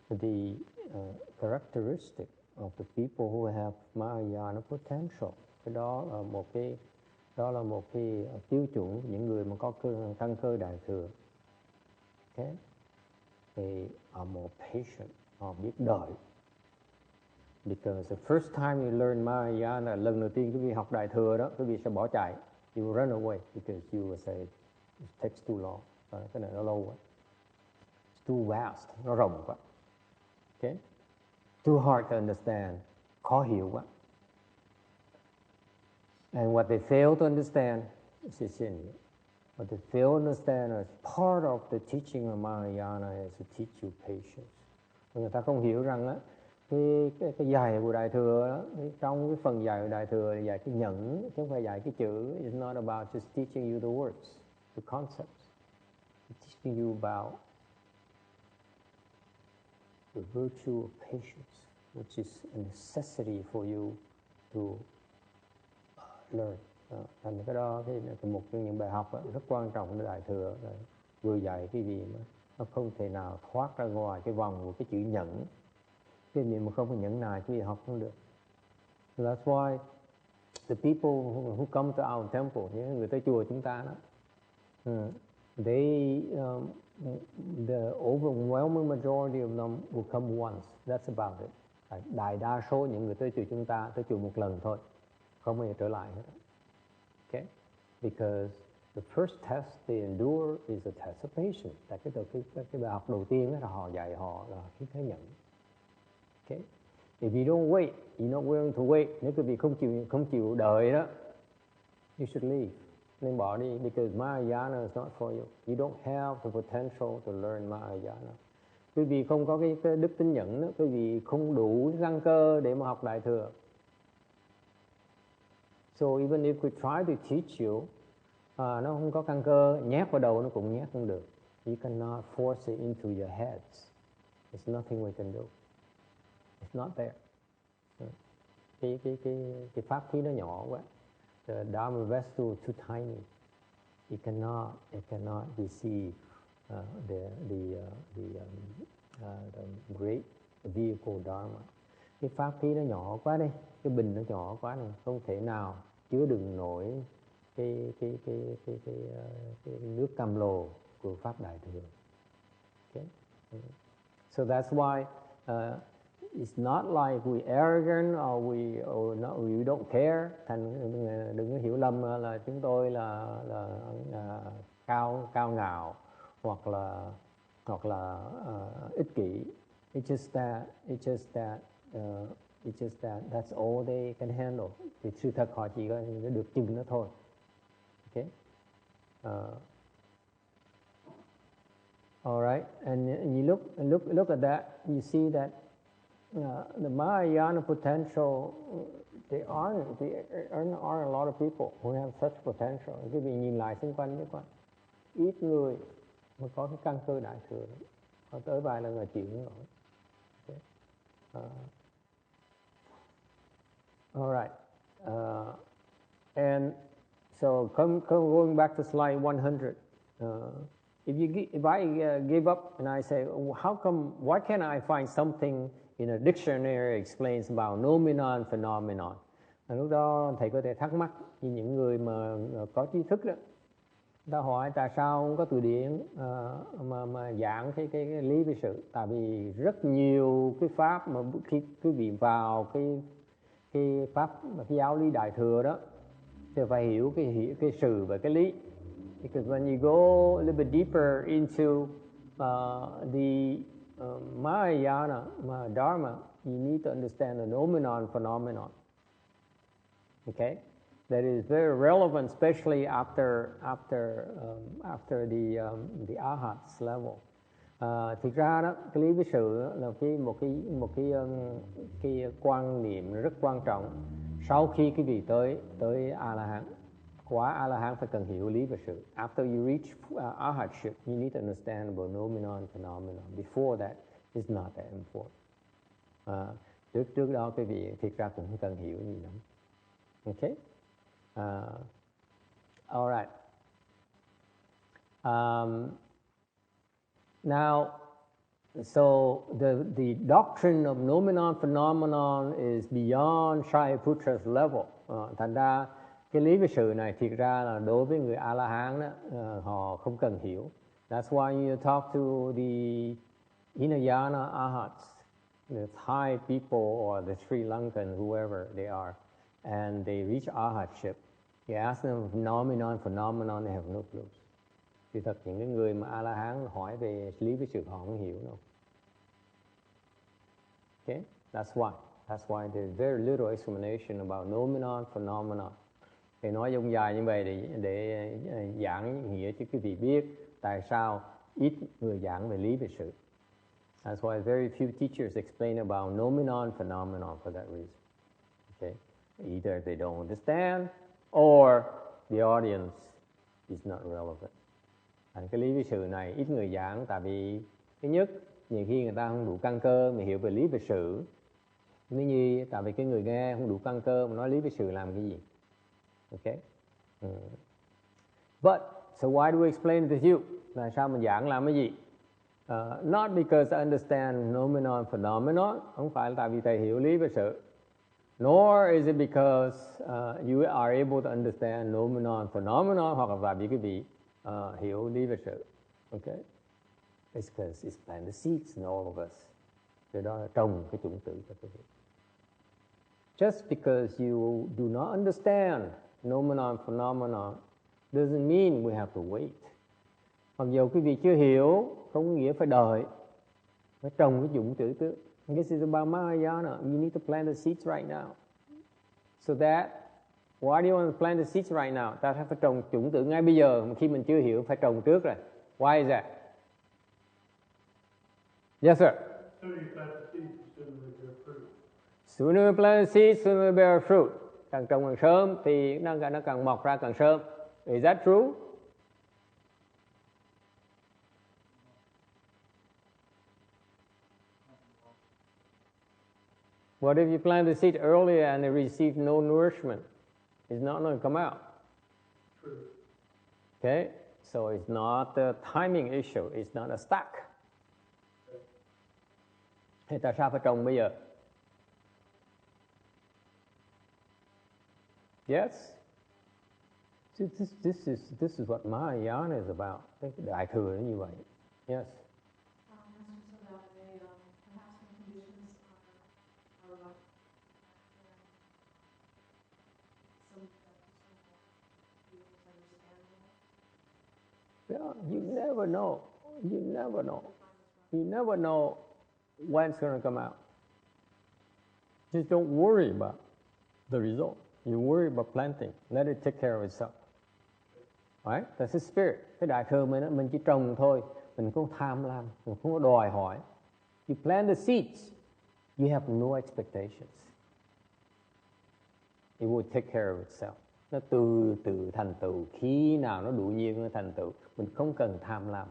the characteristic of the people who have Mahayana potential. Cái đó là một cái tiêu chuẩn những người mà có căn cơ đại thừa. Okay? They are more patient, họ biết đợi. Because the first time you learn Mahayana, lần đầu tiên quý vị học đại thừa đó, quý vị sẽ bỏ chạy. You will run away because you will say it takes too long. Cái này nó lâu quá. It's too vast, nó rộng quá. Okay? Too hard to understand, khó hiểu quá. And what they fail to understand is what they fail to understand is part of the teaching of Mahayana is to teach you patience. Người ta không hiểu rằng á, cái dạy của đại thừa đó, trong cái phần dạy của đại thừa là dạy cái nhẫn, chứ không phải dạy cái chữ. It's not about just teaching you the words, the concepts. It's teaching you about the virtue of patience, which is a necessity for you to learn. Thành cái đó cái một trong những bài học đó, rất quan trọng của đại thừa là vừa dạy cái gì mà nó không thể nào thoát ra ngoài cái vòng của cái chữ nhẫn. Cái gì mà không có nhẫn nại cái gì học không được. So that's why the people who come to our temple, những người tới chùa chúng ta đó, the overwhelming majority of them will come once. That's about it. Đại đa số những người tới chùa chúng ta tới chùa một lần thôi, không bao giờ trở lại hết. Okay? Because the first test they endure is a test of patience. Tại cái bài học đầu tiên đó là họ dạy họ là cái thái nhẫn. Okay? If you don't wait, you're not willing to wait. Nếu quý vị không chịu đợi đó, you should leave. Nên bỏ đi, because Mahayana is not for you. You don't have the potential to learn Mahayana. Quý vị không có cái đức tính nhẫn đó, quý vị không đủ căn cơ để mà học đại thừa. So even if we try to teach you, nó không có căn cơ, nhét vào đầu nó cũng nhét không được. You cannot force it into your heads. There's nothing we can do. It's not there. Cái pháp khí nó nhỏ quá. The Dharma vessel too tiny. It cannot receive the great vehicle Dharma. Cái pháp khí nó nhỏ quá đây, cái bình nó nhỏ quá này, không thể nào chứa đựng nổi cái nước cam lồ của pháp đại thừa. Okay? So that's why it's not like we arrogant or we don't care. Thành đừng có hiểu lầm là chúng tôi là cao ngạo hoặc là ích kỷ. It's just that that's all they can handle. Thì sự thật họ chỉ có được chừng đó thôi. Okay. All right, and you look at that, you see that the Mahayana potential, there aren't a lot of people who have such potential. Quý vị nhìn lại xung quanh với ít người mà có cái căn cơ đại thừa. Họ tới vài lần là chịu không nổi. Okay. All right, and so going back to slide 100. If I give up and I say, why can't I find something in a dictionary explains about nomenon, phenomenon? Lúc đó thầy có thể thắc mắc như những người mà có trí thức đó. Ta hỏi tại sao không có từ điển mà giảng cái lý về sự? Tại vì rất nhiều cái pháp mà khi quý vị vào cái pháp cái giáo lý đại thừa đó thì phải hiểu cái sự và cái lý. Because when you go a little bit deeper into the Mahayana, Dharma, you need to understand the nomenon, phenomenon. Okay, that is very relevant, especially after the Arhats level. Thực ra đó, cái lý với sự là một cái quan niệm rất quan trọng. Sau khi quý vị tới A La Hán, quá A La Hán phải cần hiểu lý và sự. After you reach Arhatship, you need to understand about nomenon, phenomenon. Before that, it's not that important. Trước đó quý vị thực ra cũng không cần hiểu gì lắm. Okay? All right. Now, So the doctrine of noumenon phenomenon is beyond Shariputra's level. Thành ra cái lý về sự này thiệt ra là đối với người A-la-hán đó, họ không cần hiểu. That's why you talk to the Hinayana Arhats, the Thai people or the Sri Lankan, whoever they are, and they reach Arhatship. You ask them phenomenon, they have no clue. Thì thật những cái người mà A-la-hán hỏi về lý với sự họ không hiểu đâu. Okay, that's why there's very little explanation about noumenon, phenomenon. Thì nói dông dài như vậy để giảng nghĩa cho quý vị biết tại sao ít người giảng về lý về sự. That's why very few teachers explain about noumenon, phenomenon for that reason. Okay, either they don't understand or the audience is not relevant. Cái lý về sự này ít người giảng tại vì thứ nhất, nhiều khi người ta không đủ căn cơ mà hiểu về lý về sự. Nếu như tại vì cái người nghe không đủ căn cơ mà nói lý về sự làm cái gì. Okay. But so why do we explain it to you? Là sao mình giảng làm cái gì? Not because I understand noumenon, phenomenon, không phải là tại vì thầy hiểu lý về sự. Nor is it because you are able to understand noumenon, phenomenon, hoặc là tại vì quý vị hiểu lý về sự. Okay. It's because it's planted seeds in all of us. Từ đó là trồng cái chủng tử cho quý vị. Just because you do not understand noumenon, phenomenon doesn't mean we have to wait. Mặc dù quý vị chưa hiểu, không có nghĩa phải đợi. Phải trồng cái chủng tử trước. This is about Mahayana. You need to plant the seeds right now. So that, why do you want to plant the seeds right now? Ta phải trồng chủng tử ngay bây giờ. Khi mình chưa hiểu, phải trồng trước rồi. Why is that? Yes, sir. Sooner you plant the seeds, sooner you bear fruit. Càng trồng càng sớm thì nó càng mọc ra càng sớm. Is that true? What if you plant the seed earlier and it receives no nourishment? It's not going to come out. True. Okay, so it's not a timing issue. It's not a stack. Thì tại sao phải trồng bây giờ? Yes. This is what Mahayana is about. Đại thừa nó như vậy. Yes. Yeah, you never know. You never know. You never know when it's going to come out. Just don't worry about the result. You worry about planting. Let it take care of itself. Right? That's the spirit. Cái đại thừa mình chỉ trồng thôi. Mình không tham lam. Mình không có đòi hỏi. You plant the seeds. You have no expectations. It will take care of itself. Nó từ từ thành tựu. Khi nào nó đủ nhiên nó thành tựu. Mình không cần tham lam.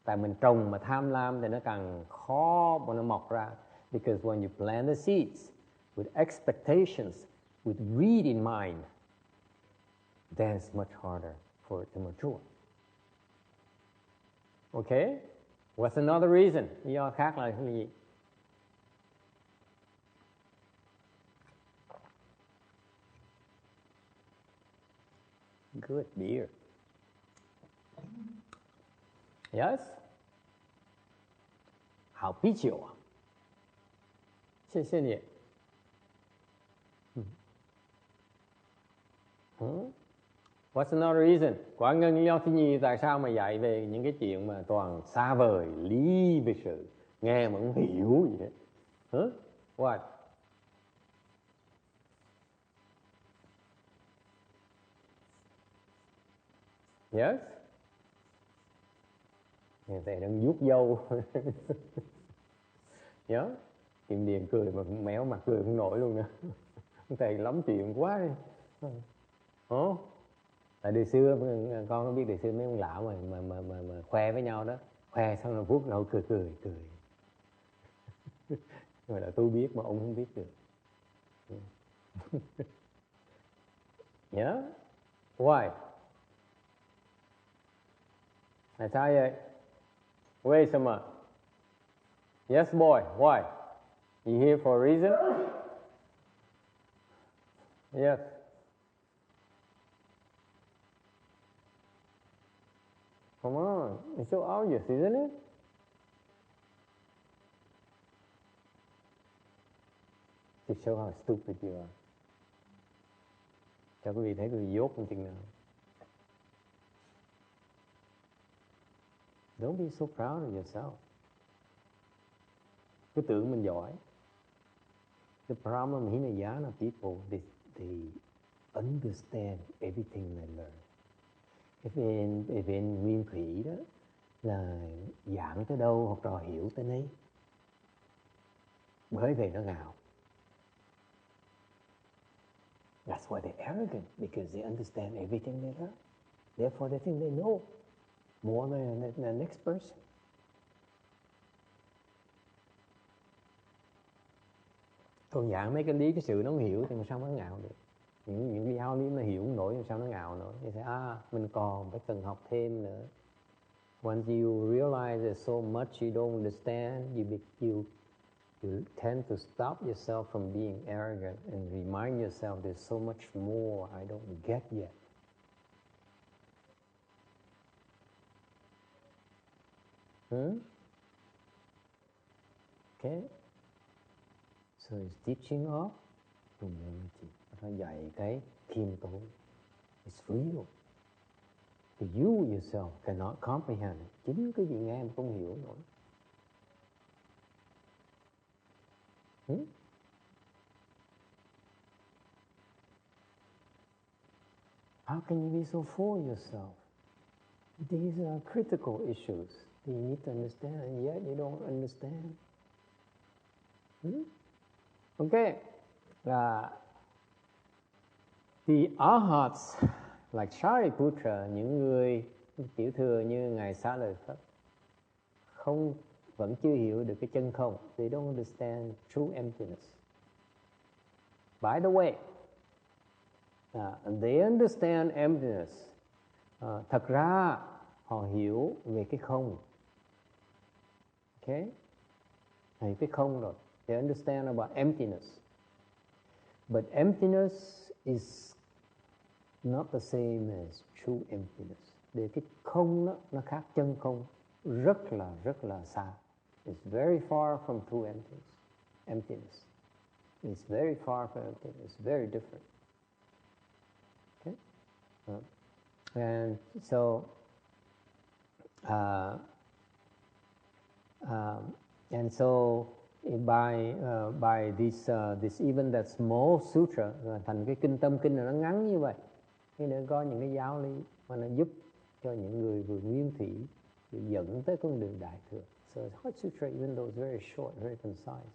Tại mình trồng mà tham lam thì nó càng khó mà nó mọc ra. Because when you plant the seeds with expectations, with greed in mind, then it's much harder for it to mature. Okay? What's another reason? Lý do khác là cái gì? Good beer. Yes? 好啤酒啊！谢谢你。What's another reason? Quả ngân lý do thứ nhì tại sao mà dạy về những cái chuyện mà toàn xa vời, lý về sự, nghe mà không hiểu gì hết. Huh? What? Yes? Thầy đang vuốt dâu. Nhớ? Kim Điền cười mà méo mặt cười không nổi luôn nữa. Thầy lắm chuyện quá đi. Tại đời xưa con có biết đời xưa mấy ông lão mà khoe với nhau đó, khoe xong rồi vuốt râu cười. Rồi là tôi biết mà ông không biết được. Nhớ? Why? Tại sao vậy? 为什么? Yes, boy. Why? You here for a reason? Yes. Come on. It's so obvious, isn't it? To show how stupid you are. Cho quý vị thấy quý vị dốt một chừng nào. Don't be so proud of yourself. Cứ tưởng mình giỏi. The problem Hinayana people, they understand everything they learn. Cái bên nguyên thủy đó là giảng tới đâu học trò hiểu tới nấy. Bởi vậy nó ngạo. That's why they're arrogant, because they understand everything they learn. Therefore they think they know more than the next person. Còn giảng mấy cái lý cái sự nó không hiểu thì sao nó ngạo được. Những cái giáo lý nó hiểu không nổi thì sao nó ngạo nổi. Thì sẽ mình còn phải cần học thêm nữa. Once you realize there's so much you don't understand, you tend to stop yourself from being arrogant and remind yourself there's so much more I don't get yet. Okay. So it's teaching of humility. Nó dạy cái khiêm tốn. It's real. You yourself cannot comprehend it. Chính cái gì nghe mà không hiểu nổi. How can you be so full of yourself? These are critical issues that you need to understand, and yet you don't understand. Okay. The arhats, like Shariputra, những người tiểu thừa như Ngài Xá Lợi Phất, vẫn chưa hiểu được cái chân không. They don't understand true emptiness. By the way, they understand emptiness. Thật ra họ hiểu về cái không. Okay? Hiểu cái không rồi. They understand about emptiness. But emptiness is not the same as true emptiness. Để cái không đó, nó khác chân không rất là xa. It's very far from true emptiness. It's very far from emptiness. It's very different. Okay? And so by this even that small sutra, thành cái kinh này nó ngắn như vậy, thì nó có những cái giáo lý mà nó giúp cho những người vừa nguyên thủy dẫn tới con đường đại thừa. So Heart Sutra, even though it's very short, very concise,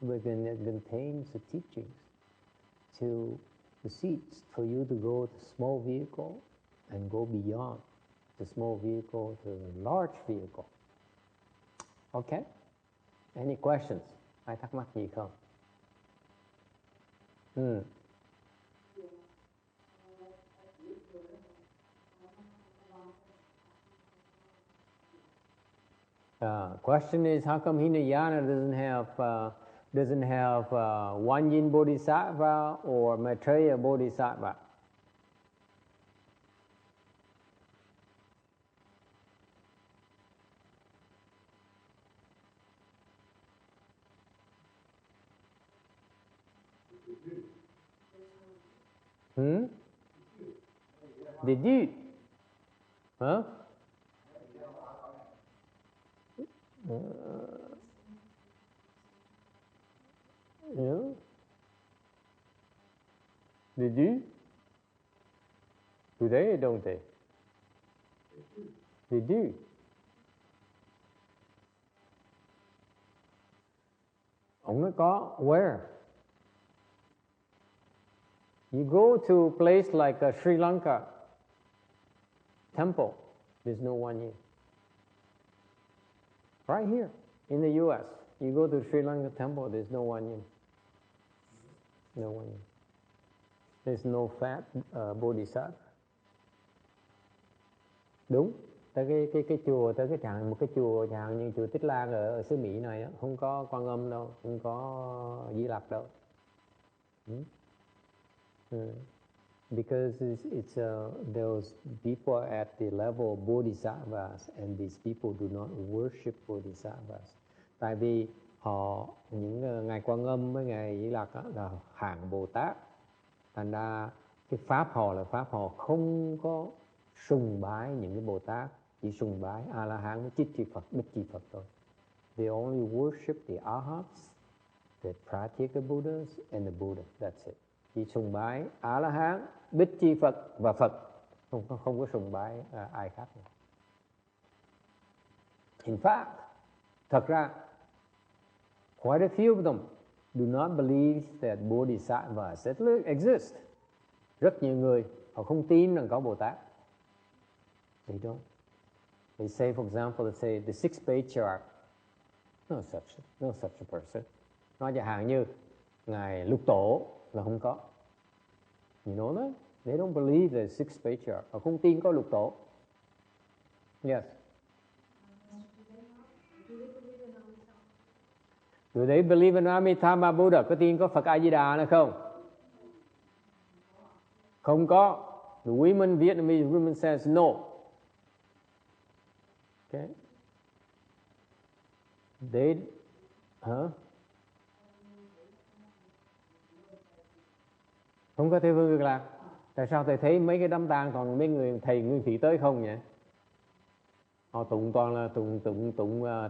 but then it contains the teachings to the seats for you to go to small vehicle and go beyond the small vehicle to the large vehicle. Okay? Any questions? Ai thắc mắc gì không? Question is, how come Hinayana doesn't have one yin bodhisattva or Maitreya bodhisattva? Did you? Huh? Yeah. Did you? Do they or don't they? They do. Ông nói có. Where? You go to a place like Sri Lanka temple, there's no one yin. Right here in the U.S., you go to Sri Lanka temple, there's no one yin. No one yin. There's no fat bodhisattva. Đúng. tới cái chùa, tới cái một cái chùa chẳng hạn như chùa Tích Lan ở xứ Mỹ này đó, không có Quan Âm đâu, không có Di Lặc đâu. Because it's those people at the level of bodhisattvas, and these people do not worship bodhisattvas. Tại vì những ngài Quan Âm với ngài Di Lặc là hạng Bồ Tát, thành ra cái pháp họ là pháp họ không có sùng bái những cái Bồ Tát, chỉ sùng bái A La Hán với Chit Chi Phật, Bích Chi Phật thôi. They only worship the Arhats, the Pratyeka Buddhas and the Buddha. That's it. Chỉ sùng bái A La Hán, Bích Chi Phật và Phật, không có sùng bái ai khác nữa. In fact, thật ra quite a few of them do not believe that bodhisattvas exist. Rất nhiều người họ không tin rằng có Bồ Tát. They don't. They say, for example, they say the sixth patriarch. No such a person. Nói chẳng hạn như ngài Lục Tổ là không có. You know that? They don't believe the sixth patriarch. Họ không tin có Lục Tổ. Yes. Do they believe in Amitabha Buddha? Có tin có Phật A Di Đà nữa không? Không có. The Vietnamese women says no. Okay. Không có Tây Phương Cực Lạc. Tại sao thầy thấy mấy cái đám tang toàn mấy người thầy nguyên thủy tới không vậy? Họ tụng toàn là tụng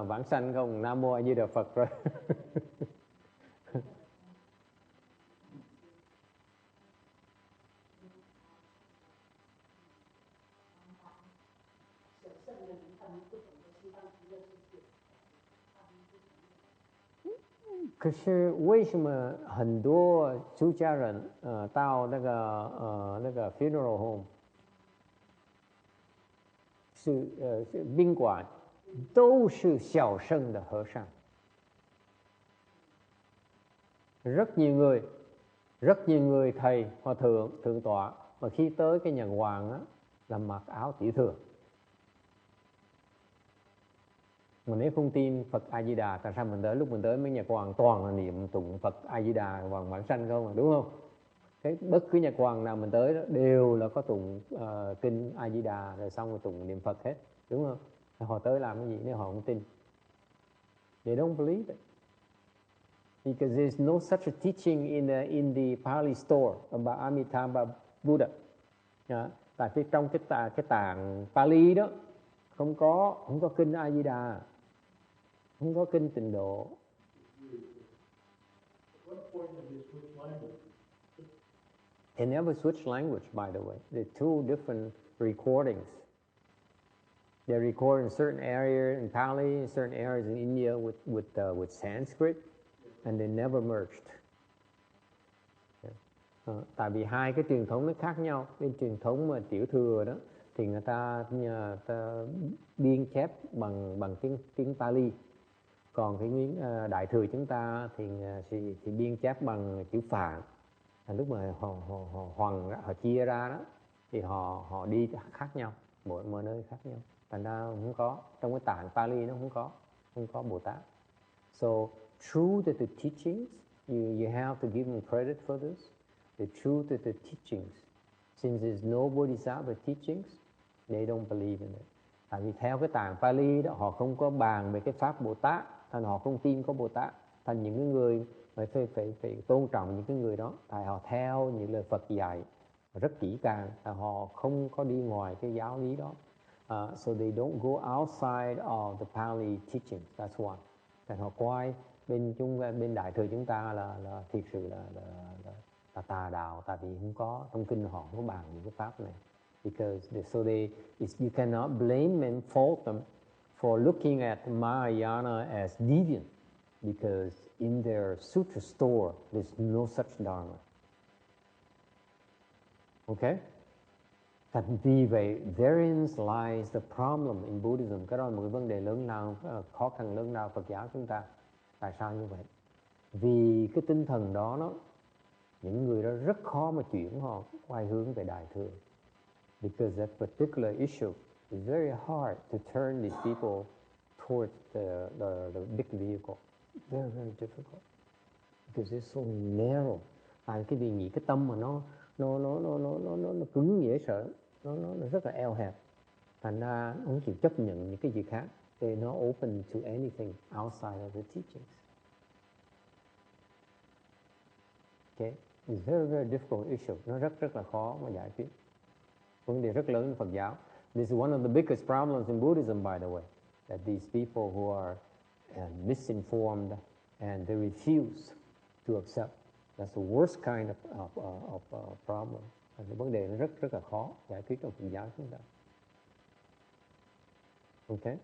vãng sanh không, Nam Mô A Di Đà Phật rồi.可是为什么很多出家人到那个 funeral home 是宾馆都是小乘的和尚？ rất nhiều người thầy hòa thượng tọa mà khi tới cái nhà hoàng á là mặc áo tiểu thừa. Mà nếu không tin Phật A Di Đà, tại sao mình tới lúc mình tới mấy nhà hoàng toàn là niệm tụng Phật A Di Đà hoàng vãng sanh không, đúng không? Bất cứ nhà hoàng nào mình tới đó đều là có tụng kinh A Di Đà rồi xong rồi tụng niệm Phật hết, đúng không? Họ tới làm cái gì nếu họ không tin? They don't believe it. Because there's no such a teaching in the Pali store about Amitabha Buddha. Tại vì trong cái tạng Pali đó không có kinh A Di Đà, không có kinh Tịnh Độ. They never switch language, by the way. They're two different recordings. They record in certain areas in Pali, in certain areas in India with Sanskrit. And they never merged. Tại vì hai cái truyền thống nó khác nhau. Bên truyền thống mà tiểu thừa đó thì người ta biên chép bằng tiếng Pali. Còn cái đại thừa chúng ta thì biên chép bằng chữ Phạn. Lúc mà họ chia ra đó thì họ đi khác nhau, mỗi nơi khác nhau. Thành ra không có trong cái tạng Pali nó không có Bồ Tát. So true to the teachings, you have to give them credit for this. The truth of the teachings, since there's no bodhisattva teachings, they don't believe in it. Tại vì theo cái tạng Pali đó họ không có bàn về cái pháp Bồ Tát, thành họ không tin có Bồ Tát. Thành những cái người phải tôn trọng những cái người đó, tại họ theo những lời Phật dạy rất kỹ càng, tại họ không có đi ngoài cái giáo lý đó. So they don't go outside of the Pali teachings. That's why. Thành họ coi bên đại thừa chúng ta là thiệt sự là tà đạo, tại vì không có trong kinh họ không có bàn những cái pháp này. Because you cannot blame and fault them for looking at Mahayana as deviant, because in their sutra store there's no such dharma. Okay? Vì vậy, therein lies the problem in Buddhism. Cái đó là một cái vấn đề lớn lao, khó khăn lớn lao Phật giáo chúng ta. Tại sao như vậy? Vì cái tinh thần đó những người đó rất khó mà chuyển họ quay hướng về đại thừa. Because that particular issue It's very hard to turn these people towards the big vehicle. Very, very difficult. Because it's so narrow. Tại cái vì nghĩ cái tâm mà nó cứng dễ sợ, nó rất là eo hẹp. Thành ra không chịu chấp nhận những cái gì khác. They're not open to anything outside of the teachings. Okay, it's very, very difficult issue. Nó rất là khó mà giải quyết. Vấn đề rất lớn trong Phật giáo. This is one of the biggest problems in Buddhism, by the way, that these people who are misinformed and they refuse to accept. That's the worst kind of problem. Cái vấn đề nó rất là khó giải quyết trong Phật giáo chúng ta. Okay.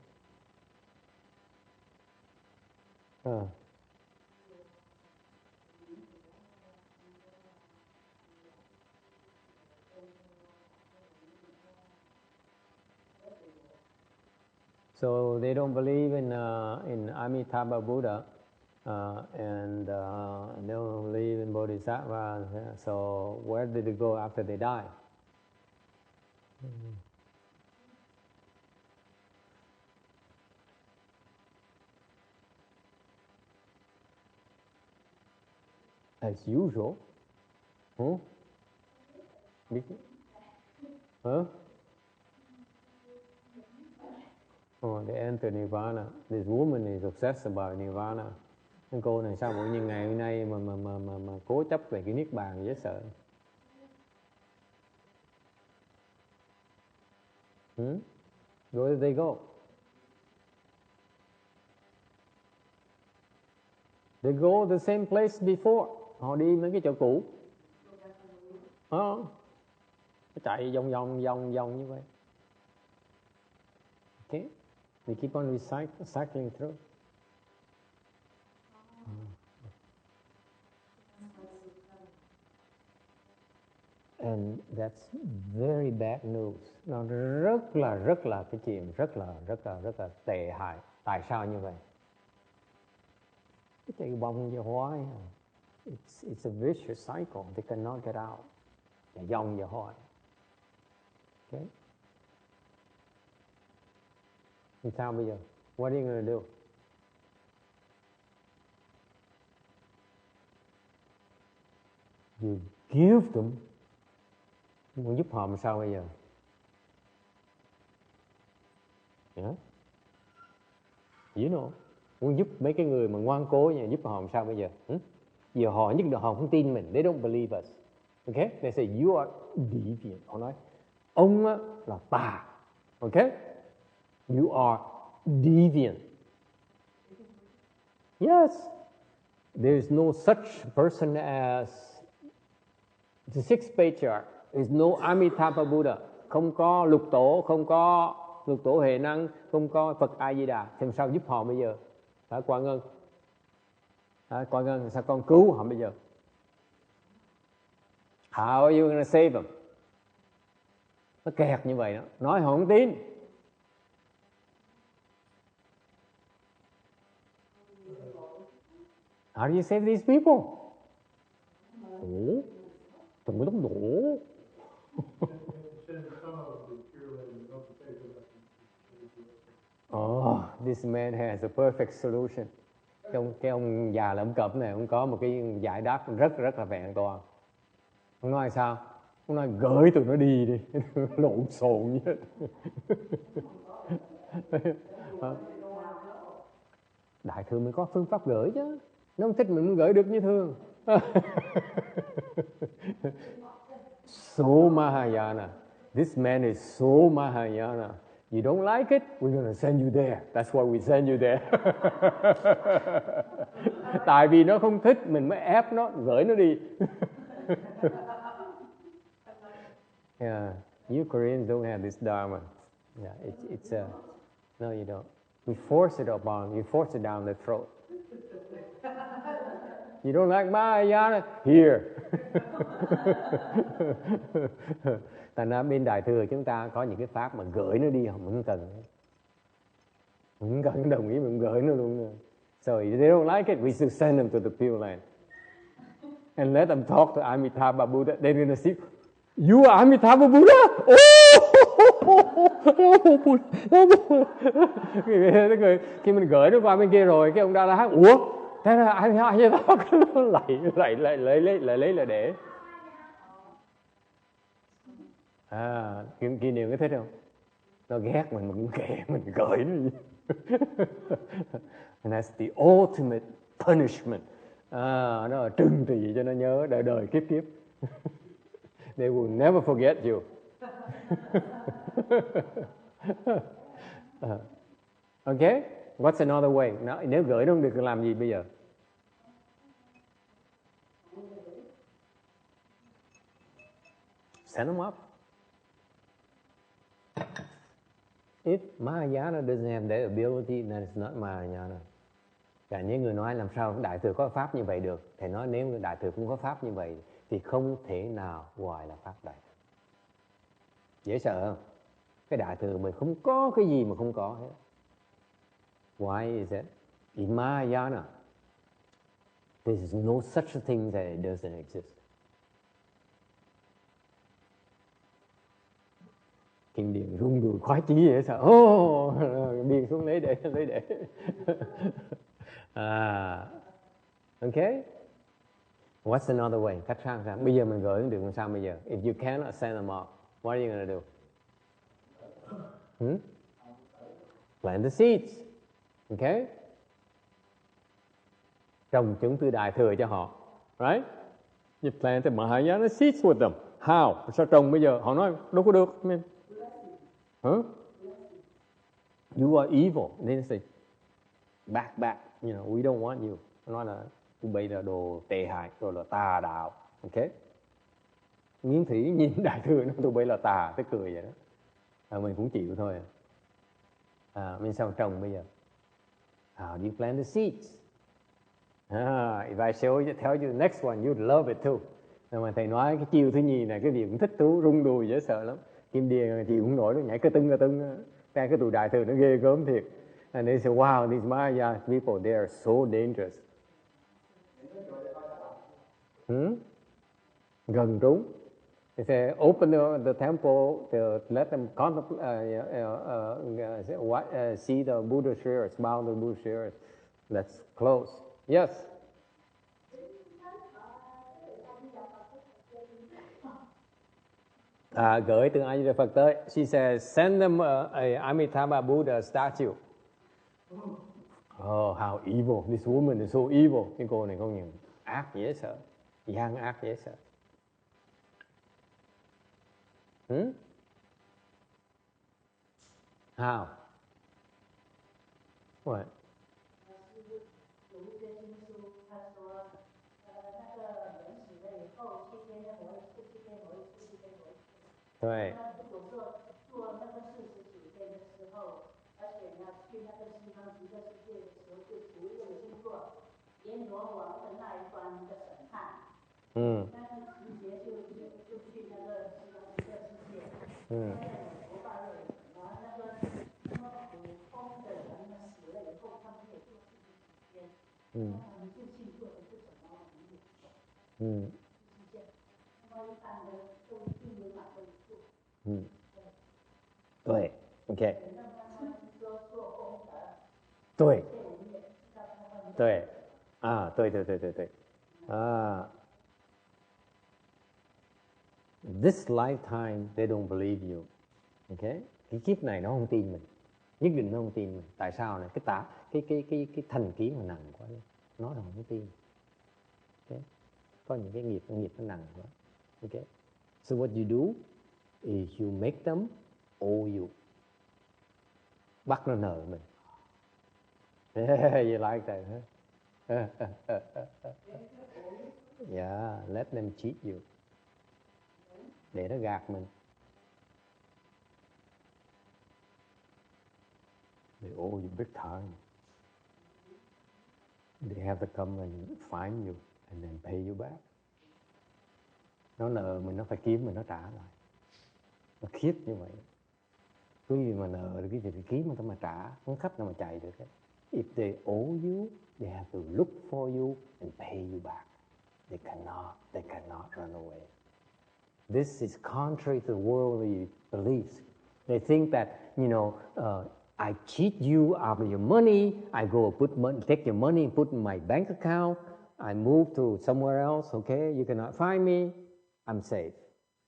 So they don't believe in Amitabha Buddha, and they don't believe in Bodhisattva. So where did they go after they die? As usual. Huh? They enter Nirvana. This woman is obsessed about Nirvana. Cái cô này sao bỗng nhiên ngày hôm nay mà cố chấp về cái niết bàn dễ sợ. Where did they go? They go the same place before. Họ đi mấy cái chỗ cũ. Chạy vòng như vậy. Okay. They keep on cycling through. And that's very bad news. Nó rất là cái chuyện rất là tệ hại. Tại sao như vậy? Cái chạy vòng về hoài. It's a vicious cycle. They cannot get out. Chạy vòng về hoài. Okay. Thì sao bây giờ? What are you going to do? You give them. Muốn giúp họ làm sao bây giờ? Yeah. You know. Muốn giúp mấy cái người mà ngoan cố nha, giúp họ làm sao bây giờ? Giờ họ nhất là họ không tin mình. They don't believe us. Okay? They say you are deviant. Họ nói ông là tà. Okay? You are deviant. Yes. There is no such person as the sixth patriarch. There is no Amitabha Buddha. Không có lục tổ Huệ Năng, không có Phật A Di Đà. Thì sao giúp họ bây giờ? Quang Ngân, sao con cứu họ bây giờ? How are you going to save them? Nó kẹt như vậy đó. Nói họ không tin. How do you save these people? Đừng có đổ. This man has a perfect solution. Cái ông già lẩm cẩm này, ông có một cái giải đáp rất là vẹn toàn. Ông nói sao? Ông nói gửi tụi nó đi. Lộn xộn như hết. Đại thừa mới có phương pháp gửi chứ. Nó không thích mình muốn gửi được như thường. So Mahayana. This man is so Mahayana. You don't like it? We're going to send you there. That's why we send you there. Tại vì nó không thích, mình mới ép nó, gửi nó đi. Yeah, you Koreans don't have this dharma. Yeah, it's no, you don't. We force it upon, you force it down the throat. You don't like Mahayana? Here. Thành ra bên Đại Thừa chúng ta có những cái pháp mà gửi nó đi, không cần đồng ý mình gửi nó luôn. So if they don't like it, we should send them to the Pure Land. And let them talk to Amitabha Buddha. They're going to see, you are Amitabha Buddha? Oh! Khi mình gửi nó qua bên kia rồi, cái ông Đa La Hán, ủa, thế là ai vậy đó, lấy để. Kỷ niệm có thích không? Nó ghét mình cũng kệ, mình gửi nó gì. And that's the ultimate punishment. Nó là trừng trị cho nó nhớ đời đời kiếp kiếp. They will never forget you. Okay, what's another way? Nếu gửi nó không được làm gì bây giờ? Send them up. If Mahayana doesn't have that ability, then it's not Mahayana. Cả những người nói làm sao Đại Thừa có pháp như vậy được, thầy nói nếu Đại Thừa cũng có pháp như vậy thì không thể nào gọi là pháp Đại Thừa. Dễ sợ không? Cái Đại Thừa mình không có cái gì mà không có hết. Why is it? In Mahayana, there is no such a thing that it doesn't exist. Kim Điền rung người khoái chí vậy sao? Điền xuống lấy để. Okay. What's another way? Cách sao? Bây giờ mình gửi được làm sao bây giờ? If you cannot send them up, what are you going to do? Plant the seeds. Okay. Trồng chứng từ Đại Thừa cho họ. Right? You plant the Mahayana seeds with them. How? Sao trồng bây giờ? Họ nói đâu có được. You are evil. Then they say, back. You know, we don't want you. Nói là tụi bay là đồ tệ hại, rồi là tà đạo. Okay? Nghiên thủy nhìn Đại Thừa nó tụi bay là tà, tới cười vậy đó. Mình cũng chịu thôi. Mình sao trồng bây giờ? How do you plant the seeds? If I tell you the next one, you'd love it too. Mà thầy nói cái chiều thứ nhì này, cái gì cũng thích thú, rung đùi dễ sợ lắm. Kim Điền chịu không nổi, nó nhảy cái tưng. Cái tụi Đại Thừa nó ghê gớm thiệt. And they say, wow, these Maya people, they are so dangerous. Gần trúng. They say, open the temple to let them see the Buddha spirits, bound the Buddha spirits. Let's close. Yes. Gửi từ A Di Đà Phật tới. She says, send them a Amitabha Buddha statue. Oh, how evil. This woman is so evil. Cái cô này không nhìn ác dễ sợ. Gian ác dễ sợ. How? What? Right. Tuệ, okay. Tuệ. This lifetime they don't believe you. Okay? Cái kiếp này nó không tin mình. Nhất định nó không tin mình. Tại sao này? Cái thành kiến mà nặng quá. Nó không tin. Okay? Có những cái nghiệp nó nặng quá. Okay? So what you do is you make them owe you. Bắt nó nợ mình. You like that, huh? Yeah, let them cheat you. Để nó gạt mình. They owe you big time. They have to come and find you and then pay you back. Nó nợ mình, nó phải kiếm mình, nó trả lại. Nó khiếp như vậy. Cái gì mà nợ được cái gì phải kiếm người ta mà trả, không khách nào mà chạy được hết. If they owe you, they have to look for you and pay you back. They cannot run away. This is contrary to worldly beliefs. They think that, I cheat you out of your money. I go take your money and put in my bank account. I move to somewhere else. Okay, you cannot find me. I'm safe.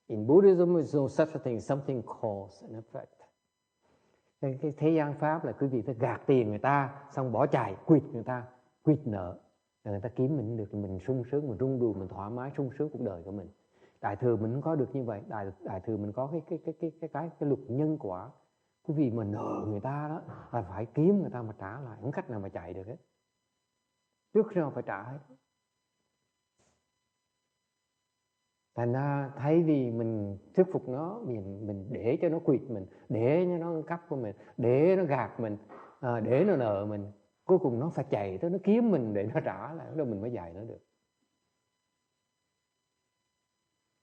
In Buddhism, there's no such a thing. Something cause and effect. Cái thế gian pháp là quý vị phải gạt tiền người ta, xong bỏ chạy, quỵt người ta, quỵt nợ, rồi người ta kiếm mình được, mình sung sướng, mình rung đùi, mình thoải mái, sung sướng cuộc đời của mình. Đại thừa mình không có được như vậy. Đại thừa mình có cái luật nhân quả. Quý vị mà nợ người ta đó là phải kiếm người ta mà trả lại, không cách nào mà chạy được hết. Trước khi nào phải trả hết. Thành ra thay vì mình thuyết phục nó, mình để cho nó quỵt mình, để cho nó cắp của mình, để nó gạt mình, để nó nợ mình, cuối cùng nó phải chạy tới nó kiếm mình để nó trả lại, đó mình mới dạy nó được.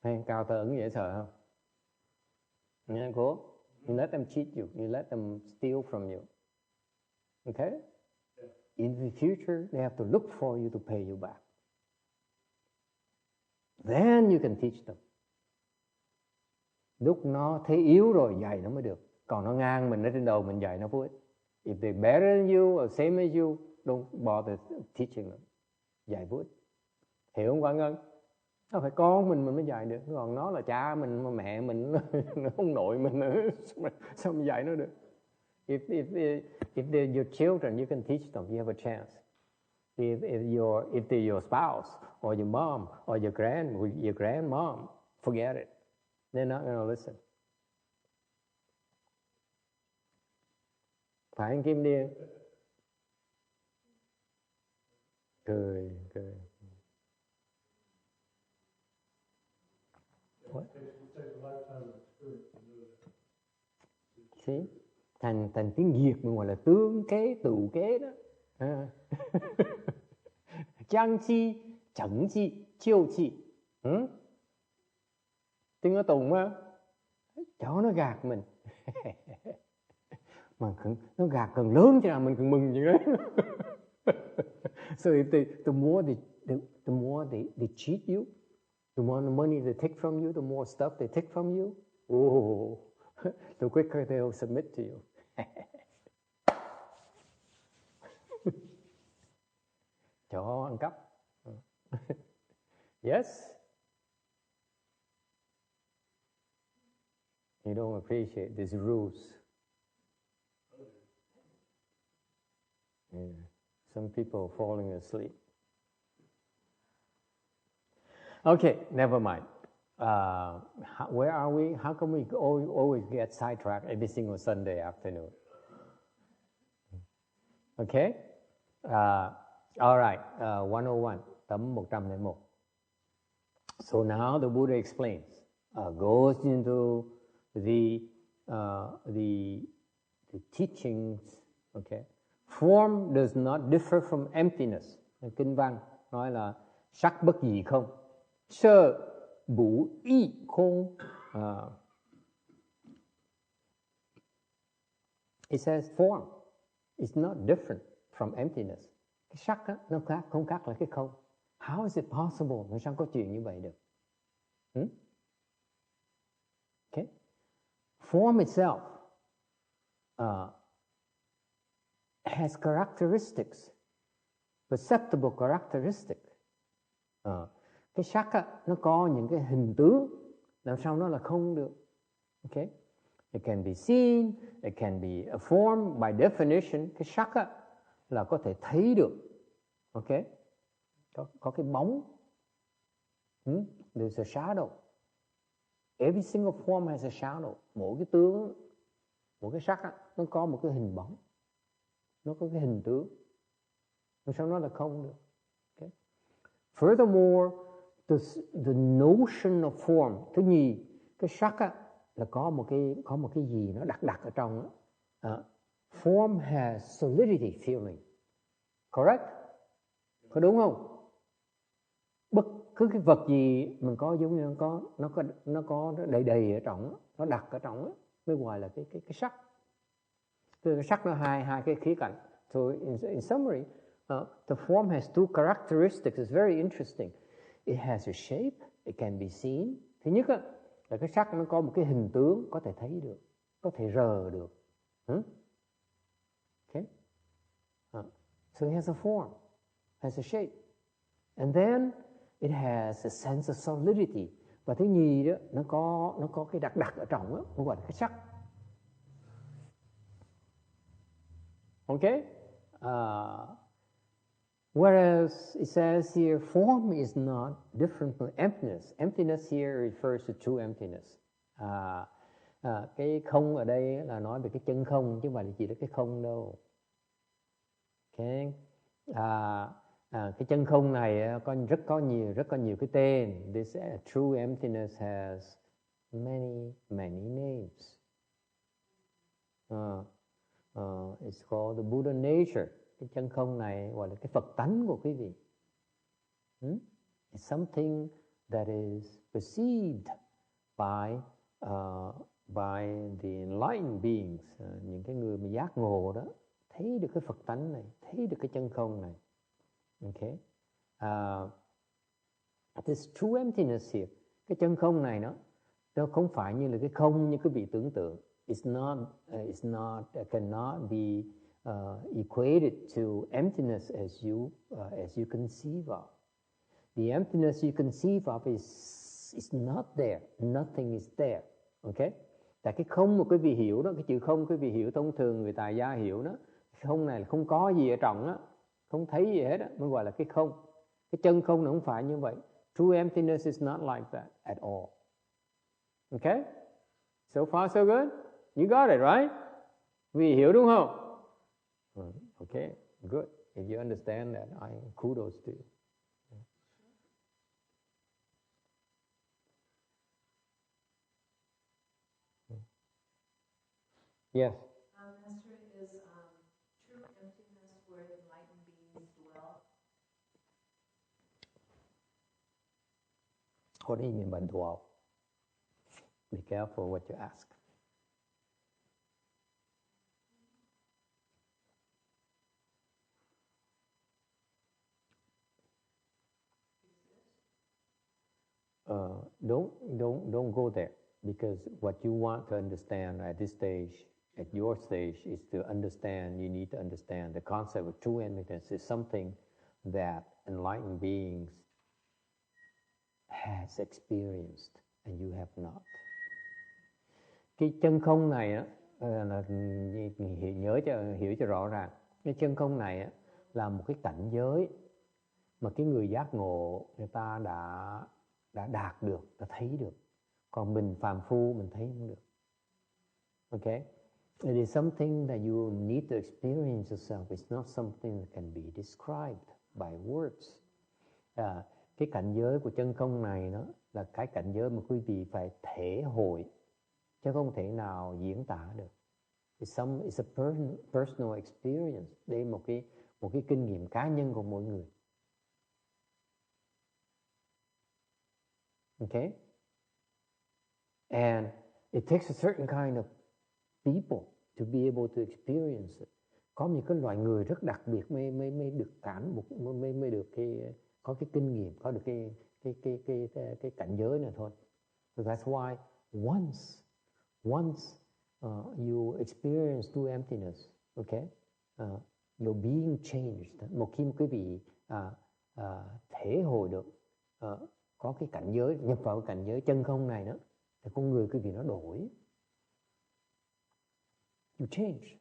Hay cao tơ ứng dễ sợ không? Nghe cô? You let them cheat you, you let them steal from you. Okay? In the future, they have to look for you to pay you back. Then you can teach them. Lúc nó thấy yếu rồi dạy nó mới được. Còn nó ngang mình ở trên đầu mình dạy nó vô ích. If they're better than you or same as you, don't bother teaching them. Dạy vô ích. Hiểu không Quang Ngân? Nó phải con mình mới dạy được. Còn nó là cha mình, mà mẹ mình, nó ông nội mình nữa. Sao mình dạy nó được? If they're your children, you can teach them. You have a chance. If they're your spouse or your mom or your grandmom, forget it. They're not going to listen. Phải anh Kim Điên? Cười. What? See? Thành tiếng Việt mình gọi là tướng kế, tựu kế đó. Trang chi, chẳng chi, chiêu chi. Tiếng ở Tùng á, cho nó gạt mình. Mà nó gạt càng lớn cho mình càng mừng như thế. So if the more they cheat you, the more money they take from you, the more stuff they take from you, the quicker they'll submit to you. Cho ăn cắp. Yes? You don't appreciate these rules. Yeah. Some people falling asleep. Okay, never mind. Where are we? How come we always get sidetracked every single Sunday afternoon? Okay? All right, 101, tấm 101. So now the Buddha explains, goes into the teachings, okay? Form does not differ from emptiness. Kinh văn nói là sắc bất dị không, sơ bủ y không. It says form is not different from emptiness. Cái sắc á, nó khác, không khác là cái không. How is it possible? Làm sao có chuyện như vậy được? Okay. Form itself has characteristics, perceptible characteristics. Cái sắc á, nó có những cái hình tướng, làm sao nó là không được? Okay. It can be seen, it can be a form. By definition, cái sắc á, là có thể thấy được. Okay. Có cái bóng. There's a shadow. Every single form has a shadow. Mỗi cái tướng, mỗi cái sắc á, nó có một cái hình bóng. Nó có cái hình tướng. Làm sao nó là không được? Okay. Furthermore, the notion of form. Thứ nhì, cái sắc á, là có một cái gì nó đặc ở trong đó. Form has solidity feeling. Correct? Có đúng không? Bất cứ cái vật gì mình có giống như nó có đầy ở trong, nó đặc ở trong mới gọi là cái sắc. Cái sắc nó hai cái khía cạnh. So in summary, the form has two characteristics. It's very interesting. It has a shape. It can be seen. Thứ nhất là cái sắc nó có một cái hình tướng có thể thấy được. có thể rờ được. Okay? So it has a form, has a shape. And then it has a sense of solidity. Và thứ nhì đó, nó có cái đặc ở trong đó, nó gọi là cái sắc. Okay? Whereas it says here, form is not different from emptiness. Emptiness here refers to true emptiness. Cái không ở đây là nói về cái chân không, chứ không phải là chỉ là cái không đâu. Okay? Cái chân không này rất có nhiều cái tên. This true emptiness has many names. It's called the Buddha nature. Cái chân không này gọi là cái Phật tánh của quý vị. It's something that is perceived by the enlightened beings, những cái người mà giác ngộ đó, thấy được cái Phật tánh này, thấy được cái chân không này. Okay. This true emptiness here, cái chân không này nó không phải như là cái không như quý vị tưởng tượng. It's not cannot be equated to emptiness as you conceive of. The emptiness you conceive of is not there. Nothing is there. Okay? Tại cái không mà quý vị hiểu đó, cái chữ không quý vị hiểu thông thường người tài gia hiểu đó, không này là không có gì ở trong đó, không thấy gì hết đó, mới gọi là cái không. Cái chân không nó không phải như vậy. True emptiness is not like that at all. Okay? So far so good? You got it, right? Vì hiểu đúng không? Okay, good. If you understand that, kudos to you. Yes. Master, is true emptiness where enlightened beings dwell? What do you mean by dwell? Be careful what you ask. Don't go there, because what you want to understand at this stage, at your stage, is to understand. You need to understand the concept of true emptiness is something that enlightened beings has experienced and you have not. Cái chân không này á, là hiểu cho rõ ràng. Cái chân không này á, là một cái cảnh giới mà cái người giác ngộ người ta đã đạt được, đã thấy được. Còn mình phàm phu mình thấy không được. Okay? It is something that you need to experience yourself. It's not something that can be described by words. Cái cảnh giới của chân không này nó là cái cảnh giới mà quý vị phải thể hội, chứ không thể nào diễn tả được. It's a personal experience. Đây một cái kinh nghiệm cá nhân của mỗi người. Okay? And it takes a certain kind of people to be able to experience it. Có những cái loại người rất đặc biệt mới được mới được có cái kinh nghiệm, có được cái cảnh giới này thôi. So that's why once you experience true emptiness, okay, your being changed. Một khi quý vị thể hội được có cái cảnh giới, nhập vào cái cảnh giới chân không này đó, thì con người quý vị nó đổi. You change.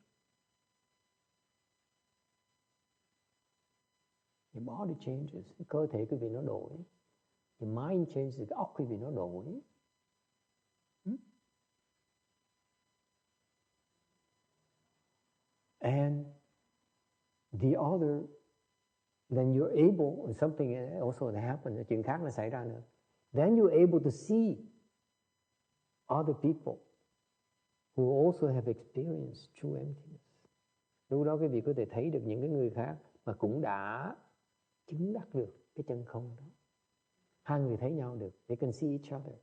Your body changes, cái cơ thể quý vị nó đổi. Your mind changes, cái óc quý vị nó đổi. And the other, then you're able, something also happened, chuyện khác nó xảy ra nữa. Then you're able to see other people who also have experienced true emptiness. Lúc đó quý vị có thể thấy được những cái người khác mà cũng đã chứng đắc được cái chân không đó. Hai người thấy nhau được. They can see each other.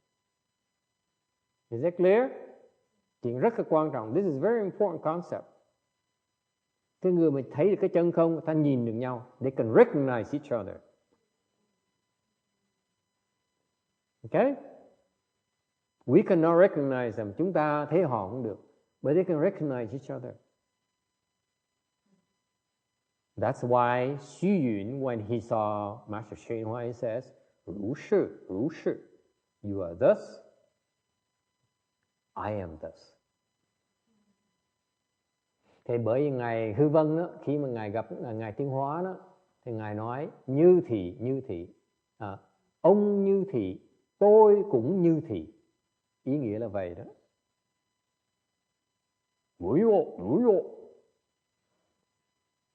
Is that clear? Chuyện rất là quan trọng. This is a very important concept. Cái người mà thấy được cái chân không, người ta nhìn được nhau. They can recognize each other. Okay? We cannot recognize them. Chúng ta thấy họ không được. but they can recognize each other. That's why Xu Yun, when he saw Master Hsien Hua, he says, Ru shi, Ru shi. You are thus, I am thus. Thì bởi vì Ngài Hư Vân đó, khi mà Ngài gặp Ngài Tiến Hóa đó, thì Ngài nói như thị, ông như thị, tôi cũng như thị. Ý nghĩa là vậy đó.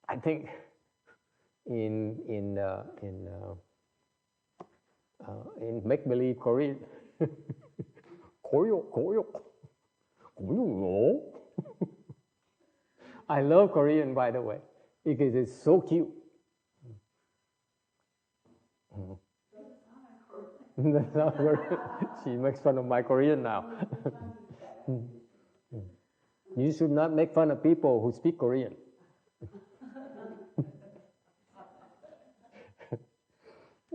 I think in make believe Korean, I love Korean, by the way, because it's so cute. That's not Korean. She makes fun of my Korean now. You should not make fun of people who speak Korean.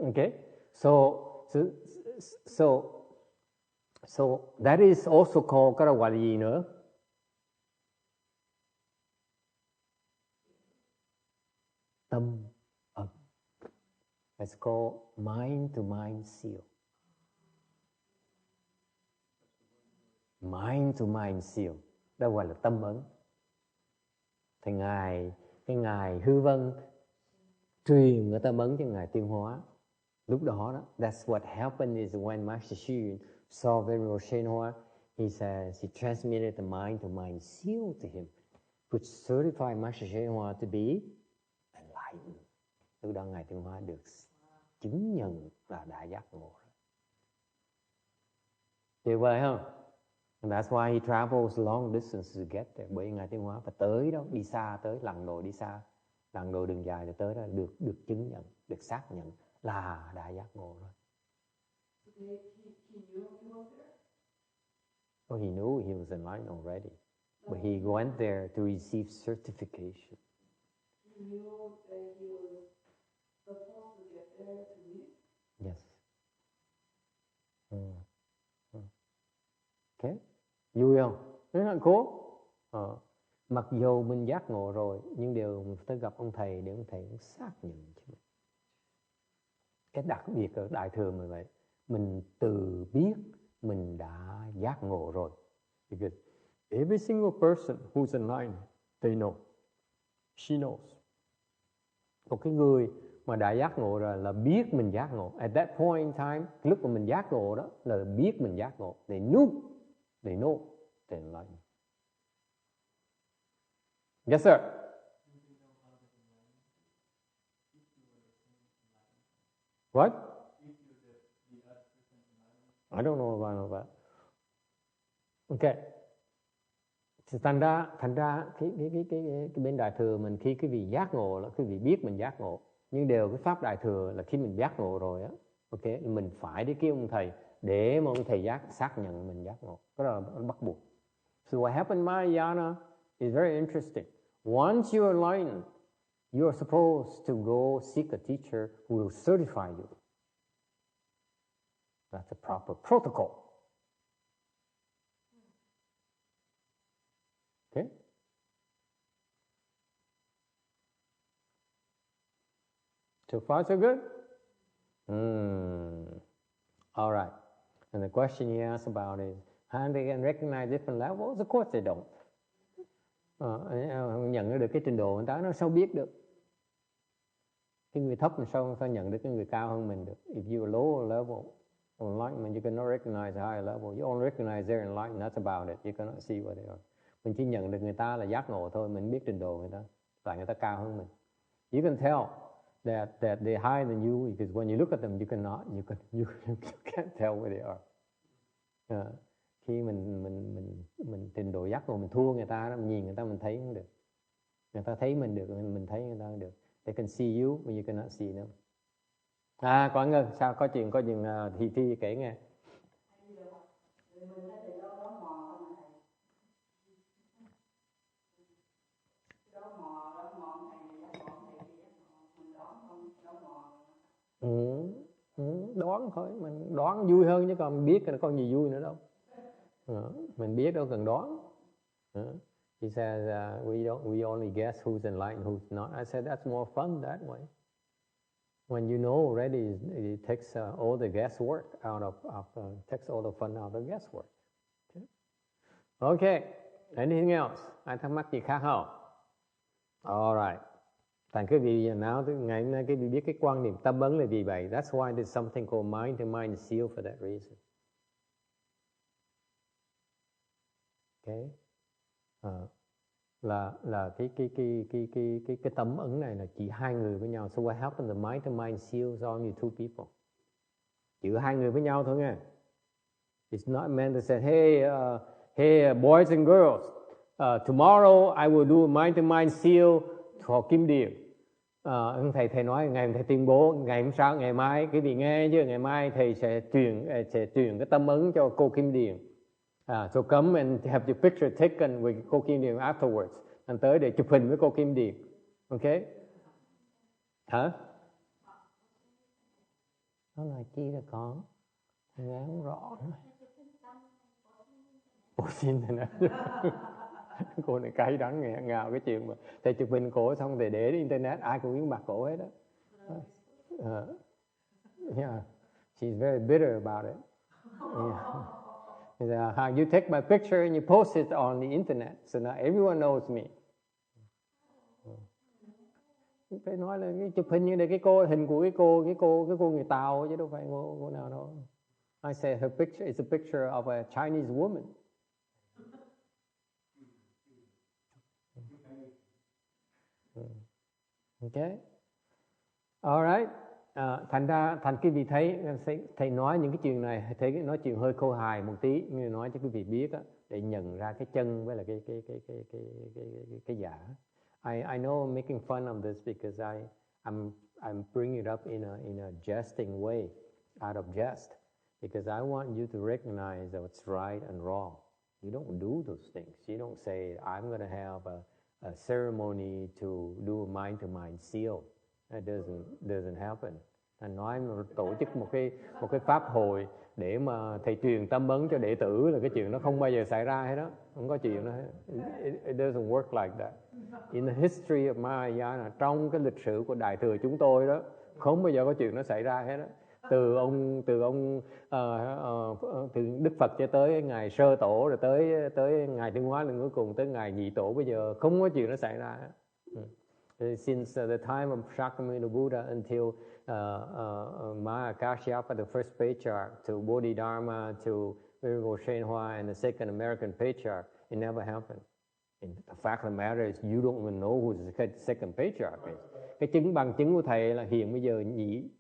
Okay, so that is also called, cái đó gọi là gì nữa? Tâm ấn. It's called mind to mind seal. Mind to mind seal. Đó gọi là tâm ấn. Thì Ngài Hư Vân truyền cái tâm ấn cho Ngài Tiên Hóa. Lúc đó, that's what happened is when Master Hsien Yun saw Venerable Hsien Hua, he says, he transmitted the mind to mind seal to him, which certified Master Hsien Hua to be enlightened. Lúc đó Ngài Tiên Hóa được chứng nhận là đã giác ngộ. Tuyệt vời không? And that's why he travels long distance to get there. Bởi Ngài Tiên Hóa phải tới đó, đi xa tới, lần đồ đi xa, lần đồ đường dài rồi tới đó được chứng nhận, được xác nhận là đã giác ngộ rồi. Well, he knew he was enlightened already, but he went there to receive certification. He knew that he was supposed to get there to meet. Yes. Okay. Vui không? Rất là cố. Mặc dù mình giác ngộ rồi, nhưng đều mình phải gặp ông thầy để ông thầy cũng xác nhận cho mình. Cái đặc biệt ở Đại Thừa mình vậy, mình tự biết mình đã giác ngộ rồi. Because every single person who's enlightened, they know. She knows. Một cái người mà đã giác ngộ rồi là biết mình giác ngộ. At that point in time, lúc mà mình giác ngộ đó là biết mình giác ngộ. They know they're enlightened. Yes, sir. What? I don't know about that. Okay. Thì thành ra cái bên Đại Thừa mình khi cái vị giác ngộ là cái vị biết mình giác ngộ, nhưng đều cái pháp Đại Thừa là khi mình giác ngộ rồi á, ok, mình phải đi kiếm ông thầy để mà ông thầy xác nhận mình giác ngộ. Đó là bắt buộc. So what happened in Mahayana is very interesting. Once you are enlightened, you are supposed to go seek a teacher who will certify you. That's a proper protocol. Okay? So far, so good? All right. And the question you asked about is, how they can recognize different levels? Of course they don't. Nhận được cái trình độ người ta, nó sao biết được? Cái người thấp làm sao nhận được cái người cao hơn mình được? If you are lower level enlightenment, you cannot recognize a higher level. You only recognize their enlightenment. That's about it. You cannot see what they are. Mình chỉ nhận được người ta là giác ngộ thôi. Mình biết trình độ người ta, tại người ta cao hơn mình. You can tell that they're higher than you because when you look at them, you can't tell where they are. Khi mình trình độ giác ngộ mình thua người ta đó, mình nhìn người ta mình thấy không được. Người ta thấy mình được, mình thấy người ta không được. They can see you, but you cannot see them. Còn Ngân, sao có chuyện thi kể nghe. Đoán thôi, mình đoán vui hơn chứ còn biết là có gì vui nữa đâu. Mình biết đâu cần đoán. He says, we only guess who's enlightened, who's not. I said, that's more fun that way. When you know already, it takes all the guesswork out of takes all the fun out of guesswork. Okay, anything else? Ai thắc mắc gì khác không? Alright. Thành quý vị nào ngày hôm nay quý vị biết cái quan niệm tâm ấn là vì vậy. That's why there's something called mind to mind seal for that reason. Okay. Là cái tấm ấn này là chỉ hai người với nhau. So what happened? The mind to mind seal is only two people. Chỉ hai người với nhau thôi nghe. It's not meant to say, hey, boys and girls, tomorrow I will do a mind to mind seal for Kim Điền. Thầy nói ngày thầy tuyên bố ngày hôm sau, ngày mai quý vị nghe chứ, ngày mai thầy sẽ truyền cái tâm ấn cho cô Kim Điền. So come and have your picture taken with cô Kim Điền afterwards. Anh tới để chụp hình với cô Kim Điền. Okay? Hả? Nó là chi là con? Nghe không rõ. Cô xin thầy nói. Cô này cay đắng nghẹn ngào cái chuyện mà thầy chụp hình cổ xong thầy để trên internet, ai cũng biết mặt cổ hết đó. Yeah, she's very bitter about it. Yeah. You take my picture and you post it on the internet, so now everyone knows me. Phải nói là cái chụp hình như là cái cô hình của cái cô người Tàu chứ đâu phải cô nào đâu. I said her picture is a picture of a Chinese woman. Okay. All right. Thành quý vị thấy thầy nói những cái chuyện này, thấy nói chuyện hơi khô hài một tí, nhưng nói cho quý vị biết á, để nhận ra cái chân với là cái giả. I know I'm making fun of this because I'm bringing it up in a jesting way, out of jest, because I want you to recognize what's right and wrong. You don't do those things. You don't say I'm going to have a ceremony to do a mind-to-mind seal. That doesn't happen. Anh nói tổ chức một cái pháp hội để mà thầy truyền tâm ấn cho đệ tử là cái chuyện nó không bao giờ xảy ra hết đó. Không có chuyện đó. It doesn't work like that. In the history of Mahayana, trong cái lịch sử của Đại thừa chúng tôi đó, không bao giờ có chuyện nó xảy ra hết đó. Từ Đức Phật cho tới ngài Sơ Tổ, rồi tới ngài Tiến Hóa lần cuối cùng, tới ngài Nhị Tổ, bây giờ không có chuyện nó xảy ra. Since the time of Shakyamuni Buddha until Mahakasyapa, the first patriarch, to Bodhidharma, to Venerable Shenhua, and the second American patriarch, it never happened. And the fact of the matter is, you don't even know who the second patriarch is. Cái bằng chứng của thầy là hiện bây giờ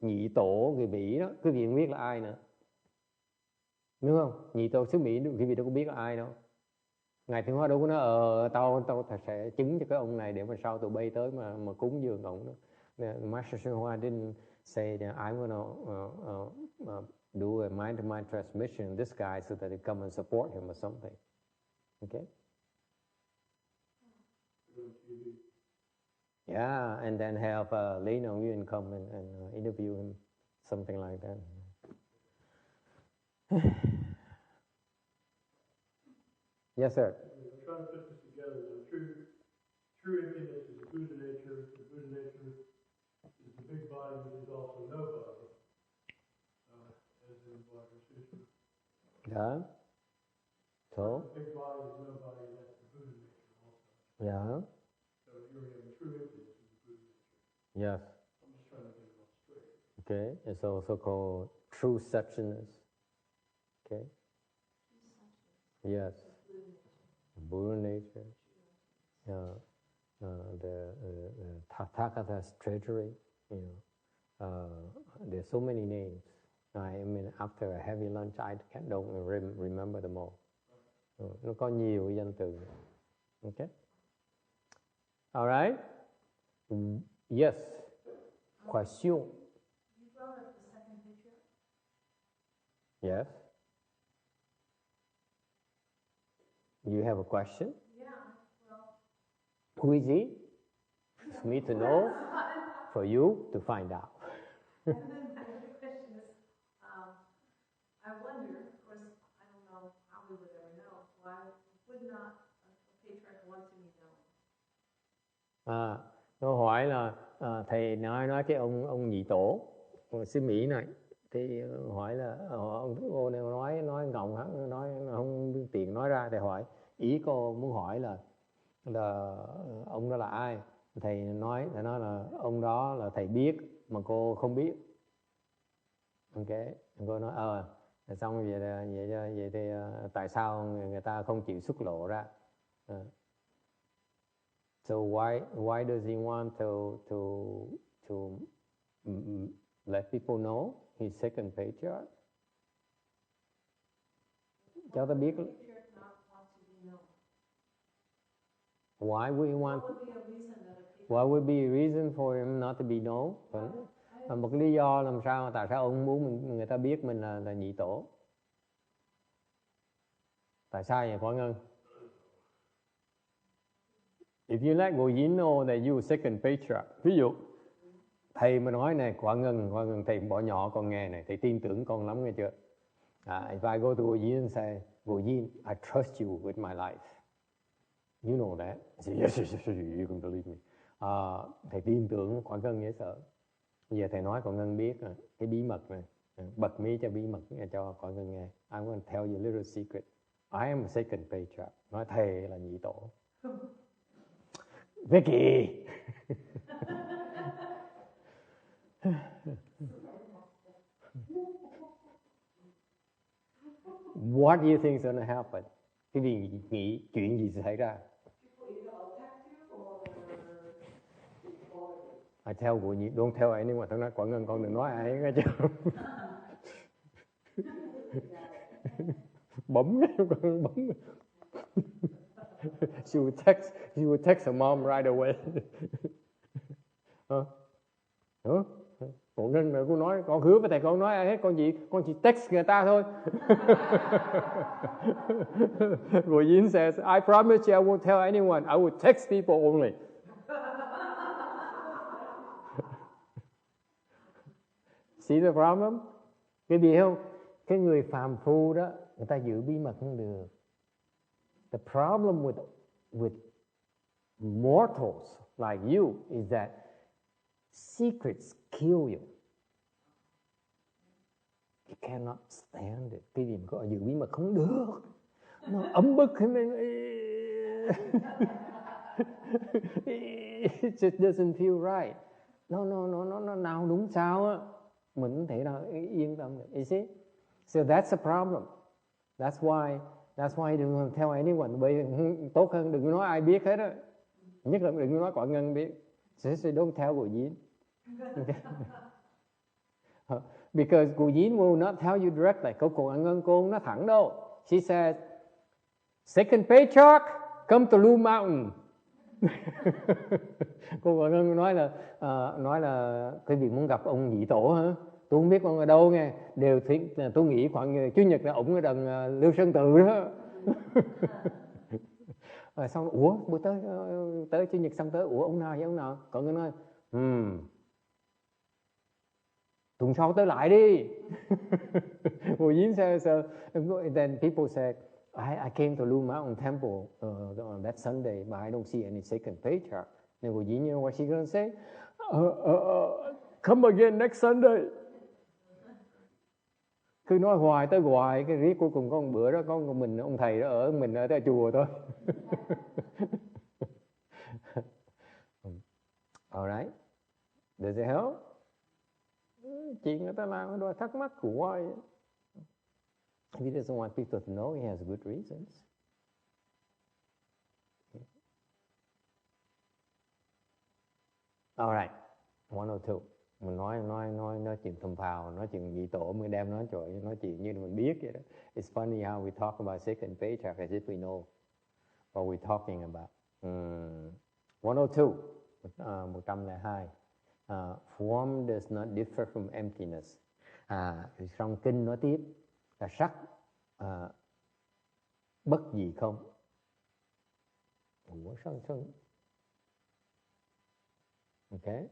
nhị tổ người Mỹ đó, quý vị không biết là ai nữa, đúng không? Nhị tổ xứ Mỹ quý vị đâu có biết là ai đâu. Ngài Thiên Hóa đâu có nói tao sẽ chứng cho cái ông này để mà sau tụi bay tới mà cúng dường ông đó. Master Sư Hoa didn't say that I'm gonna do a mind-to-mind transmission this guy so that they come and support him or something. Okay? Yeah, and then have Lê Nông Nguyên come and interview him, something like that. Yes, sir. We're trying to put this together. True emptiness is the Buddha nature. The Buddha nature is the big body, which is also no body, as in Vajrayana. Yeah. So. The big body is no body. That's the Buddha nature also. Yeah. So you're having true emptiness is the Buddha nature. Yes. I'm just trying to get it all straight. Okay. It's also called true suchness. Okay. Yes. Buddha nature, the Tathagata's treasury, there's so many names. I mean, after a heavy lunch, I don't remember them all. Nó có nhiều danh từ. Okay. All right. Yes. Question. You brought up the second picture. Yes. You have a question? Yeah, well. Who is he? For me to know, for you to find out. And then the other question is, I wonder, of course, I don't know how we would ever know, why would not a Câu hỏi là thầy nói cái ông nhị tổ xứ Mỹ này, thì hỏi là ông cô này nói ngọng hắn, nói không biết tiện nói ra. Thầy hỏi, ý cô muốn hỏi là ông đó là ai? Thầy nói là ông đó là thầy biết mà cô không biết. Ok, cô nói xong vậy thì tại sao người ta không chịu xuất lộ ra? So why does he want to let people know he's second patriarch? Cho ta biết. Why would he want? What would be a reason for him not to be known? Một cái lý do làm sao, tại sao ông muốn người ta biết mình là nhị tổ? Tại sao vậy Quang Ngân? If you let Ngồi Dính know that you second patriarch, ví dụ thầy mà nói này, Quang Ngân thầy bỏ nhỏ con nghe này, thầy tin tưởng con lắm nghe chưa? If I go to Ngồi Dính and say, Ngồi Dính, I trust you with my life. You know that. I say, yes, you can believe me. Thầy tin tưởng Quang Ngân dễ sợ. Bây giờ thầy nói Quang Ngân biết cái bí mật này, bật mí cho bí mật cho Quang Ngân nghe. I'm going to tell you a little secret. I am a second patriarch. Nói thầy là nhị tổ. Vicky! What do you think is going to happen? Cái gì nghĩ chuyện gì sẽ xảy ra? I tell Ngồi Dính, don't tell anyone. Thằng nói Quảng Ngân con đừng nói ai nghe chứ. Bấm con bấm. She would text her mom right away. Quảng Ngân này cô nói, con hứa với thầy con nói ai hết, con chỉ text người ta thôi. Ngồi Dính says, I promise you I won't tell anyone. I will text people only. See the problem? Cái gì không? Cái người phàm phu đó, người ta giữ bí mật không được. The problem with mortals like you is that secrets kill you. You cannot stand it. Cái gì mà có giữ bí mật không được. Nó ấm bức. It just doesn't feel right. Nó nào đúng sao á. Mình không thể nào yên tâm được. You see? So that's a problem. That's why đừng tell anyone. Bởi tốt hơn đừng nói ai biết hết á. Nhất là đừng nói Quảng Ngân biết. So don't tell Ngồi Dính. Because Ngồi Dính will not tell you directly. Cô Quảng Ngân cô không nói thẳng đâu. She says, second patriarch, come to Blue Mountain. Cô Quảng Ngân nói là cái việc muốn gặp ông nhị tổ hả? Tôi không biết ông ở đâu nghe. Đều tôi nghĩ khoảng Chủ nhật là ông ở đằng Lưu Sơn Tự đó. Rồi xong, bữa tới Chủ nhật xong tới, ông nào vậy ông nào? Còn người nói, tuần sau tới lại đi. Ngồi Dính then people say, I came to Blue Mountain Temple on that Sunday, but I don't see any second patriarch. Then Ngồi Dính, you know what she's going to say? Come again next Sunday. Cứ nói hoài tới hoài, cái riết cuối cùng có một bữa đó có mình ông thầy đó ở mình ở tại chùa thôi. Alright, does it help? Chuyện người ta làm đôi thắc mắc của hoài. If he doesn't want people to know, he has good reasons. Alright, 102. Mình nói chuyện thầm phào, nói chuyện nhị tổ mới đem nói chuyện như mình biết vậy đó. It's funny how we talk about second patriarch as if we know what we're talking about. 102, 102. Form does not differ from emptiness. Trong kinh nói tiếp là sắc bất gì không. Sao? Okay.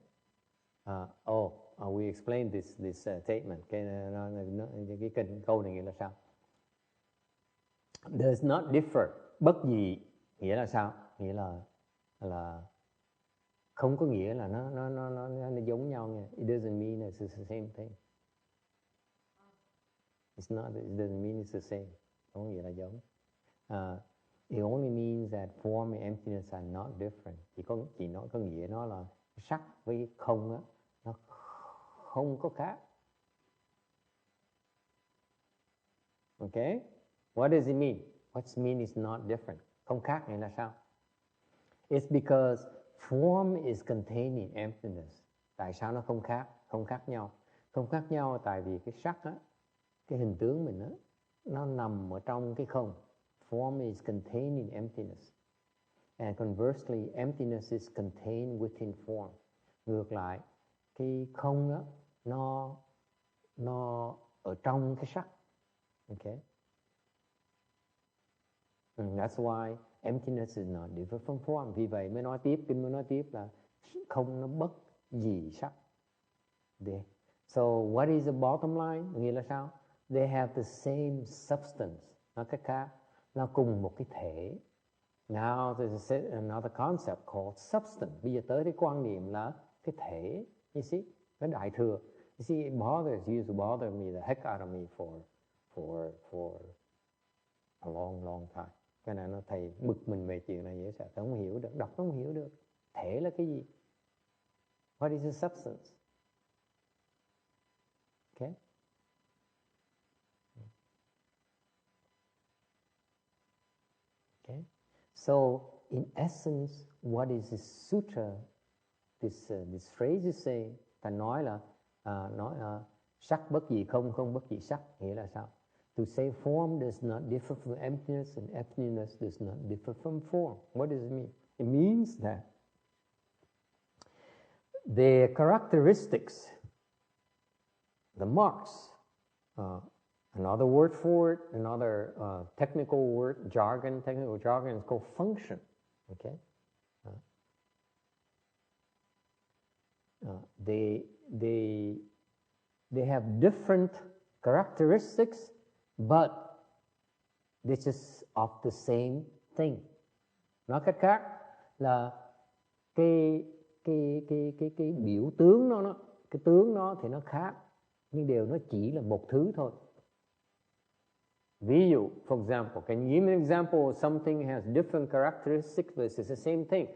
We explained this statement. Cái câu này nghĩa là sao? Does not differ, bất gì nghĩa là sao? Nghĩa là Không có nghĩa là nó giống nhau nha. It doesn't mean it's the same thing. It's not. It doesn't mean it's the same. Không có nghĩa là giống. It only means that form and emptiness are not different. Chỉ nói có nghĩa nó là sắc với không á, nó không có khác. Okay? What does it mean? What mean is not different? Không khác nghĩa là sao? It's because form is contained in emptiness. Tại sao nó không khác? Không khác nhau. Không khác nhau tại vì cái sắc á, cái hình tướng mình á, nó nằm ở trong cái không. Form is contained in emptiness. And conversely, emptiness is contained within form. Ngược lại, cái không á, nó ở trong cái sắc. Okay? And that's why emptiness is not different from form. Vì vậy mới nói tiếp, kinh mới nói tiếp là không nó bất dị sắc. So what is the bottom line? Nghĩa là sao? They have the same substance. Nói cách khác, nó cùng một cái thể. Now there's another concept called substance. Bây giờ tới cái quan niệm là cái thể. You see? Cái đại thừa. You see, it used to bother me the heck out of me for a long time. Cái này nó thầy bực mình về chuyện này dễ sợ. Tôi không hiểu được, đọc không hiểu được. Thể là cái gì? What is the substance? Okay? Okay? So, in essence, what is this sutra, this phrase is saying, ta nói là sắc bất dị không, không bất dị sắc, nghĩa là sao? To say form does not differ from emptiness and emptiness does not differ from form. What does it mean? It means that the characteristics, the marks, another word for it, another technical jargon is called function. Okay? They have different characteristics, but this is of the same thing. Nói cách khác là cái biểu tướng cái tướng nó thì nó khác, nhưng đều nó chỉ là một thứ thôi. Ví dụ, for example, can you give me an example of something has different characteristics but it's the same thing?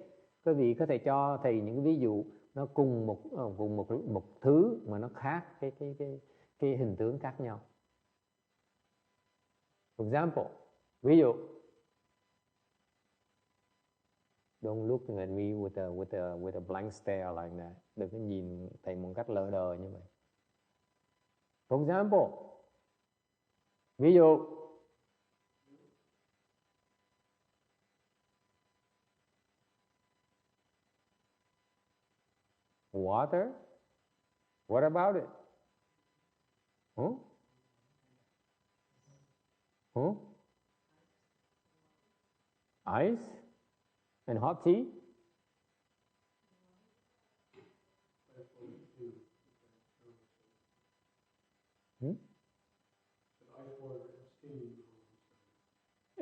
Quý vị có thể cho thầy những ví dụ nó cùng một thứ mà nó khác cái hình tướng khác nhau. For example, ví dụ, don't look at me with a blank stare like that. Đừng có nhìn thầy một cách lờ đờ như vậy. For example, ví dụ, water. What about it? Ice and hot tea?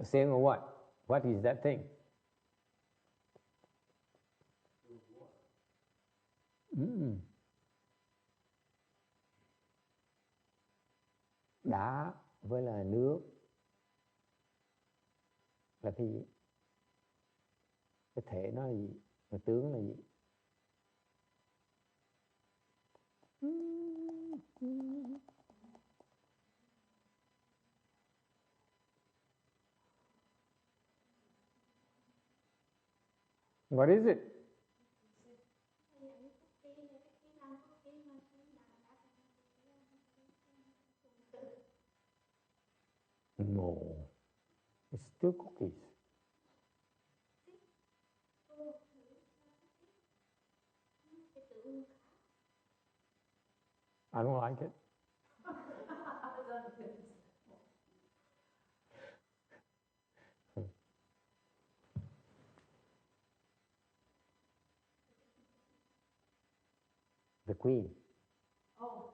Saying or what? What is that thing? Đá với là nước là cái gì? Cái thể nó là gì? Cái tướng là gì? What is it? No, it's still cookies. I don't like it. The queen. Oh.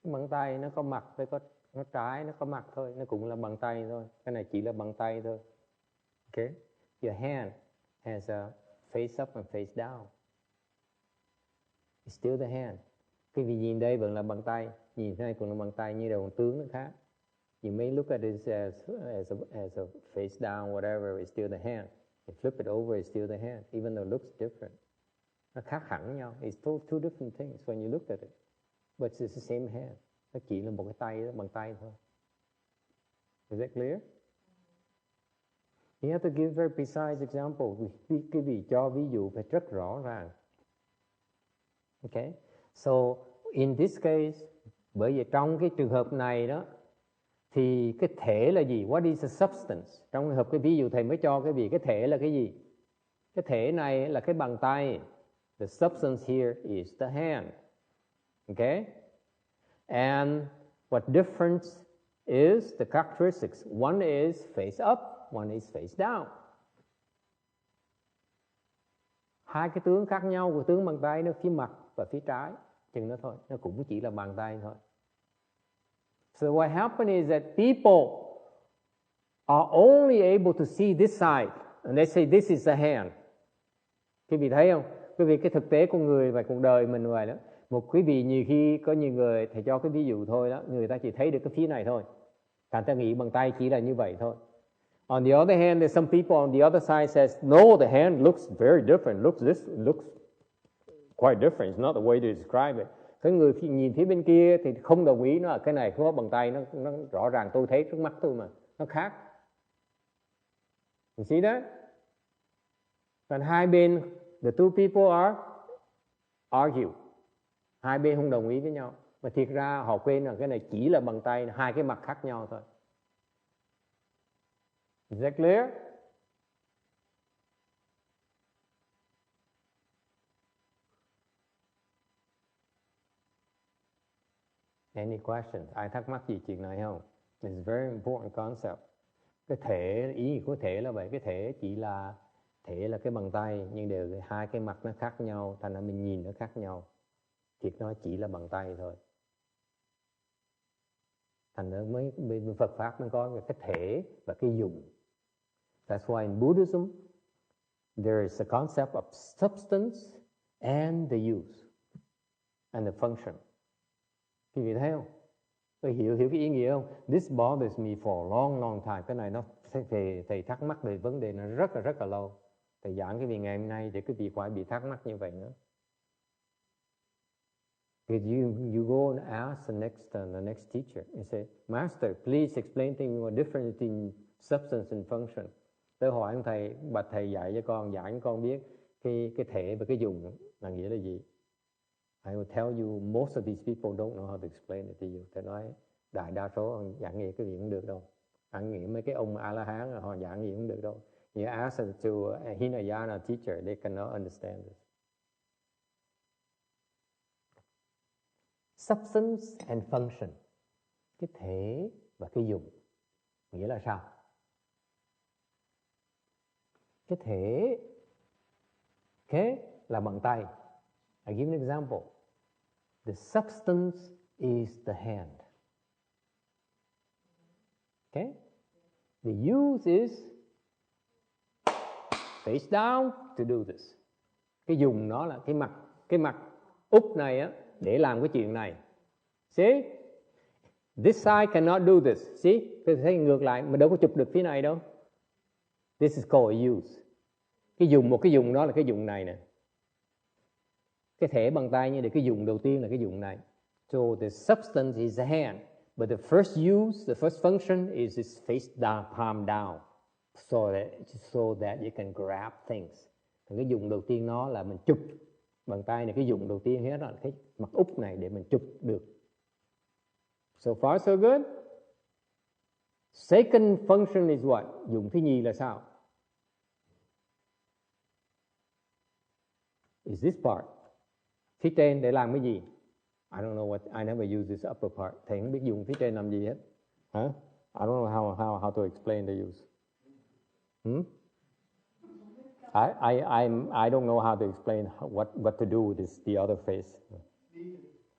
Bàn tay nó có mặt với Nó trái, nó có mặt thôi, nó cũng là bằng tay thôi. Cái này chỉ là bằng tay thôi. Okay? Your hand has a face up and face down. It's still the hand. Cái vị nhìn đây vẫn là bằng tay, nhìn thế này cũng là bằng tay, như đầu tướng nó khác. You may look at it as a face down, whatever, it's still the hand. You flip it over, it's still the hand, even though it looks different. Nó khác hẳn nhau. It's two different things when you look at it. But it's the same hand. Nó chỉ là một cái tay, bằng tay thôi. Is that clear? You have to give very precise example. Cái vị cho ví dụ phải rất rõ ràng. Okay? So, in this case, bởi vì trong cái trường hợp này đó, thì cái thể là gì? What is the substance? Trong trường hợp cái ví dụ thầy mới cho cái vị, cái thể là cái gì? Cái thể này là cái bàn tay. The substance here is the hand. Okay? And what difference is the characteristics? One is face up, one is face down. Hai cái tướng khác nhau của tướng bàn tay nó phía mặt và phía trái, chừng đó thôi, nó cũng chỉ là bàn tay thôi. So what happened is that people are only able to see this side, and they say this is the hand. Quý vị thấy không? Quý vị cái thực tế con người và cuộc đời mình vậy đó. Một quý vị nhiều khi có nhiều người, thầy cho cái ví dụ thôi đó, người ta chỉ thấy được cái phía này thôi. Thành ta nghĩ bằng tay chỉ là như vậy thôi. On the other hand, there's some people on the other side says, no, the hand looks very different. Looks quite different. It's not the way to describe it. Cái người nhìn phía bên kia thì không đồng ý, nó là cái này không có bằng tay, nó rõ ràng tôi thấy trước mắt tôi mà, nó khác. You see that? Còn hai bên, the two people are argue. Hai bên không đồng ý với nhau. Mà thiệt ra họ quên là cái này chỉ là bằng tay, hai cái mặt khác nhau thôi. Is that clear? Any questions? Ai thắc mắc gì chuyện này không? It's a very important concept. Cái thể, ý nghĩa của thể là vậy. Cái thể chỉ là cái bàn tay, nhưng đều hai cái mặt nó khác nhau, thành ra mình nhìn nó khác nhau. Thiệt nó chỉ là bàn tay thôi. Thành ra mới Phật Pháp mới có cái thể và cái dụng. That's why in Buddhism there is a concept of substance and the use and the function. Quý vị thấy không? Tôi hiểu cái ý nghĩa không? This bothers me for a long time. Cái này nó thầy thắc mắc về vấn đề nó rất là lâu. Thầy giảng cái việc ngày hôm nay để quý vị khỏi bị thắc mắc như vậy nữa. Because you go and ask the next teacher and say, Master, please explain to me what difference between substance and function. Tôi hỏi ông thầy, bạch thầy dạy cho con, giảng cho con biết cái thể và cái dụng là nghĩa là gì. I will tell you, most of these people don't know how to explain it to you. Thầy nói, đại đa số giảng nghĩa cái gì cũng được đâu. Giảng nghĩa mấy cái ông A-la-hán họ giảng gì cũng được đâu. You ask to a Hinayana teacher, they cannot understand this. Substance and function. Cái thể và cái dụng. Nghĩa là sao? Cái thể, okay, là bằng tay. I give an example. The substance is the hand. Okay? The use is face down to do this. Cái dùng nó là cái mặt úp này á để làm cái chuyện này. See? This side cannot do this. See? Tôi thấy ngược lại, mình đâu có chụp được phía này đâu. This is called a use. Một cái dùng đó là cái dùng này nè. Cái thể bằng tay như để cái dùng đầu tiên là cái dùng này. So the substance is the hand, but the first use, the first function is this face down, palm down, so that you can grab things. Cái dùng đầu tiên nó là mình chụp bằng tay này, cái dùng đầu tiên hết là cái mặt úp này để mình chụp được. So far so good. Second function is what? Dùng thứ nhì là sao? Is this part? Phía trên để làm cái gì? I don't know what, I never use this upper part. Thầy không biết dùng phía trên làm gì hết. Huh? I don't know how to explain the use. I don't know how to explain what to do with this, the other face.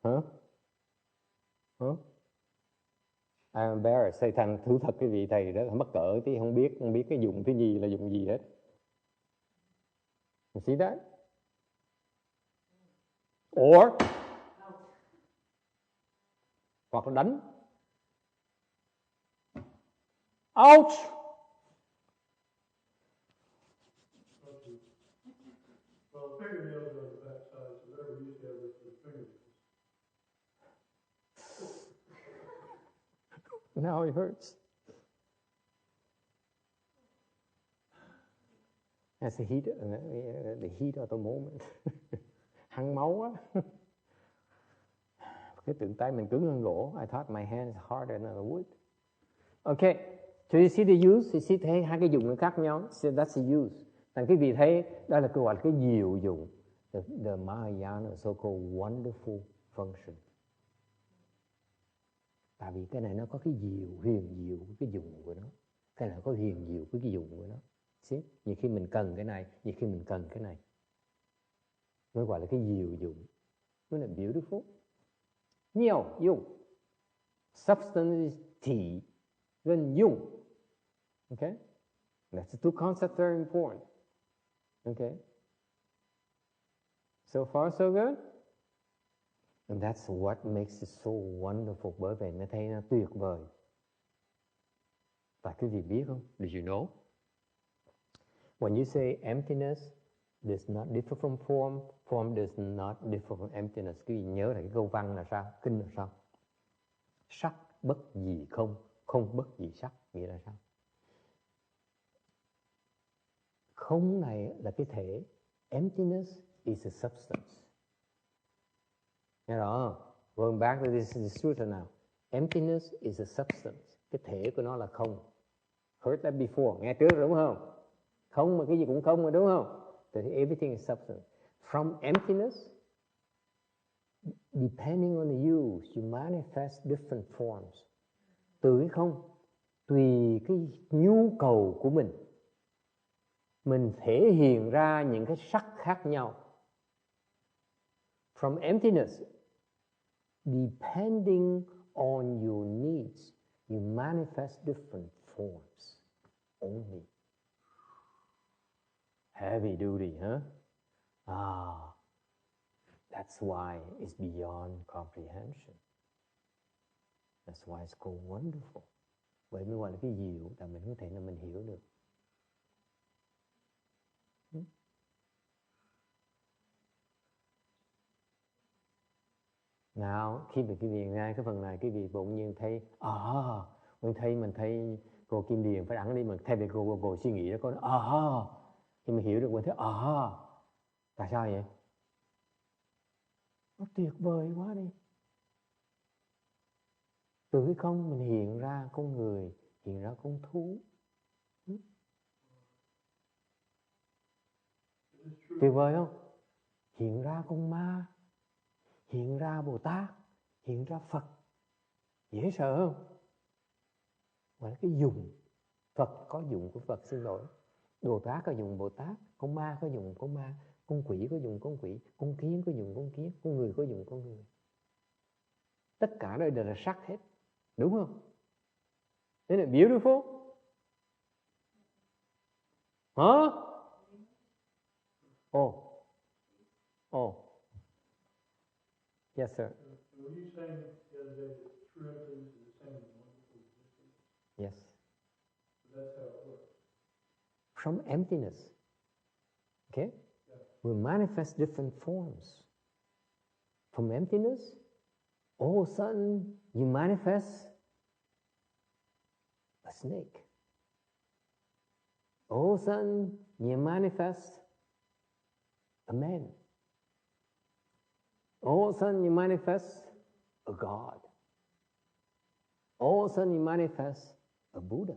Huh? I'm embarrassed. Thầy thành thú thật cái vị thầy đó mắc cỡ tí, không biết cái dụng cái gì là dụng gì hết. You see that? Or hoặc là đánh. Ouch! Well, fingernails are on the back side, so whatever you have is for the fingernails. Now it hurts. That's the heat of the moment. Hăng máu á. Cái tượng tay mình cứng hơn gỗ. I thought my hand is harder than the wood. Okay, so you see the use? You see thấy hai cái dụng nó khác nhau. So that's the use. Thành cái vị thấy đó là gọi là cái diệu dụng. The Mahayana so-called wonderful function. Tại vì cái này nó có cái huyền diệu cái dụng của nó. Cái này có huyền diệu cái dụng của nó. See? Nhiều khi mình cần cái này, nhiều khi mình cần cái này. Mới gọi là cái diệu dụng. Isn't it beautiful? Nhiều dụng. Substance is T, then dụng. Okay? That's the two concepts very important. Okay? So far so good? And that's what makes it so wonderful. Bởi vậy nó thấy nó tuyệt vời. Và quý vị biết không? Did you know? When you say emptiness does not differ from form, form does not differ from emptiness. Quý vị nhớ là cái câu văn là sao? Kinh là sao? Sắc bất dị không, không bất dị sắc. Nghĩa là sao? Không này là cái thể. Emptiness is a substance. Nghe rõ không? Going back to this sutta now. Emptiness is a substance. Cái thể của nó là không. Heard that before. Nghe trước đúng không? Không mà cái gì cũng không mà đúng không? So everything is substance. From emptiness, depending on the use, you manifest different forms. Từ cái không, tùy cái nhu cầu của mình thể hiện ra những cái sắc khác nhau. From emptiness, depending on your needs, you manifest different forms only. Heavy duty, huh? That's why it's beyond comprehension. That's why it's called wonderful. Vậy mới gọi là cái diệu, là mình không thể là mình hiểu được. Nào, khi mà quý vị nghe cái phần này, quý vị bỗng nhiên thấy, mình thấy cô Kim Điền phải đẳng đi, mà thay vì cô suy nghĩ đó, cô nói, khi mà hiểu được mình thấy, tại sao vậy? Nó tuyệt vời quá đi. Từ cái không mình hiện ra con người, hiện ra con thú. Tuyệt vời không? Hiện ra con ma, hiện ra Bồ Tát, hiện ra Phật. Dễ sợ không? Gọi là cái dùng. Phật có dụng của Phật, xin lỗi. Bồ Tát có dùng Bồ Tát, con ma có dùng con ma, con quỷ có dùng con quỷ, con kiến có dùng con kiến, con người có dùng con người. Tất cả đây đều là sắc hết. Đúng không? Isn't it beautiful? Hả? Yes, sir. Were you saying the other day that true emptiness is the same as wonderful existence? Yes. So that's how it works. From emptiness, okay, we manifest different forms. From emptiness, all of a sudden you manifest a snake. All of a sudden you manifest a man. All of a sudden you manifest a God. All of a sudden you manifest a Buddha.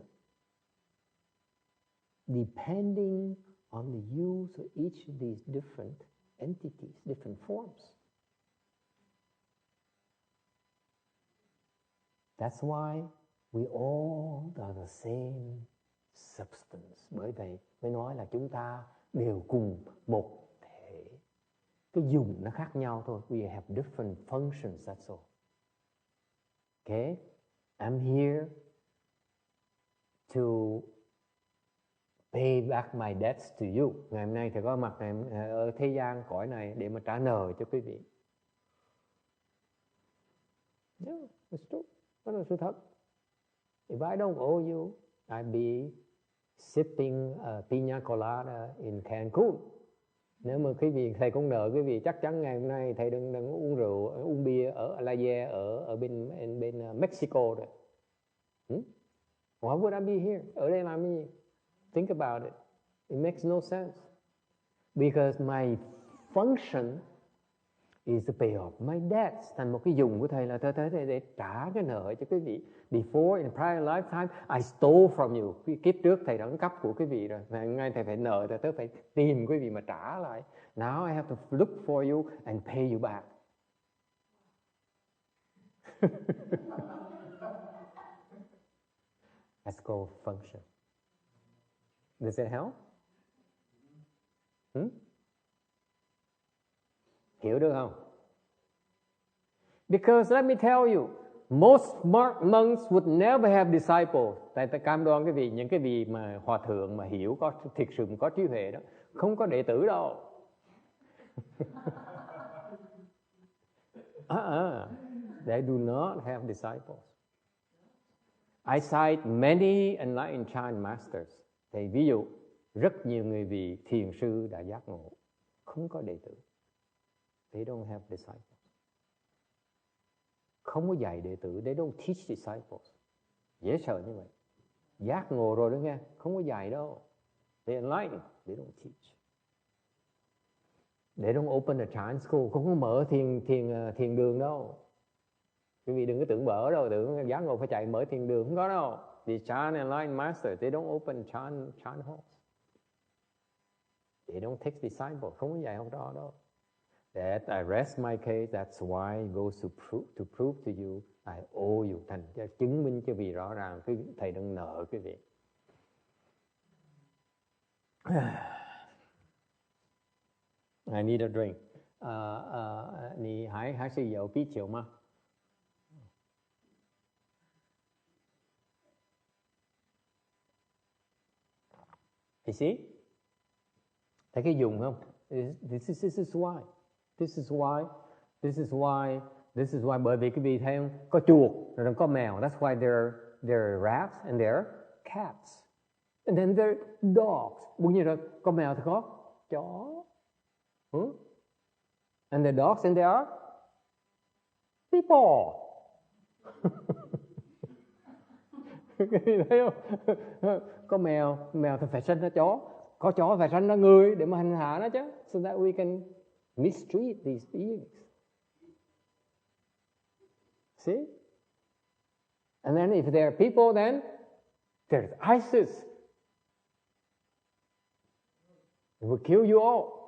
Depending on the use of each of these different entities, different forms. That's why we all are the same substance. Bởi vậy mới nói là chúng ta đều cùng một thể. Cái dùng nó khác nhau thôi. We have different functions, that's all. Okay? I'm here to pay back my debts to you. Ngày hôm nay Thầy có mặt ở thế gian cõi này để mà trả nợ cho quý vị. Yeah, it's true. Đó là sự thật. If I don't owe you, I'd be sipping piña colada in Cancun. Nếu mà quý vị Thầy không nợ quý vị, chắc chắn ngày hôm nay Thầy đừng uống rượu, uống bia ở Alaya ở bên Mexico rồi. Why would I be here? Ở đây làm gì? Think about it. It makes no sense. Because my function is to pay off my debts. Thành một cái dùng của Thầy là để trả cái nợ cho quý vị. Before, in prior lifetime, I stole from you. Kiếp trước Thầy đã cắp của quý vị rồi. Ngày nay Thầy phải nợ, Thầy phải tìm quý vị mà trả lại. Now I have to look for you and pay you back. That's called function. Does it help? Hiểu được không? Because let me tell you, most smart monks would never have disciples. Tại tôi cam đoan cái vị, những cái vị mà hòa thượng mà hiểu có thiệt sự có trí huệ đó, không có đệ tử đâu. They do not have disciples. I cite many enlightened Chan masters. Thì ví dụ, rất nhiều người vị thiền sư đã giác ngộ, không có đệ tử. They don't have disciples. Không có dạy đệ tử, they don't teach disciples. Dễ sợ như vậy. Giác ngộ rồi đó nghe, không có dạy đâu. They enlightened, they don't teach. They don't open a Chan school, không có mở thiền đường đâu. Quý vị đừng có tưởng bở đâu, tưởng giác ngộ phải chạy mở thiền đường, không có đâu. The Chan enlightened masters, they don't open Chan halls. They don't take disciples, không có dạy học trò đâu. That I rest my case, that's why it goes to prove to you I owe you. Thành cho chứng minh cho vị rõ ràng Thầy đang nợ quý vị. I need a drink. 你还是有啤酒吗？ You see? Thấy cái dùng không? This is why. Bởi vì cái vị thấy không? Có chuột rồi có mèo. That's why they're rats and they're cats. And then they're dogs. Bao nhiêu rồi? Có mèo thì có chó. And they're dogs and they are people. Thấy không? Có mèo thì phải sanh ra chó. Có chó phải sanh ra người để mà hành hạ nó chứ. So that we can mistreat these beings. See? And then if there are people, then there's ISIS. It will kill you all.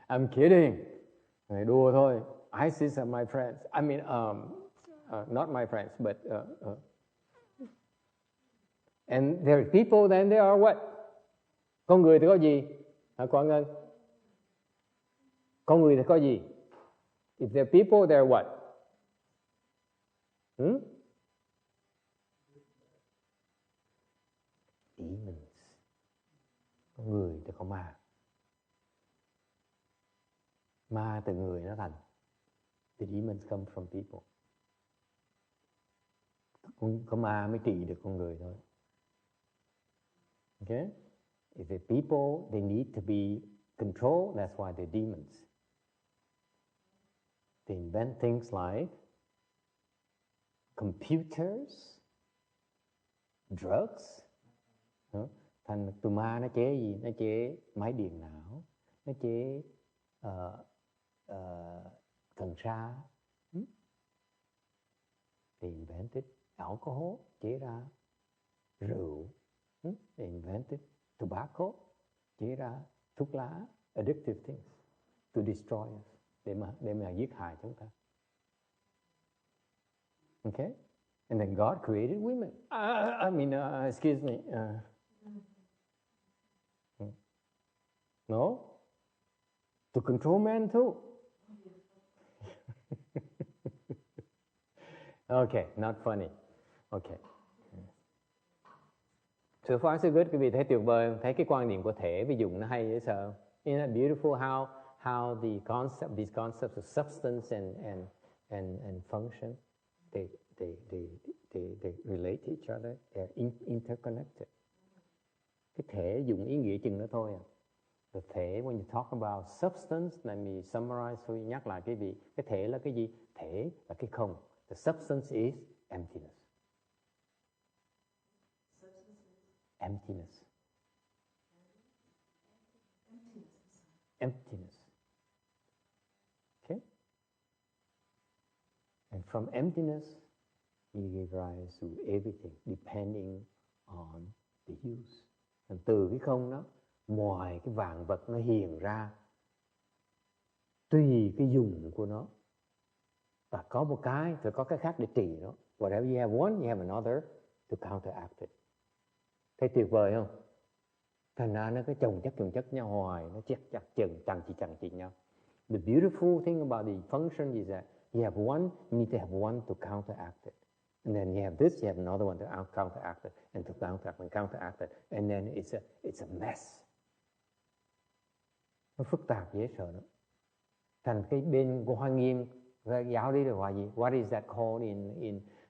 I'm kidding. Đùa thôi. ISIS are my friends. I mean, not my friends, but and there are people, then they are what? Con người thì có gì? Hả Quang Ngân? Con người thì có gì? If there are people, they're what? Demons. Con người thì có ma. Ma từ người nó thành. The demons come from people. Có ma mới trị được con người thôi. Okay? If the people, they need to be controlled, that's why they're demons. They invent things like computers, drugs. Thành tụi ma nó chế gì? Nó chế máy điện não, nó chế cần sa. They invented alcohol, chế ra rượu. They invented tobacco, chế ra thuốc lá, addictive things to destroy us, để mà giết hại chúng ta. Okay? And then God created women. Excuse me. No? To control men too. Okay, not funny. Okay. So far so good. Quý vị thấy tuyệt vời, thấy cái quan niệm của thể với dụng nó hay dễ sợ. Isn't it beautiful how these concepts of substance and function they relate to each other. They're interconnected. Cái thể dụng ý nghĩa chừng đó thôi à. The thể, when you talk about substance, let me summarize for you, nhắc lại quý vị. Cái thể là cái gì? Thể là cái không. The substance is emptiness. Emptiness. Emptiness. Okay? And from emptiness, you give rise to everything, depending on the use. And từ cái không đó, mọi cái vạn vật nó hiện ra tùy cái dùng của nó. Và có một cái, thì có cái khác để trị nó. Whatever you have one, you have another to counteract it. Thấy tuyệt vời không? Thành ra nó cứ chồng chất nhau hoài, nó chắc chằng chỉ nhau. The beautiful thing about the function is that you have one, you need to have one to counteract it. And then you have this, you have another one to counteract it, and to counteract it. And then it's a mess. Nó phức tạp dễ sợ đó. Thành cái bên của Hoa Nghiêm, giáo lý là gọi gì? What is that called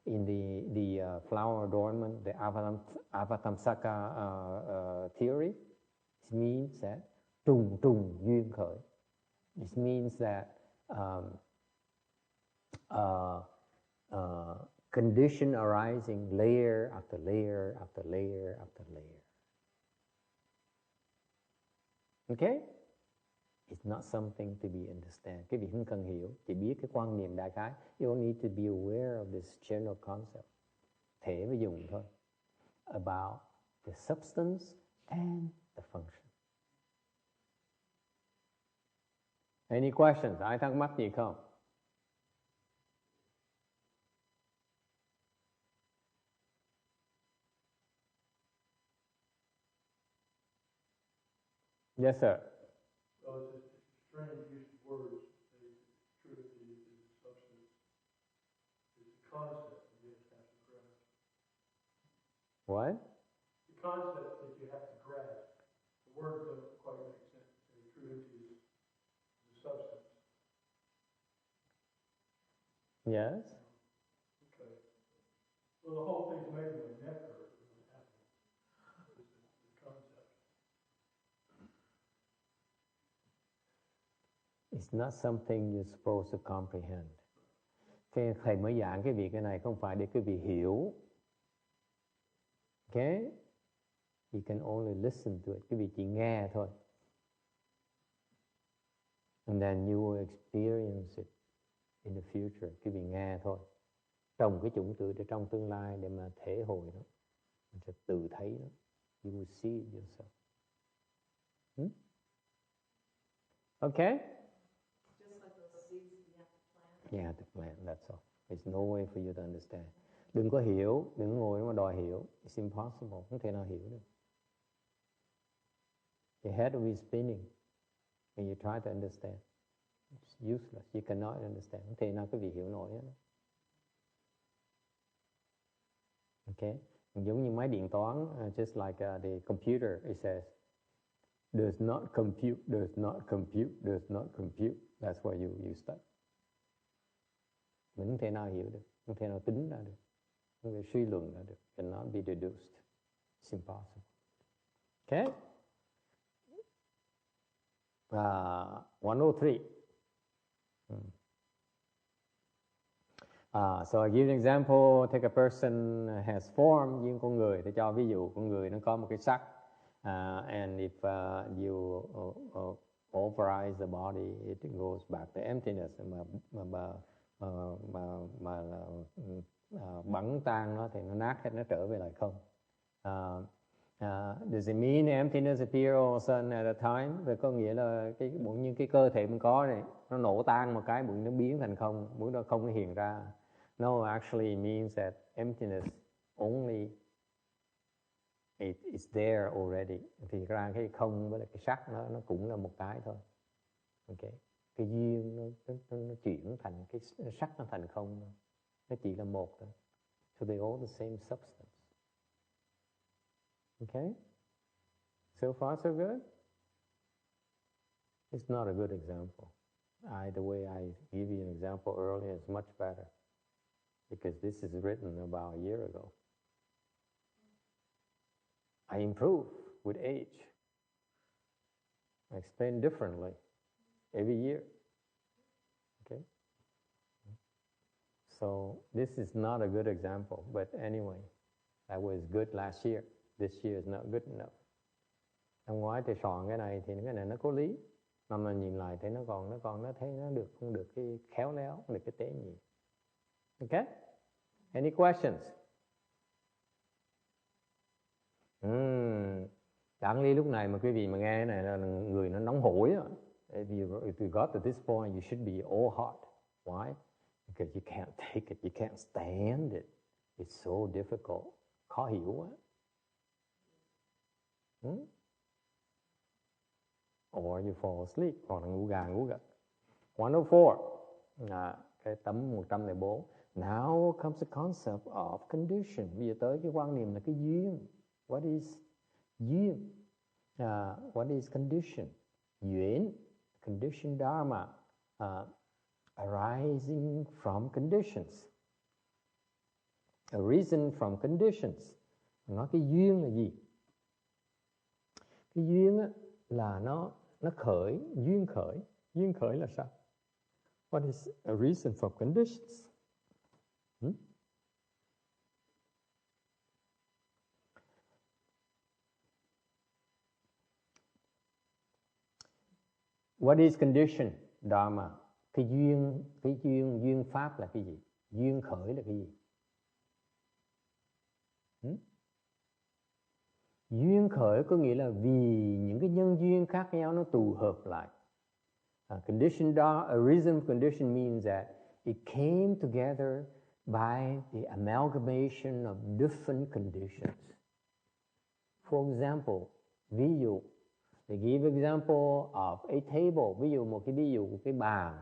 in the flower adornment, the Avatamsaka theory? It means that trùng duyên khởi. It means that condition arising layer after layer after layer after layer. Okay? It's not something to be understand. Cái vị không cần hiểu, chỉ biết cái quan niệm đại khái. You don't need to be aware of this general concept. Thể với dùng thôi. About the substance and the function. Any questions? Ai thắc mắc gì không? Yes, sir. Well, it's just a strange use of words. Truth is substance. It's a concept that you have to grasp. What? The concept that you have to grasp. The words don't quite make sense. Truth is a substance. Yes? Okay. Well, the whole thing's making my neck hurt when it happens. The concept. It's not something you're supposed to comprehend. Thầy mới giảng cái việc cái này không phải để quý vị hiểu. Okay? You can only listen to it. Quý vị chỉ nghe thôi. And then you will experience it in the future. Quý vị nghe thôi. Trồng cái chủng tử để trong tương lai để mà thể hội nó. Mình sẽ tự thấy nó. You will see it yourself. Okay? Just like those seeds you have to plant. You have to plant, that's all. There's no way for you to understand. Đừng có hiểu, đừng có ngồi mà đòi hiểu. It's impossible, không thể nào hiểu được. Your head will be spinning when you try to understand. It's useless, you cannot understand. Không thể nào quý vị hiểu nổi hết. Okay? Giống như máy điện toán, just like the computer, it says, does not compute, does not compute, does not compute. That's why you stuck. Mình không thể nào hiểu được, không thể nào tính ra được, không thể suy luận ra được. Cannot be deduced. It's impossible. Okay? 103. So I give an example. Take a person has form, như con người. Tôi cho ví dụ con người nó có một cái sắc. And if you overize the body, it goes back to emptiness. Mà bắn tan nó thì nó nát hết, nó trở về lại không. Does it mean emptiness appear all of a sudden at a time? Vậy có nghĩa là bụng như cái cơ thể mình có này, nó nổ tan một cái, bụng nó biến thành không, bụng đó không nó hiện ra. No, actually it means that emptiness only it's there already. Thì ra cái không với lại cái sắc nó cũng là một cái thôi. Okay. Cái duyên nó chuyển thành cái sắc nó thành không. nó chỉ là một thôi. So they all the same substance. Okay? So far so good? It's not a good example. The way I give you an example earlier is much better, because this is written about a year ago. I improve with age. I explain differently every year. Okay? So this is not a good example, but anyway, that was good last year. This year is not good enough. Năm ngoái tôi soạn cái này thì cái này nó có lý. Năm nay nhìn lại thấy nó thấy nó được, không được cái khéo léo, không được cái tế nhị. Okay? Any questions? Chẳng lý lúc này mà quý vị mà nghe cái này là người nó nóng hổi á. If you got to this point, you should be all hot. Why? Because you can't take it, you can't stand it. It's so difficult. Khó hiểu quá. Or you fall asleep, hoặc là ngủ gà ngủ gật. 104, cái tấm 104. Now comes the concept of condition. Bây giờ tới cái quan niệm là cái duyên. What is duyên? What is condition? Duyên, condition dharma, arising from conditions. A reason from conditions. Nói cái duyên là gì? Cái duyên á, là nó khởi, duyên khởi. Duyên khởi là sao? What is a reason for conditions? What is condition? Dharma. Cái duyên pháp là cái gì? Duyên khởi là cái gì? Duyên khởi có nghĩa là vì những cái nhân duyên khác nhau nó tụ hợp lại. A reason for condition means that it came together by the amalgamation of different conditions. For example, ví dụ, they give example of a table. Ví dụ một cái ví dụ của cái bàn.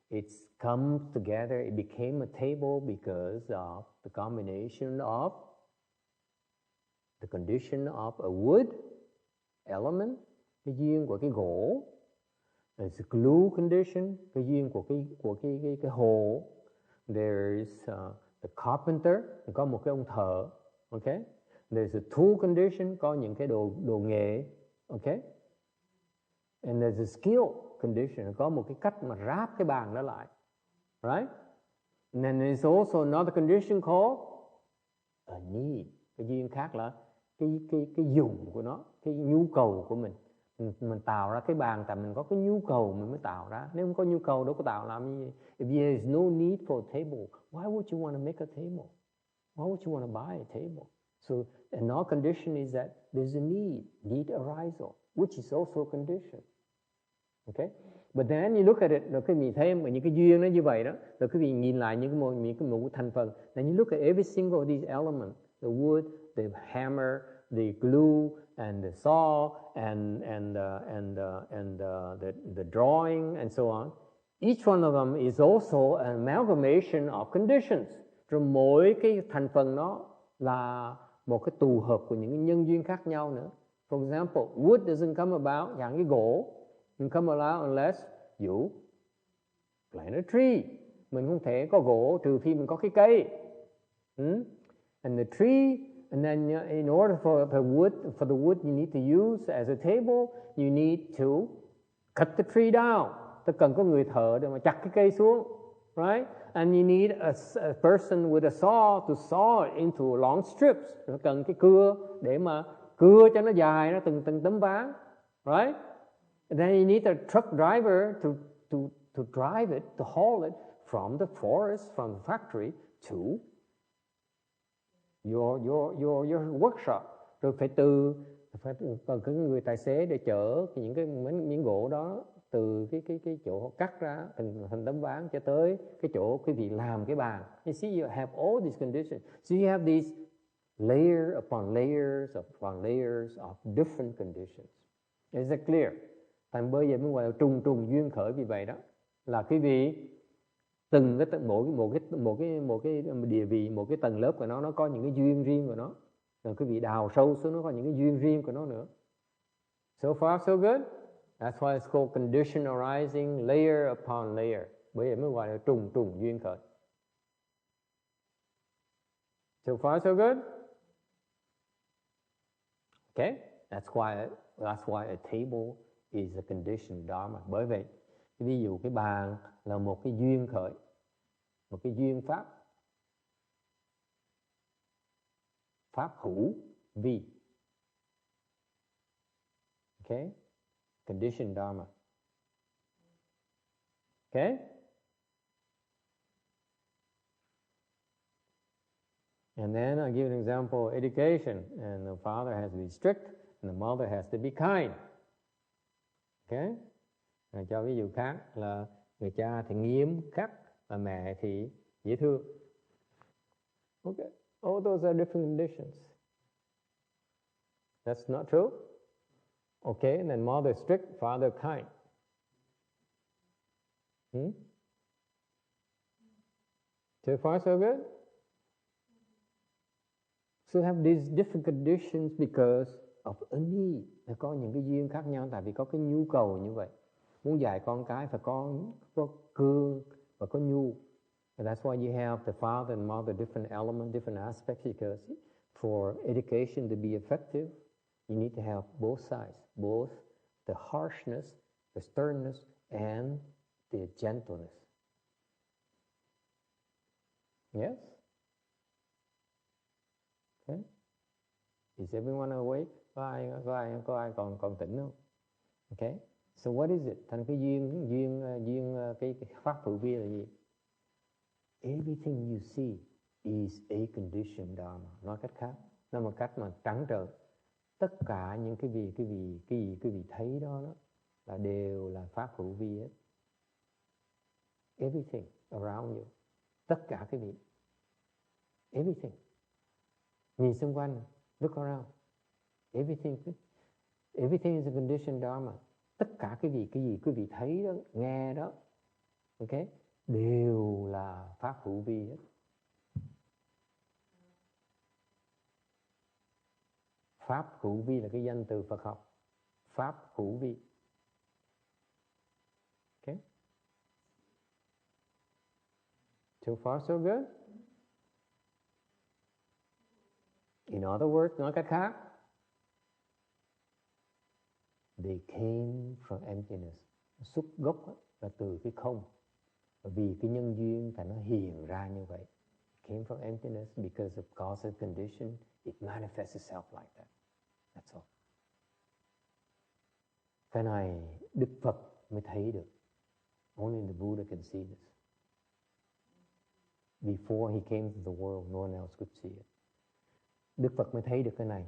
It's come together, it became a table because of the combination of the condition of a wood element, cái duyên của cái gỗ. There's a glue condition, cái duyên của cái hồ. There's the carpenter, có một cái ông thợ, okay? There's a tool condition, có những cái đồ nghề, okay? And there's a skill condition, có một cái cách mà ráp cái bàn đó lại, right? And then there's also another condition called a need. Cái duyên khác là cái dùng của nó, cái nhu cầu của mình. Mình tạo ra cái bàn tại mình có cái nhu cầu mình mới tạo ra. Nếu không có nhu cầu đâu có tạo làm gì. If there is no need for a table, why would you want to make a table? Why would you want to buy a table? So another condition is that there's a need arisal, which is also a condition. Okay? But then you look at it, rồi quý vị thấy những cái duyên nó như vậy đó, rồi quý vị nhìn lại những cái một thành phần. Then you look at every single of these elements, the wood, the hammer, the glue, and the saw, and the drawing, and so on. Each one of them is also an amalgamation of conditions. Rồi mỗi cái thành phần nó là một cái tụ hợp của những nhân duyên khác nhau nữa. For example, wood doesn't come about, dạng cái gỗ, doesn't come about unless you plant a tree. Mình không thể có gỗ trừ khi mình có cái cây. And the tree, and then in order for the wood you need to use as a table, you need to cut the tree down. Ta cần có người thợ để mà chặt cái cây xuống, right? And you need a person with a saw to saw it into long strips. Ta cần cái cưa để mà cưa cho nó dài, nó từng tấm ván, right? And then you need a truck driver to drive it, to haul it from the forest, from the factory to your workshop. Rồi phải cần cái người tài xế để chở những cái miếng gỗ đó từ cái chỗ cắt ra thành tấm ván cho tới cái chỗ quý vị làm cái bàn. You see, you have all these conditions. So you have these layer upon layers upon layers of different conditions. Is that clear? Thành bây giờ mới gọi là trùng duyên khởi, vì vậy đó là quý vị Từng cái một cái địa vị, một cái tầng lớp của nó có những cái duyên riêng của nó. Rồi cái vị đào sâu xuống nó có những cái duyên riêng của nó nữa. So far so good. That's why it's called condition arising layer upon layer. Bởi vậy mới gọi là trùng duyên khởi. So far so good. Okay, that's why a table is a conditioned dharma. Bởi vậy, ví dụ cái bàn là một cái duyên khởi, một cái duyên pháp hữu vi. Okay, conditioned dharma. Okay. And then I'll give an example of education. And the father has to be strict, and the mother has to be kind. Okay? Rồi cho ví dụ khác là người cha thì nghiêm khắc, và mẹ thì dễ thương. Okay. All those are different conditions. That's not true. Okay, and then mother strict, father kind. So far so good? So have these different conditions because of a need. Có những cái duyên khác nhau tại vì có cái nhu cầu như vậy. Muốn dạy con cái phải có cương và có nhu. And that's why you have the father and mother, different elements, different aspects, because for education to be effective, you need to have both sides, both the harshness, the sternness, and the gentleness. Yes? Okay. Is everyone awake? Có ai còn tỉnh không? Okay. So what is it? Thành cái duyên cái pháp hữu vi là gì? Everything you see is a conditioned dharma. Nói cách khác, nói một cách mà trắng trợn, tất cả những cái vị thấy đó là đều là pháp hữu vi hết. Everything around you, tất cả cái vị, everything. Nhìn xung quanh, look around. Everything is a conditioned dharma. Tất cả cái gì quý vị thấy đó, nghe đó, okay, đều là pháp hữu vi hết. Pháp hữu vi là cái danh từ Phật học. Pháp hữu vi. Okay. So far so good. In other words, nói cách khác, they came from emptiness. Xuất gốc là từ cái không. Vì cái nhân duyên tại nó hiện ra như vậy. Came from emptiness because of causative condition. It manifests itself like that. That's all. Cái này Đức Phật mới thấy được. Only the Buddha can see this. Before he came to the world, no one else could see it. Đức Phật mới thấy được cái này.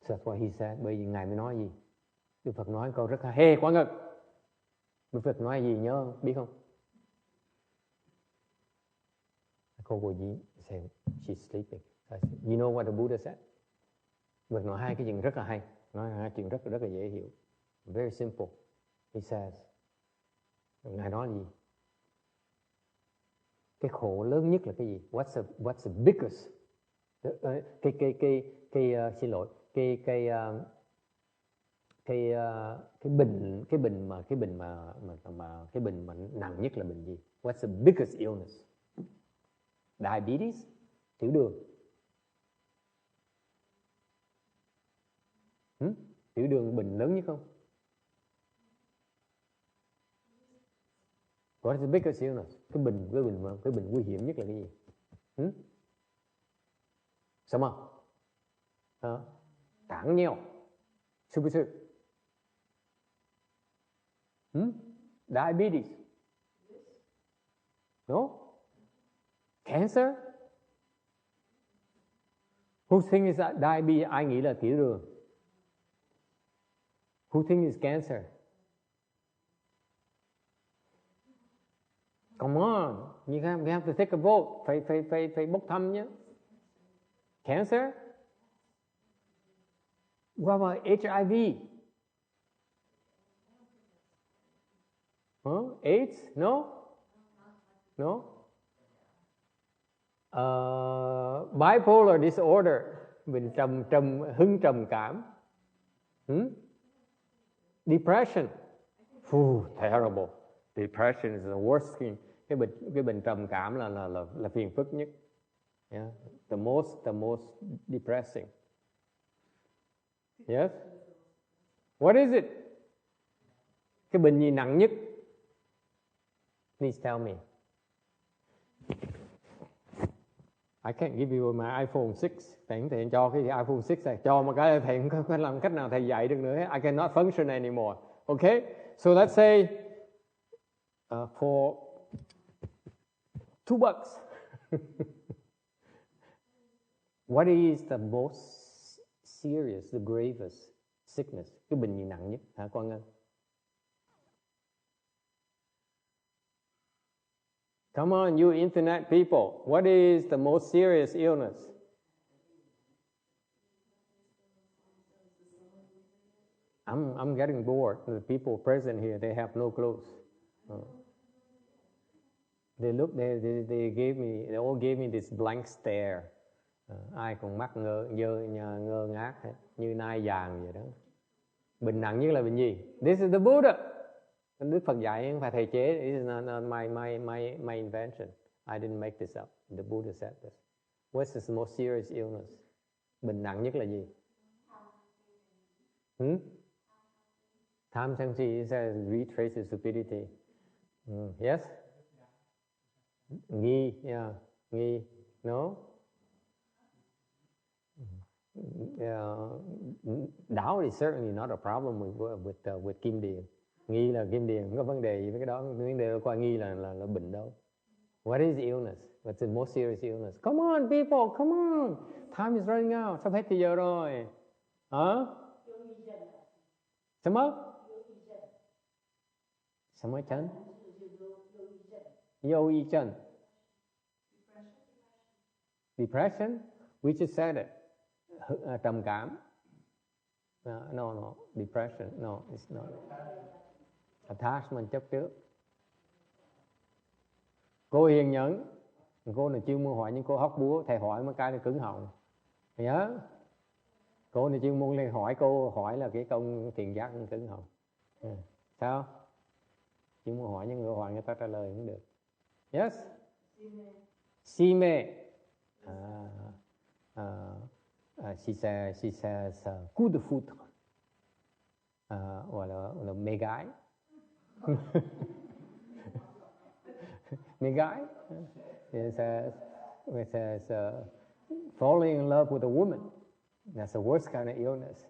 So that's why he said, bởi vì Ngài mới nói gì? Đức Phật nói câu rất hay. Hey, Quang Ngực! Đức Phật nói gì nhớ biết không? Cô Bồ Di said, she's sleeping. I said, you know what the Buddha said? Đức Phật nói hai cái chuyện rất là hay. Nói hai chuyện rất là dễ hiểu. Very simple. He says, Ngài nói gì? Cái khổ lớn nhất là cái gì? What's the biggest? Xin lỗi. Cái bệnh mà nặng nhất là bệnh gì? What's the biggest illness? Diabetes, tiểu đường. Tiểu đường bệnh lớn nhất không? What is the biggest illness? Cái bệnh nguy hiểm nhất là cái gì? Sao mà? Tảng nheo. Sư. Diabetes. No? Cancer? Who thinks is diabetes? Ai nghĩ là tiểu đường? Who thinks is cancer? Come on, we have to take a vote. Phải bốc thăm nhé. Cancer? What about HIV? Huh? AIDS? No? No? Bipolar disorder, bệnh hưng trầm cảm. Depression. Terrible. Depression is the worst thing. Cái bệnh trầm cảm là phiền phức nhất. Yeah. The most depressing. Yes? What is it? Cái bệnh gì nặng nhất? Please tell me. I can't give you my iPhone 6. Thầy không thể cho cái iPhone 6 này. Cho một cái thầy không có làm cách nào thầy dạy được nữa. I cannot function anymore. Okay? So let's say for $2. What is the most serious, the gravest sickness? Cái bệnh gì nặng nhất hả Quang Ngân? Come on, you internet people. What is the most serious illness? I'm getting bored. The people present here, they have no clues. They all gave me this blank stare. Ai còn mắt ngơ ngác hết, như nai vàng vậy đó. Bệnh nặng nhất là bệnh gì? This is the Buddha. Đức Phật dạy không phải thầy chế. This is not my invention. I didn't make this up. The Buddha said this. What's the most serious illness? Bệnh nặng nhất là gì? Tham sân si says retraces stupidity. Yes? Nghi, yeah. Nghi, no? Doubt is certainly not a problem with kim điền. Nghi là kim điền, không có vấn đề gì với cái đó. Vấn đề qua nghi là bệnh đâu. What is illness? What's the most serious illness? Come on people, come on. Time is running out. Sắp hết thời giờ rồi. Hả? Sao mất? Sao mới chấn? Vô y chân. Depression? We just said it. Trầm cảm. No. Depression. No, it's not. Attachment chấp trước. Cô hiền nhẫn. Cô này chuyên môn hỏi những cô hóc búa. Thầy hỏi mấy cái này cứng họng. Nhớ. Cô này chuyên môn lên hỏi cô. Hỏi là cái công thiền giác cứng họng. Sao? Chuyên môn hỏi những người hỏi người ta trả lời cũng được. Yes? Si mê. She says coup de foudre. Hoặc là mê gái. Mê gái. It says falling in love with a woman. That's the worst kind of illness.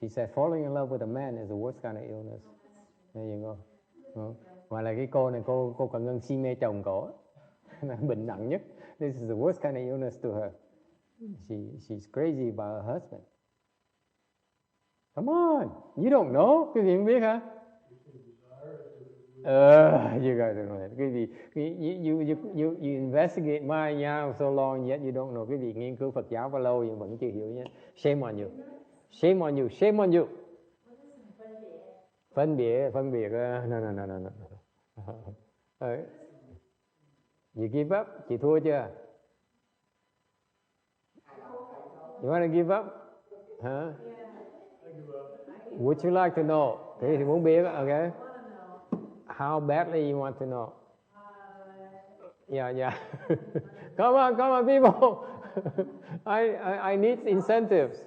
She said falling in love with a man is the worst kind of illness. There you go. Hoặc là cái cô này cô còn ngân si mê chồng cổ. Bệnh nặng nhất. This is the worst kind of illness to her. She's crazy about her husband. Come on, you don't know. Cái gì không biết hả? You guys don't know that. Cái gì? You investigate mind now so long yet you don't know. Cái gì nghiên cứu Phật giáo bao lâu nhưng vẫn chưa hiểu nhé. Shame on you. Shame on you. Shame on you. Phân biệt. No. You give up? Chị thua chưa? You want to give up? Huh? Would you like to know? Thế thì muốn biết, okay? How badly you want to know? Yeah. Come on, people. I need incentives.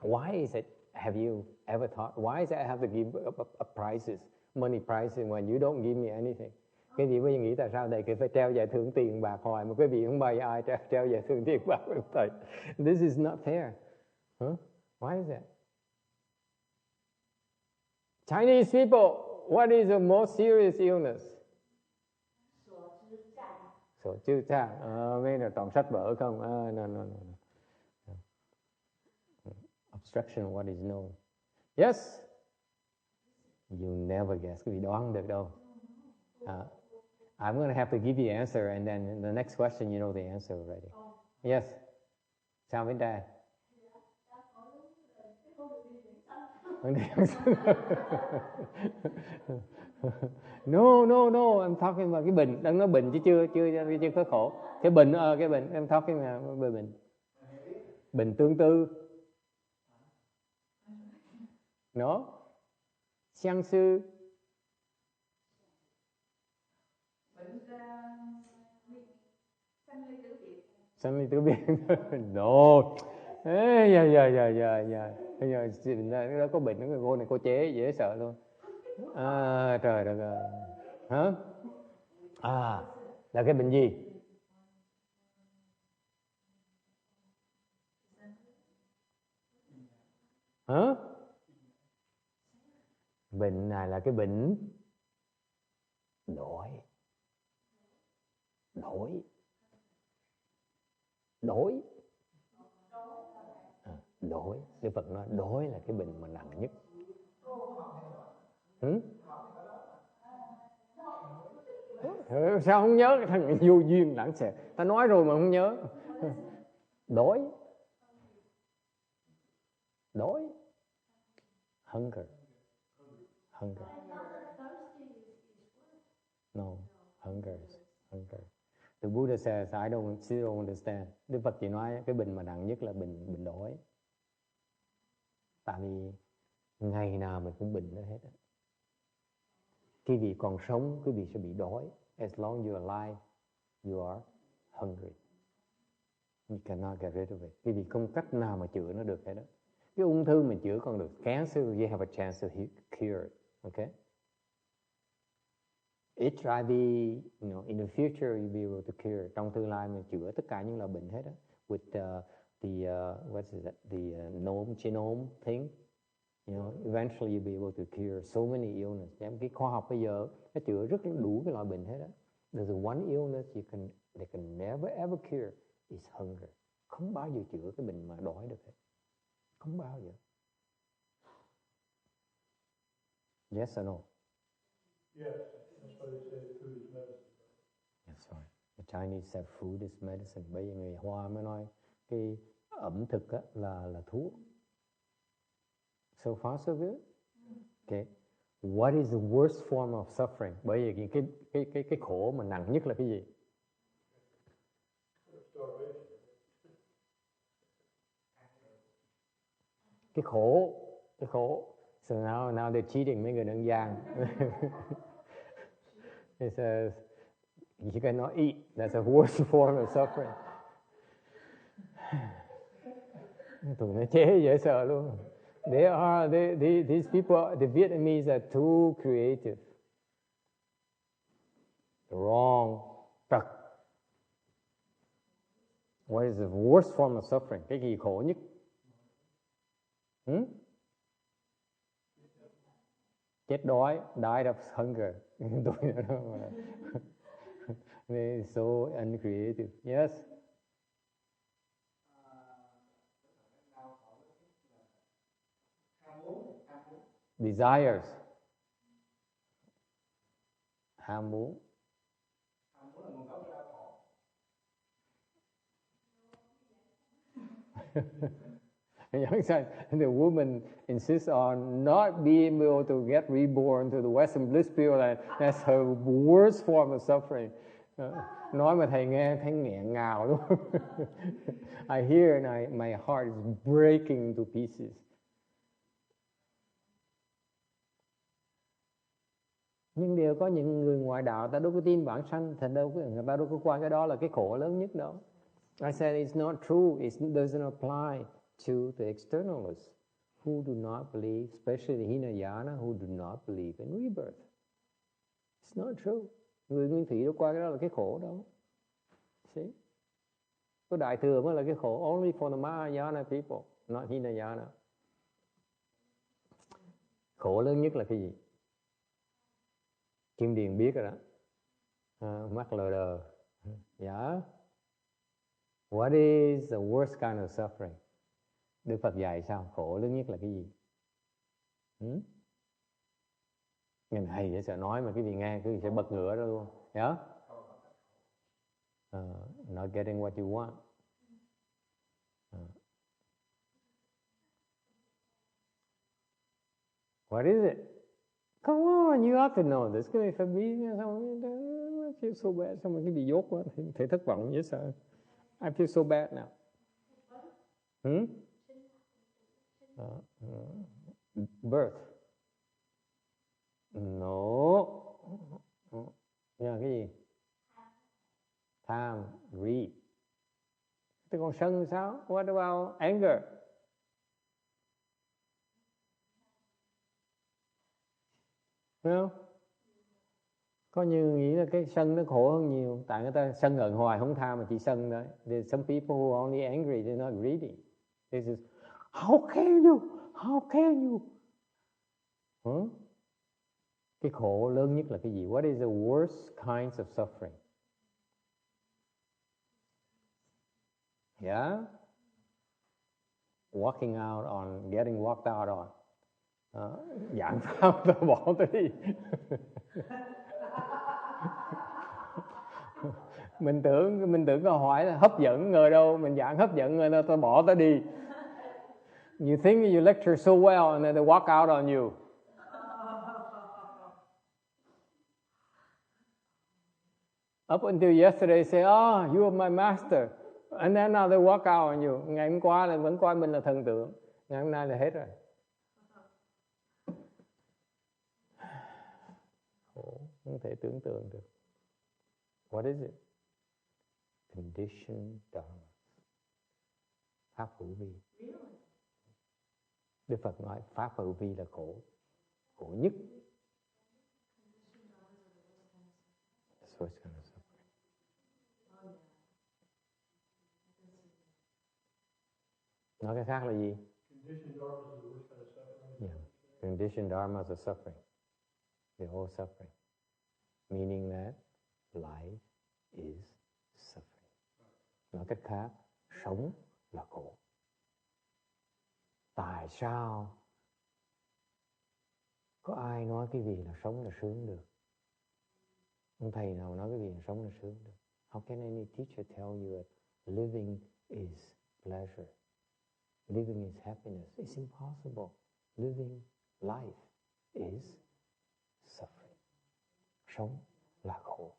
Why is it? Have you ever thought? Why is it I have to give up prizes, money prizes when you don't give me anything? Cái gì quý vị nghĩ tại sao thầy phải treo giải thưởng tiền bạc hoài mà quý vị không bay ai treo giải thưởng tiền bạc với thầy? This is not fair. Huh? Why is that? Chinese people, what is the most serious illness? Sổ chữ cha. Mấy là toàn sách vở không? No. Obstruction, what is known? Yes? You never guess. Quý vị đoán được đâu. I'm going to have to give you the answer, and then the next question, you know the answer already. Yes. Sao bên đây? No, no, no, I'm talking about cái bệnh. Đang nói bệnh chứ chưa có khổ. Cái bệnh, cái bệnh, I'm talking about bệnh. Bệnh tương tư. Nó.相似. Sanh ly tử biệt. No. Dạ. Bây giờ nó có bệnh, cái cô này cô chế dễ sợ luôn. Trời đất ơi. Hả? Là cái bệnh gì? Hả? Bệnh này là cái bệnh đổi. Đức Phật nói đổi là cái bệnh mà nặng nhất. Sao không nhớ? Thằng vô duyên lãng xẹt. Ta nói rồi mà không nhớ. Đói. Hunger. No, hunger. The Buddha says, I don't understand. Đức Phật chỉ nói cái bệnh mà nặng nhất là bệnh đói. Tại vì ngày nào mình cũng bệnh đó hết. Khi vị còn sống, quý vị sẽ bị đói. As long as you are alive, you are hungry. You cannot get rid of it. Quý vị không cách nào mà chữa nó được hết đó. Cái ung thư mình chữa còn được. Cancer, you have a chance to cure it. Okay? HIV, in the future you'll be able to cure. Trong tương lai mình chữa tất cả những loại bệnh hết đó. With the genome thing, eventually you'll be able to cure so many illnesses. Cái khoa học bây giờ nó chữa rất đủ cái loại bệnh hết đó. There's one illness they can never ever cure is hunger. Không bao giờ chữa cái bệnh mà đói được hết. Không bao giờ. Yes or no? Yes. That's why they say food is medicine. That's right. The Chinese say food is medicine. Bây giờ người Hoa mới nói cái ẩm thực á, là thuốc. So far so good. Okay. What is the worst form of suffering? Bởi vì cái khổ mà nặng nhất là cái gì? Cái khổ. So now they're cheating mấy người đơn giản. It says you cannot eat. That's a worst form of suffering. Tụi nó chế dễ sợ luôn. These people, the Vietnamese are too creative. Wrong. What is the worst form of suffering? Cái gì khổ nhất? Chết đói, died of hunger. They're so uncreative. Yes. Desires. Ham muốn. The woman insists on not being able to get reborn to the Western bliss field, and that's her worst form of suffering. Nói mà thầy nghe thấy nghẹn ngào luôn. I hear and my heart is breaking to pieces. Nhưng đều có những người ngoại đạo ta đâu có tin bản sanh, thành người ta đâu có qua cái đó là cái khổ lớn nhất đâu. I said it's not true. It doesn't apply to the externalists who do not believe, especially the Hinayana, who do not believe in rebirth. It's not true. Người nguyên thủy đâu qua cái đó là cái khổ đâu. See? Có đại thừa mới là cái khổ. Only for the Mahayana people, not Hinayana. Khổ lớn nhất là cái gì? Kim Điền biết rồi đó. Mắt lờ đờ. Yeah. What is the worst kind of suffering? Đức Phật dạy sao? Khổ lớn nhất là cái gì? Nhìn hay vậy, sợ nói mà cái gì nghe, cái gì sẽ bật ngửa ra luôn. Yeah? Not getting what you want. What is it? Come on, you have to know this. Cái này phải biết. Xong I feel so bad. Xong rồi cái bị dốt quá. Thấy thất vọng dễ sợ. I feel so bad now. Birth. No. Là cái gì? Time. Greed. Thế còn sân sao? What about anger? Phải không? Có nhiều người nghĩ là cái sân nó khổ hơn nhiều. Tại người ta sân hận hoài không tha mà chỉ sân đấy. There's some people who are only angry, they're not greedy. This is, how can you? How can you? Cái khổ lớn nhất là cái gì? What is the worst kinds of suffering? Yeah? Walking out on, getting walked out on. Giảng pháp ta bỏ tới đi. Mình tưởng câu hỏi là hấp dẫn, ngờ đâu mình giảng hấp dẫn người ta bỏ tới đi. You think you lecture so well and then they walk out on you. Up until yesterday say, oh, you are my master. And then now they walk out on you. Ngày hôm qua là vẫn coi mình là thần tượng. Ngày hôm nay là hết rồi. Khổ, không thể tưởng tượng được. What is it? Conditioned dharma. Pháp hữu vi. Đức Phật nói pháp hữu vi là khổ. Khổ nhất. Nói cái khác là gì? Yeah. Conditioned dharmas are suffering. They're all suffering. Meaning that life is suffering. Nói cách khác, sống là khổ. Tại sao có ai nói cái gì là sống là sướng được? Ông thầy nào nói cái gì là sống là sướng được? How can any teacher tell you that living is pleasure? Living is happiness. It's impossible. Living life is suffering. Sống là khổ.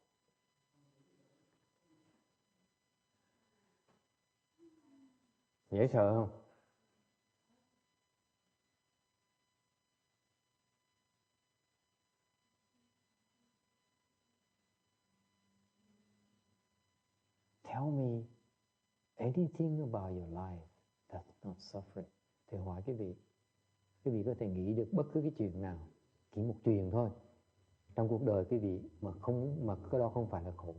Dễ sợ không? Tell me anything about your life that's not suffering. Thì hỏi quý vị có thể nghĩ được bất cứ cái chuyện nào, chỉ một chuyện thôi trong cuộc đời quý vị mà cái đó không phải là khổ.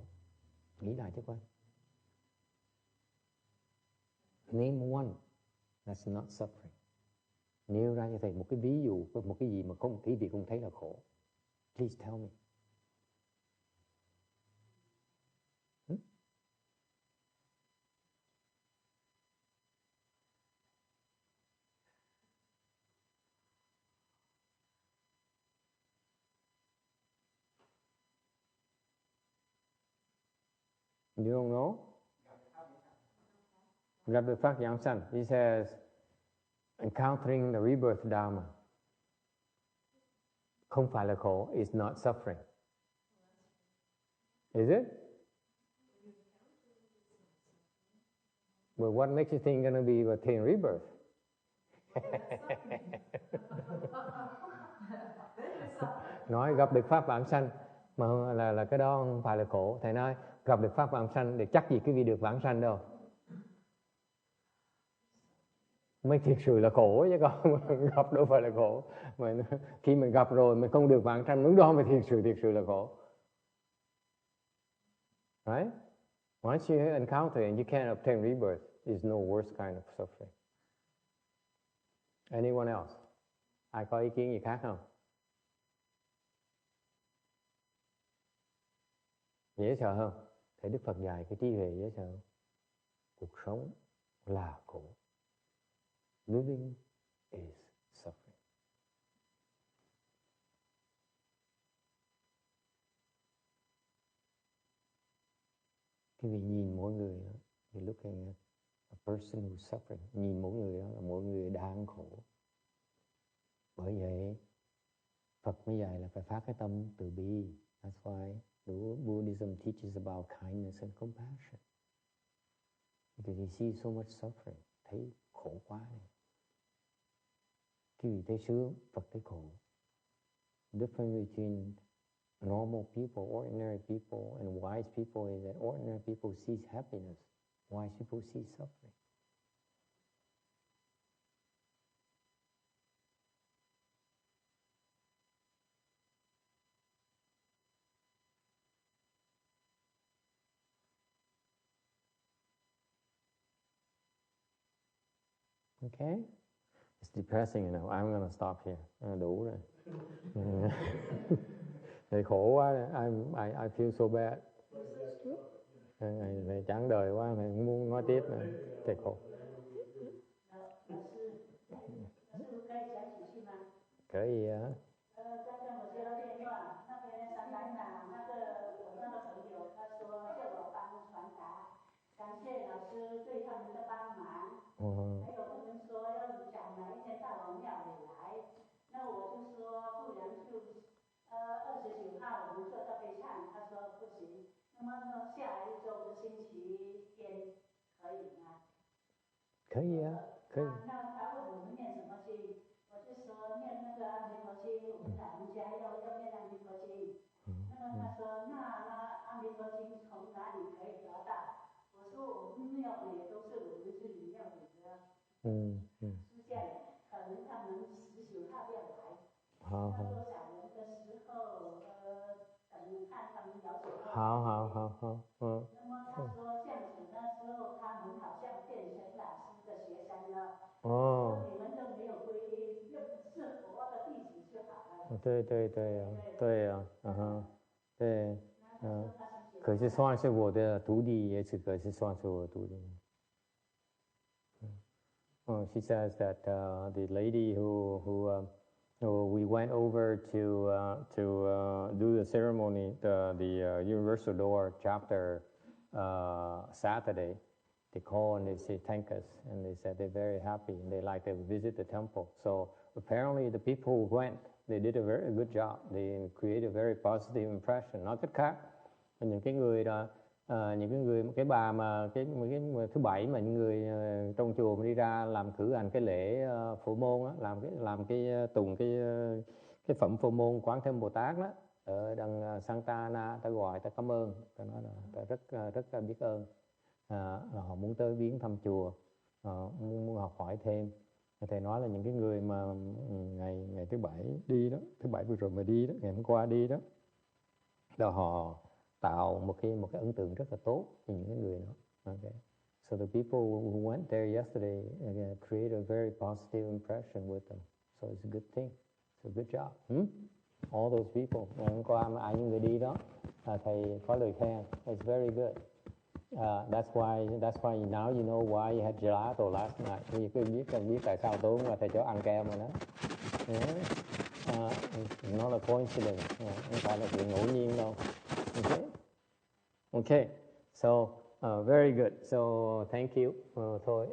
Nghĩ lại cho coi. Name one that's not suffering. Nêu ra cho thầy một cái ví dụ, một cái gì mà không quý vị không thấy là khổ. Please tell me. You don't know? Gặp được pháp giảng sanh. He says, encountering the rebirth dharma. Không phải là khổ. It's not suffering. Is it? But what makes you think gonna be attain rebirth? Nói gặp được pháp vãng sanh mà là cái đó không phải là khổ. Thầy nói gặp được pháp vãng sanh để chắc gì quý vị được vãng sanh đâu. Mới thiệt sự là khổ chứ còn gặp đâu phải là khổ. Mà khi mình gặp rồi mình không được vãng sanh, lúc đó mới thiệt sự là khổ. Right? Once you encounter and you can't obtain rebirth, is no worse kind of suffering. Anyone else? Ai có ý kiến gì khác không? Dễ sợ không? Thấy Đức Phật dạy cái trí huệ dễ sợ. Cuộc sống là khổ. Living is suffering. Khi vì nhìn mỗi người đó, you looking at a person who's suffering, nhìn mỗi người đó là mỗi người đang khổ. Bởi vậy Phật mới dạy là phải phát cái tâm từ bi. That's why the Buddhism teaches about kindness and compassion. Because you see so much suffering, thấy khổ quá này. Quý vị thấy sướng, Phật thấy khổ. Difference between normal people, ordinary people, and wise people is that ordinary people see happiness, wise people see suffering. Okay? It's depressing enough. I'm going to stop here. Đủ rồi. Thì khổ quá. I feel so bad. Này chán đời quá, này không muốn nói tiếp nữa. Thì khổ. Kể gì á? 感谢老师对他们的帮忙，还有他们说要讲哪一天到我庙里来，那我就说不然就29号我们做到备唱，他说不行，那么下来一周的星期天可以吗？可以啊，可以。那他问我们念什么经，我就说念那个阿弥陀经，我们老人家要念阿弥陀经。那么他说那阿弥陀经从哪里可以得到？ 我说我们庙里也都是我们自己庙里的，是这样，可能他们19号要来，好好，多少人的时候，等看他们了解。好，那么他说这样子，那时候他们好像变成老师的学生了。哦，你们都没有皈依，是佛的弟子就好了。对啊，对，可是算是我的徒弟，也只可是算是我的徒弟。She says that the lady who we went over to do the ceremony, the Universal Door chapter Saturday, they call and they say thank us, and they said they're very happy and they like to visit the temple. So apparently the people who went, they did a very good job. They created a very positive impression. Nói cách khác, những cái người đó, cái bà mà cái thứ bảy mà những người trong chùa mà đi ra làm cử hành cái lễ phổ môn á, làm cái tùng cái phẩm phổ môn Quán Thế Âm Bồ Tát đó, ở đằng Santa Ana, ta gọi ta cảm ơn, ta nói là ta rất biết ơn, là họ muốn tới viếng thăm chùa, muốn học hỏi thêm. Thầy nói là những cái người mà ngày thứ bảy đi đó, thứ bảy vừa rồi mà đi đó, ngày hôm qua đi đó, là họ tạo một cái ấn tượng rất là tốt cho những cái người đó. Okay. So the people who went there yesterday created a very positive impression with them. So it's a good thing. It's a good job. All those people. Ngày hôm qua mà những người đi đó, thầy có lời khen. It's very good. That's why now you know why you had gelato last night. Vì cứ biết tại sao tối hôm qua thầy cho ăn kem rồi đó. It's not a coincidence. Không phải là chuyện ngẫu nhiên đâu. Okay. So very good. So thank you. Thôi,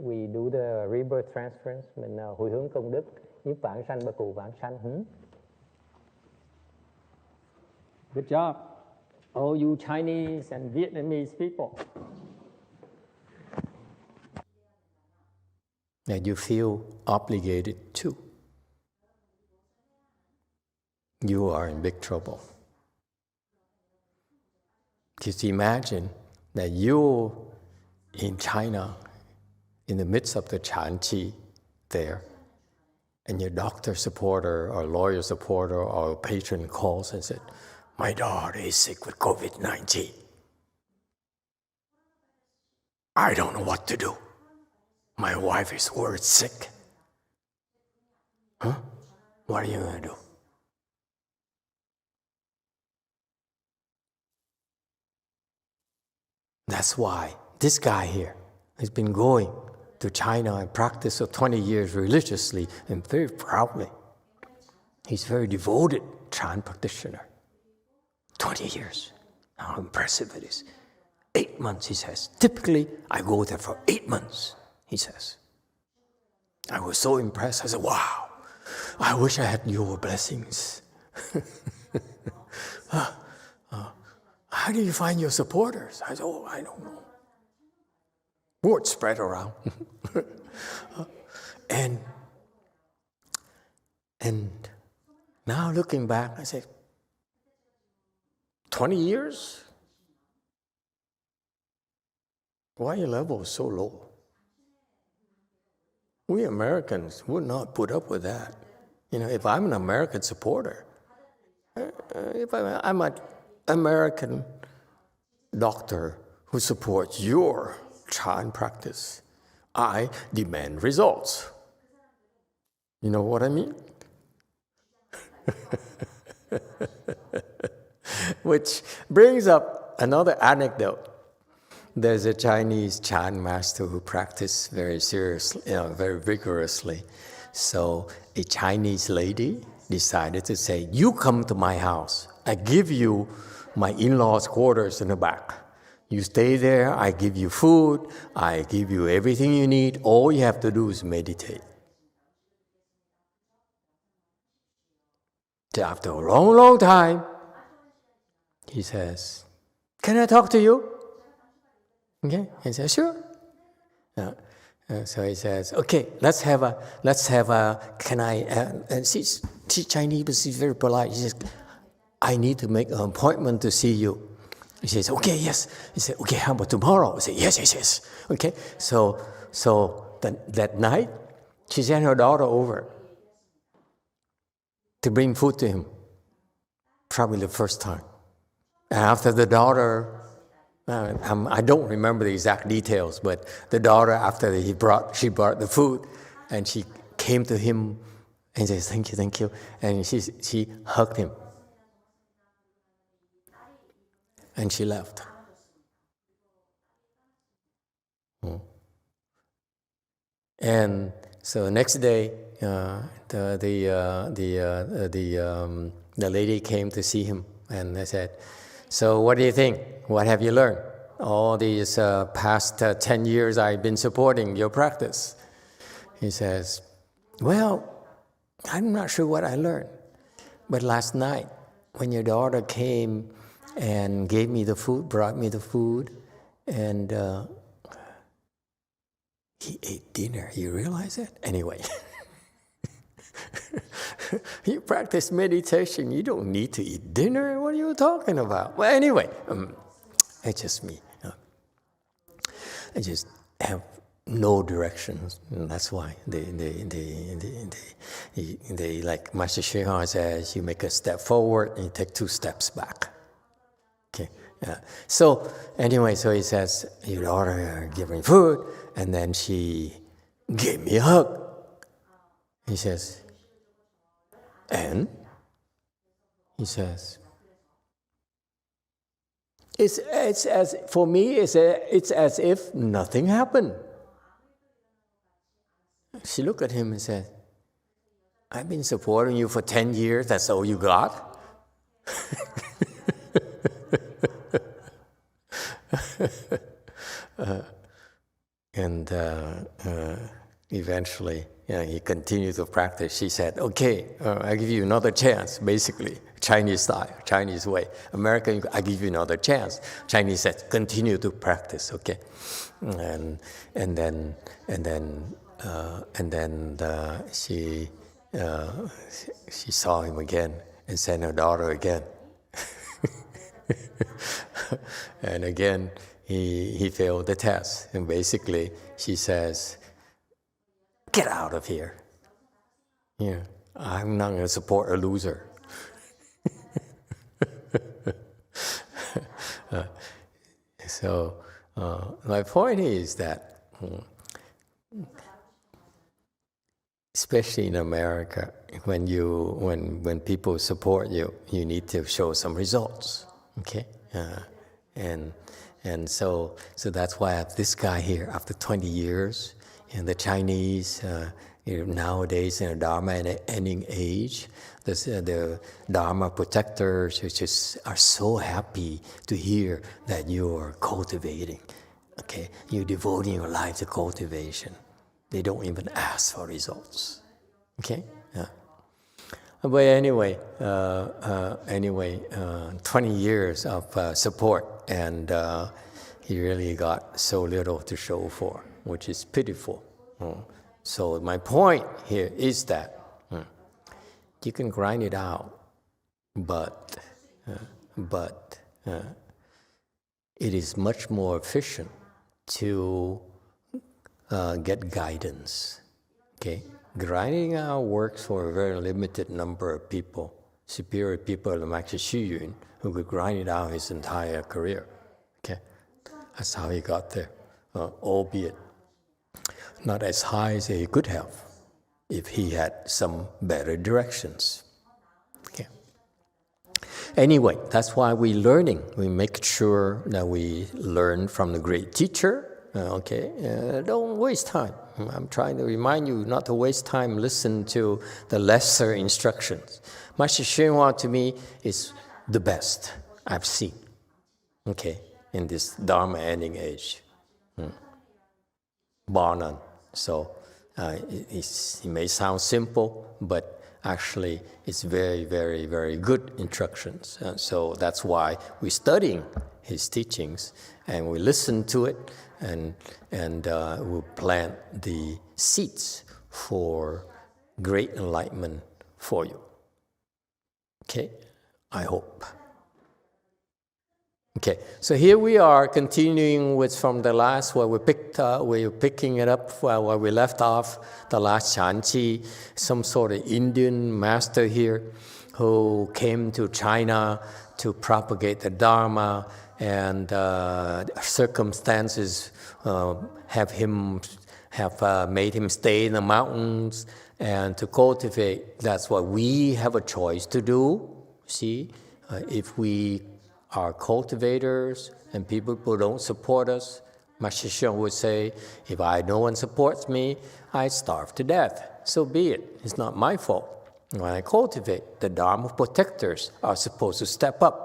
we do the rebirth transference. Mình hồi hướng công đức, giúp vãng sanh và cụ vãng sanh. Good job. All you Chinese and Vietnamese people. That you feel obligated to. You are in big trouble. Just imagine that you're in China, in the midst of the Chanqi there, and your doctor supporter or lawyer supporter or patron calls and said, "My daughter is sick with COVID-19. I don't know what to do. My wife is worried sick." Huh? What are you going to do? That's why this guy here has been going to China and practiced for 20 years religiously and very proudly. He's a very devoted Chan practitioner. 20 years. How impressive it is. 8 months, he says. Typically, I go there for 8 months, he says. I was so impressed. I said, wow, I wish I had your blessings. How do you find your supporters? I said, oh, I don't know. Word spread around. And now looking back, I said, 20 years? Why your level is so low? We Americans would not put up with that. If I'm an American supporter, if I'm an American doctor who supports your Chan practice, I demand results. You know what I mean? Which brings up another anecdote. There's a Chinese Chan master who practiced very seriously, very vigorously. So a Chinese lady decided to say, you come to my house. I give you my in-laws' quarters in the back. You stay there, I give you food, I give you everything you need. All you have to do is meditate. So after a long, long time, he says, can I talk to you? Okay, he says, sure. So he says, okay, let's have a, can I, and she's Chinese, but she's very polite. She says, I need to make an appointment to see you. He says, okay, yes. He said, okay, how about tomorrow? I said, yes. Okay, so that night, she sent her daughter over to bring food to him, probably the first time. And after the daughter, I don't remember the exact details, but the daughter, after she brought the food, and she came to him and says, thank you, and she hugged him. And she left. And so the next day, the lady came to see him, and they said, so what do you think? What have you learned? All these past 10 years I've been supporting your practice. He says, well, I'm not sure what I learned. But last night, when your daughter came and gave me the food, brought me the food, and he ate dinner. You realize that? Anyway. You practice meditation, you don't need to eat dinner. What are you talking about? Well, anyway, it's just me. I just have no directions, and that's why they like Master Shehan says, you make a step forward and you take 2 steps back. Okay. So anyway, so he says, your daughter gave me food, and then she gave me a hug. He says, and he says, it's as for me, it's as if nothing happened. She looked at him and said, I've been supporting you for 10 years, that's all you got? And eventually, he continued to practice. She said, okay, I give you another chance, basically, Chinese style, Chinese way. American, I give you another chance. Chinese said, continue to practice, okay? And then she saw him again and sent her daughter again. And again, he failed the test. And basically, she says, get out of here. I'm not going to support a loser. So my point is that, especially in America, when people support you, you need to show some results. Okay, and so that's why I have this guy here after 20 years, and the Chinese nowadays in the Dharma ending age, the Dharma protectors just are so happy to hear that you are cultivating. Okay, you're devoting your life to cultivation. They don't even ask for results. Okay, But anyway, 20 years of support, and he really got so little to show for, which is pitiful. So my point here is that you can grind it out, but it is much more efficient to get guidance. Okay, grinding out works for a very limited number of people, superior people like Master Xu Yun, who could grind it out his entire career. Okay, that's how he got there, albeit not as high as he could have if he had some better directions. Okay. Anyway, that's why we're learning. We make sure that we learn from the great teacher. Don't waste time. I'm trying to remind you not to waste time. Listen to the lesser instructions. Master Hsuan to me is the best I've seen. Okay, in this Dharma ending age, bar none. So it may sound simple, but actually it's very, very, very good instructions. So that's why we're studying his teachings and we listen to it, and we'll plant the seeds for great enlightenment for you. Okay, I hope. Okay, so here we are continuing with from the last where we're picking it up where we left off, the last Chanchi, some sort of Indian master here who came to China to propagate the Dharma, and circumstances have made him stay in the mountains and to cultivate. That's what we have a choice to do. See, if we are cultivators and people who don't support us, Master Hsuan would say, if no one supports me, I starve to death. So be it. It's not my fault. When I cultivate, the Dharma protectors are supposed to step up.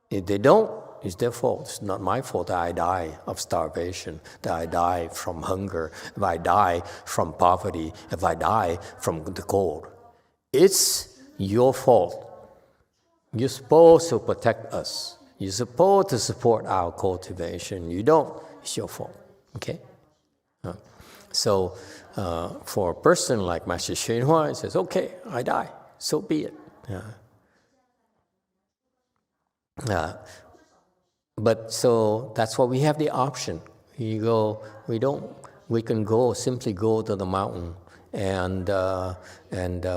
If they don't, it's their fault. It's not my fault that I die of starvation, that I die from hunger, if I die from poverty, if I die from the cold. It's your fault. You're supposed to protect us. You're supposed to support our cultivation. You don't, it's your fault. Okay? So for a person like Master Hsuan Hua, he says, okay, I die, so be it. But so that's why we have the option. We can simply go to the mountain and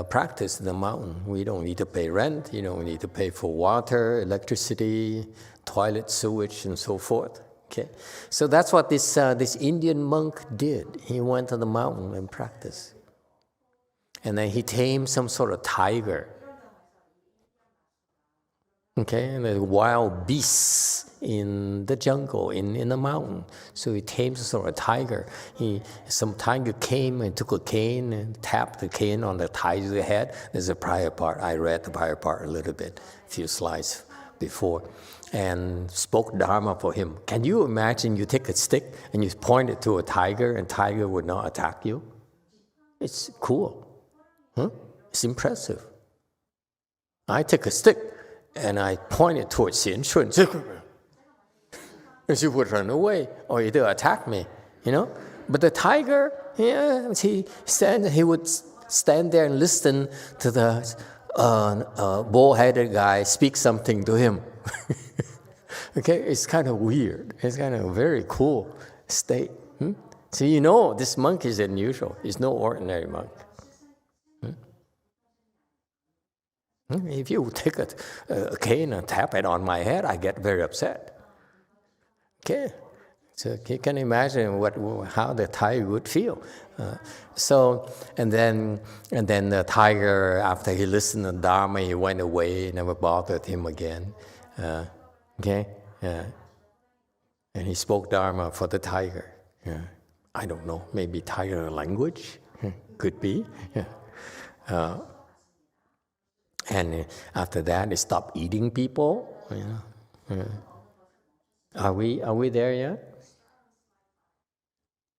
practice in the mountain. We don't need to pay rent. You don't need to pay for water, electricity, toilet, sewage, and so forth. Okay, so that's what this Indian monk did. He went to the mountain and practiced, and then he tamed some sort of tiger. Okay, and the wild beasts in the jungle, in the mountain. So he tamed some sort of tiger. Some tiger came and took a cane and tapped the cane on the tiger's head. There's a prior part. I read the prior part a little bit, a few slides before, and spoke Dharma for him. Can you imagine you take a stick and you point it to a tiger and tiger would not attack you? It's cool. Huh? It's impressive. I take a stick and I point it towards Xian Shun. She would run away or either attack me, you know. But the tiger, he would stand there and listen to the bull-headed guy speak something to him. Okay, it's kind of weird. It's kind of a very cool state. So you know this monk is unusual. He's no ordinary monk. If you take a cane and tap it on my head, I get very upset. Okay, so you can imagine how the tiger would feel. And then the tiger, after he listened to Dharma, he went away, never bothered him again. And he spoke Dharma for the tiger. I don't know, maybe tiger language, could be. And after that, they stopped eating people. Are we there yet?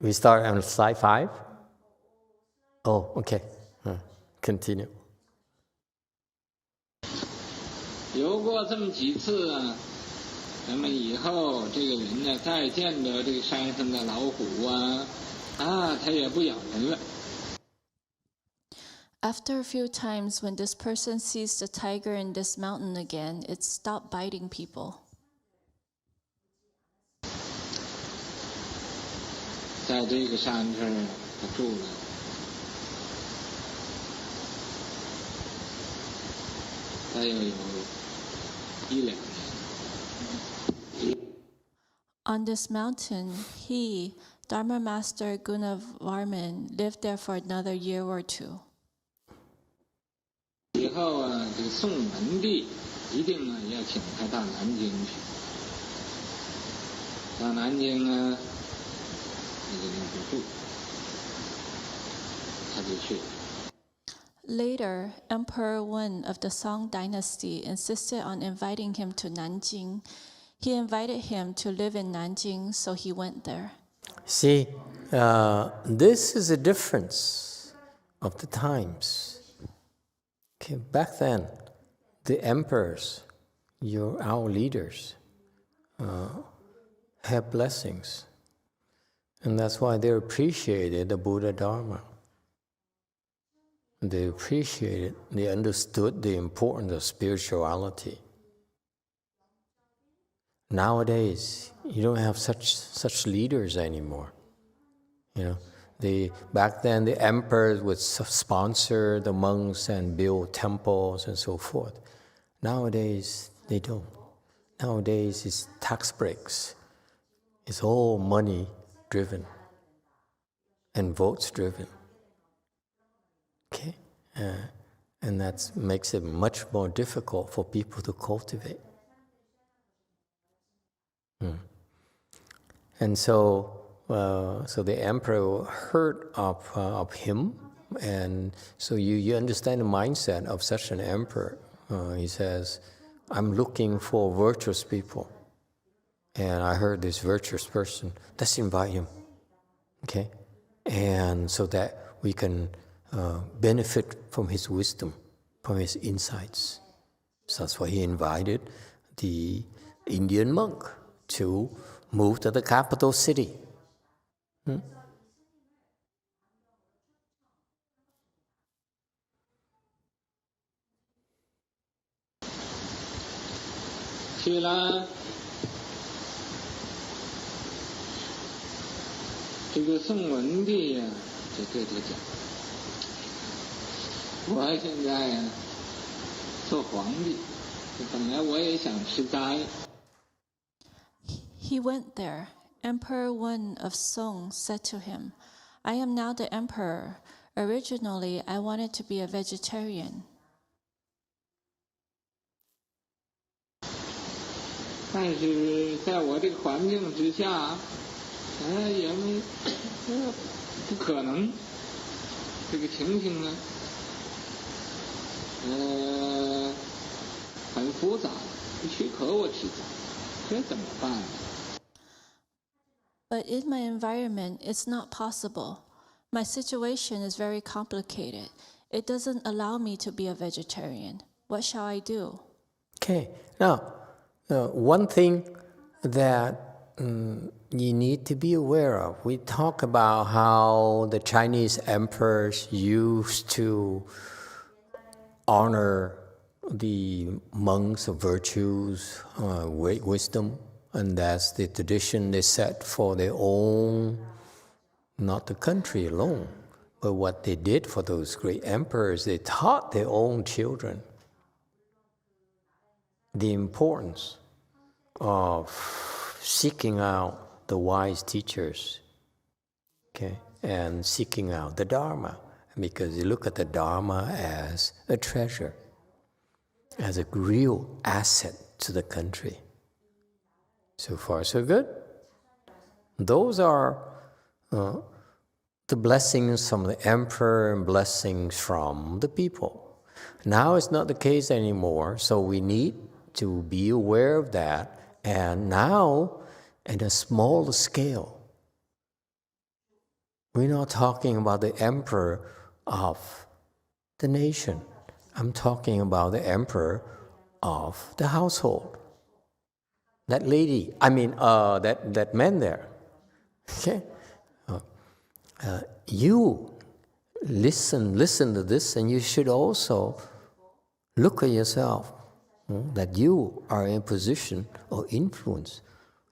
We start on slide 5. Oh, okay. Continue. 游过这么几次啊，咱们以后这个人呢，再见到这个山上的老虎啊，他也不咬人了。After a few times, when this person sees the tiger in this mountain again, it stopped biting people. 在这个山上，他住了大约有1-2年。On this mountain, he, Dharma Master Gunavarman, lived there for another year or 2. 以后啊，这个宋文帝一定啊要请他到南京去。到南京啊，那个地方住，他就去了。Later, Emperor Wen of the Song dynasty insisted on inviting him to Nanjing. He invited him to live in Nanjing, so he went there. See, this is a difference of the times. Okay, back then, the emperors, our leaders, have blessings. And that's why they appreciated the Buddha Dharma. They appreciated, they understood the importance of spirituality. Nowadays, you don't have such leaders anymore. You know, back then the emperors would sponsor the monks and build temples and so forth. Nowadays, they don't. Nowadays, it's tax breaks. It's all money driven and votes driven. Okay? And that makes it much more difficult for people to cultivate. And so the emperor heard of him, and so you understand the mindset of such an emperor. He says, I'm looking for virtuous people. And I heard this virtuous person, let's invite him. Okay? And so that we can benefit from his wisdom, from his insights. So that's why he invited the Indian monk to move to the capital city. 去了，这个宋文帝呀，就讲，我现在呀做皇帝，本来我也想吃斋。He went there. Emperor Wen of Song said to him, I am now the emperor. Originally, I wanted to be a vegetarian. 但是在我这个环境之下，也没不可能，这个情形呢，很复杂，不许可我吃斋，这怎么办呢？ But in my environment, it's not possible. My situation is very complicated. It doesn't allow me to be a vegetarian. What shall I do? Okay, now, one thing that you need to be aware of, we talk about how the Chinese emperors used to honor the monks of virtues, wisdom, and that's the tradition they set for their own, not the country alone, but what they did for those great emperors, they taught their own children the importance of seeking out the wise teachers, okay, and seeking out the Dharma, because you look at the Dharma as a treasure, as a real asset to the country. So far, so good. Those are the blessings from the emperor and blessings from the people. Now it's not the case anymore, so we need to be aware of that. And now, at a smaller scale, we're not talking about the emperor of the nation. I'm talking about the emperor of the household. That lady, that man there. Okay? You listen to this, and you should also look at yourself, that you are in position of influence.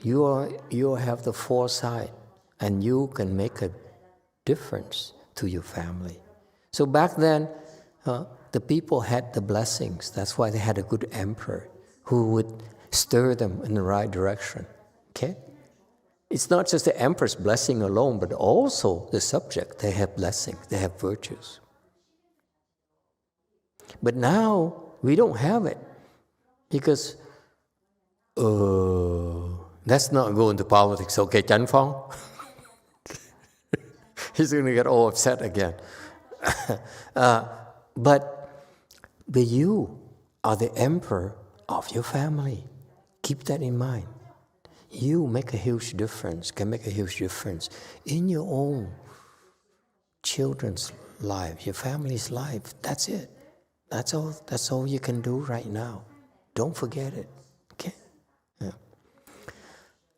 You have the foresight, and you can make a difference to your family. So back then, the people had the blessings. That's why they had a good emperor who would stir them in the right direction. Okay? It's not just the emperor's blessing alone, but also the subject. They have blessings, they have virtues. But now, we don't have it. Because, let's not go into politics, okay, Chan Phong? He's going to get all upset again. But you are the emperor of your family. Keep that in mind. You make a huge difference, can make a huge difference in your own children's life, your family's life. That's it. That's all you can do right now. Don't forget it. Okay? Yeah.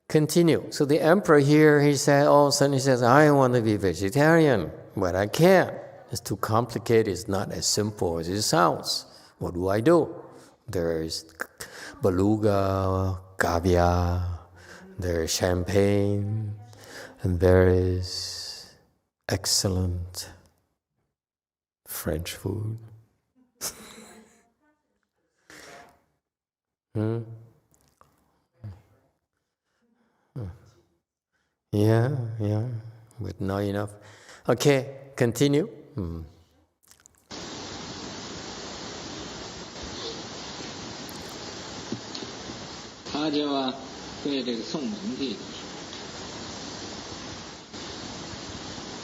Continue. So the emperor here, he said, all of a sudden he says, I want to be vegetarian, but I can't. It's too complicated. It's not as simple as it sounds. What do? There is beluga, caviar, there is champagne, and there is excellent French food. Yeah, but not enough. Okay, continue. 他就对这个宋文帝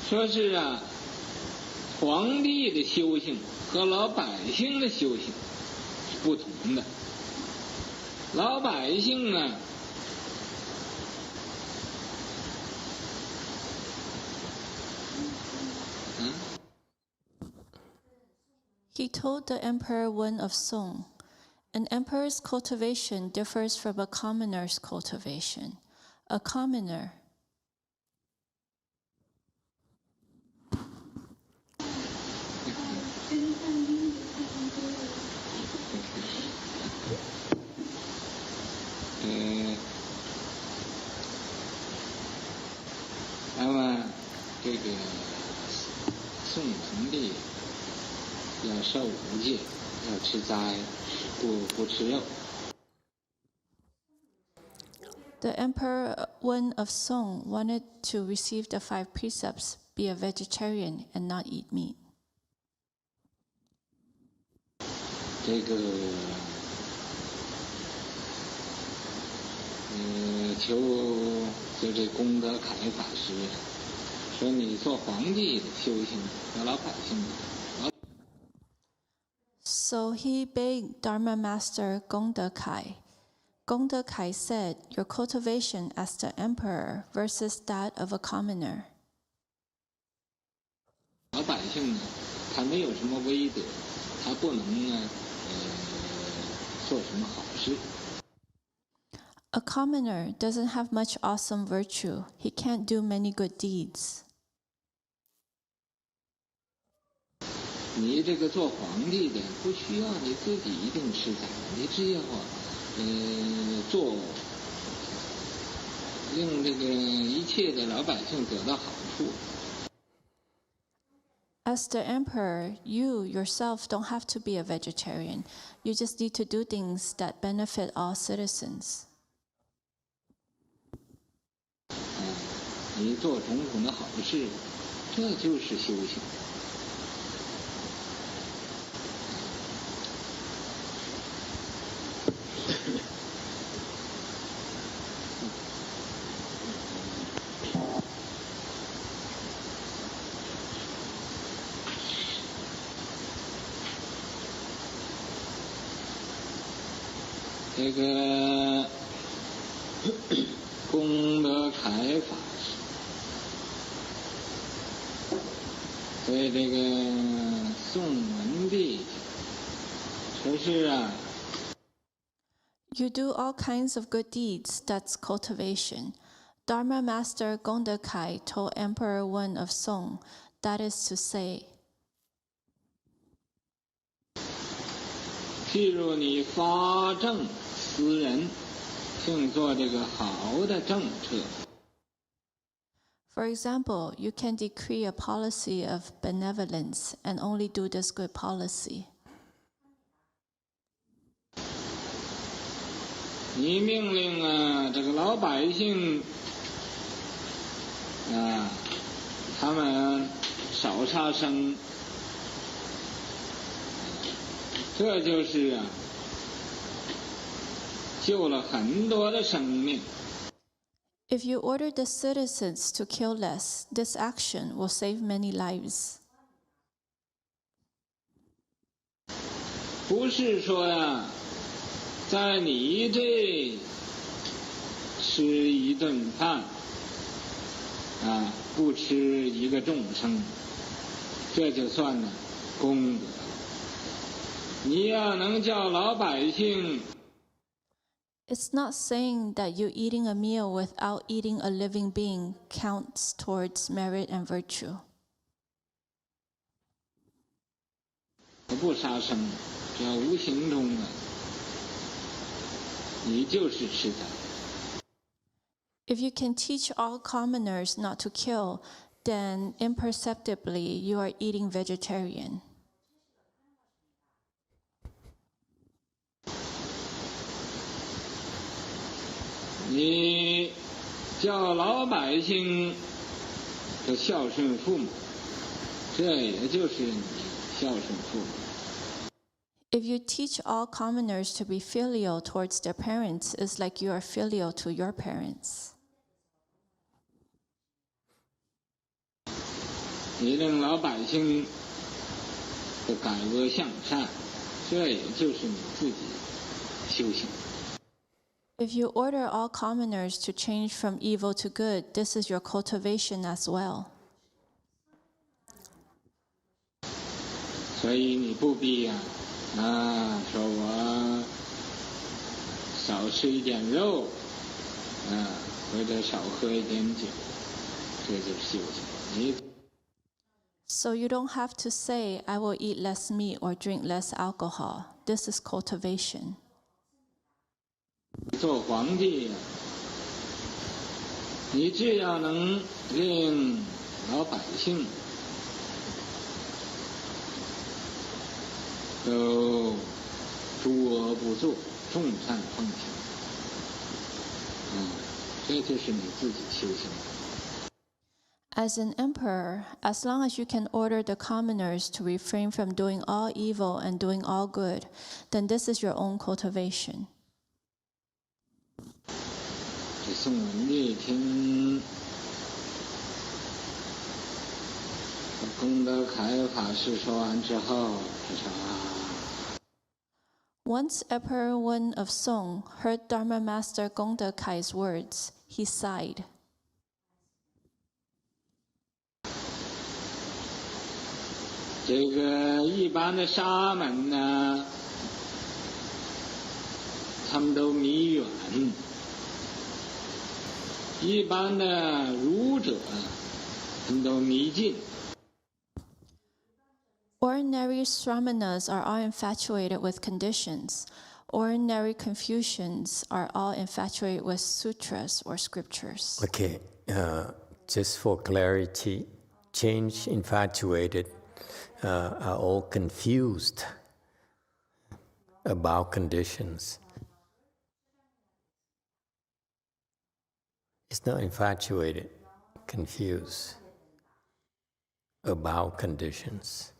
说是皇帝的修行和老百姓的修行是不同的。老百姓呢， He told the Emperor Wen of Song, an emperor's cultivation differs from a commoner's cultivation. A commoner The Emperor Wen of Song wanted to receive the 5 precepts, be a vegetarian and not eat meat. 求这功德凯法师说你做皇帝的修行和老百姓的。 So he begged Dharma Master Gongde Kai. Gongde Kai said, your cultivation as the emperor versus that of a commoner. 老百姓呢，他没有什么威德，他不能做什么好事。 A commoner doesn't have much awesome virtue. He can't do many good deeds. 你这个做皇帝的不需要你自己一定吃斋，你只要做令这个一切的老百姓得到好处。 As the emperor, you yourself don't have to be a vegetarian. You just need to do things that benefit all citizens. 你做种种的好事，这就是修行。这个功德凯法师对这个宋文帝说是 You do all kinds of good deeds, that's cultivation. Dharma Master Gongdekai told Emperor Wen of Song, that is to say, 譬如你发政思人，请做这个好的政策。 For example, you can decree a policy of benevolence and only do this good policy. 你命令这个老百姓他们少杀生，这就是救了很多的生命。 If you order the citizens to kill less, this action will save many lives. 不是说在你这吃一顿饭不吃一个众生，这就算功德。你要能叫老百姓。 It's not saying that you eating a meal without eating a living being counts towards merit and virtue. 不杀生，只要无形中你就是吃它。 If you can teach all commoners not to kill, then imperceptibly you are eating vegetarian. 你叫老百姓的孝顺父母，这也就是你孝顺父母。 If you teach all commoners to be filial towards their parents, it's like you are filial to your parents. 你令老百姓的改恶向善，这也就是你自己修行。 If you order all commoners to change from evil to good, this is your cultivation as well. 所以你不必说我少吃一点肉，或者少喝一点酒，这就是修行。 So you don't have to say, I will eat less meat or drink less alcohol. This is cultivation. 做皇帝你只要能令老百姓都诸恶不作，众善奉行，这就是你自己修行。 As an emperor, as long as you can order the commoners to refrain from doing all evil and doing all good, then this is your own cultivation. 这宋文帝听功德凯法师说完之后，他说Once Emperor Wen of Song heard Dharma Master Gongde Kai's words, he sighed. 这个一般的沙门呢，他们都迷远；一般的儒者，他们都迷近。 Ordinary Sramanas are all infatuated with conditions. Ordinary Confucians are all infatuated with sutras or scriptures. Okay, just for clarity, change infatuated are all confused about conditions. It's not infatuated, confused about conditions.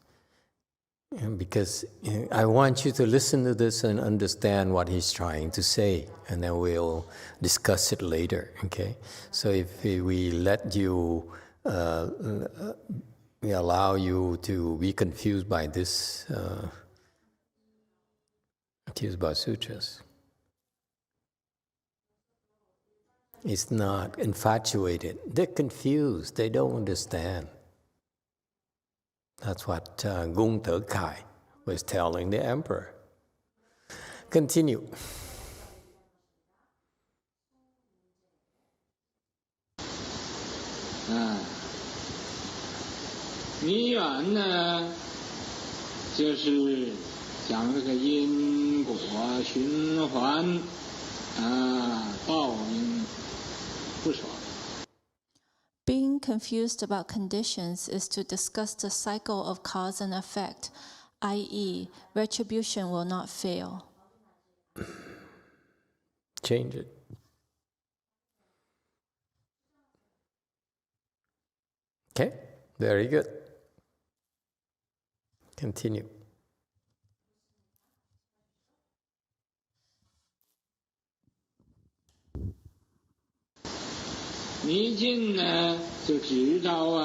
And because I want you to listen to this and understand what he's trying to say, and then we'll discuss it later, okay? So if we let you, we allow you to be confused by this, confused by sutras. It's not infatuated. They're confused. They don't understand. That's what Gongde Kai was telling the emperor. Continue. 迷缘呢，就是讲这个因果循环报应不爽。Being confused about conditions is to discuss the cycle of cause and effect, i.e., retribution will not fail. Change it. Okay, very good. Continue. 迷信呢，就执照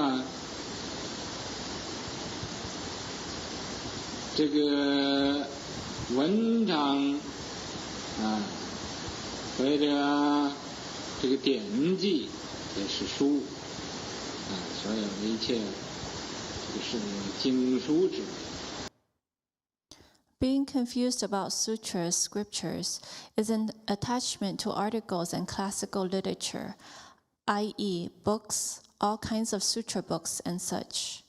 这个文章或者这个典籍也是书所有的一切就是经书之类。 Being confused about sutras, scriptures, is an attachment to articles and classical literature, i.e., books, all kinds of sutra books and such.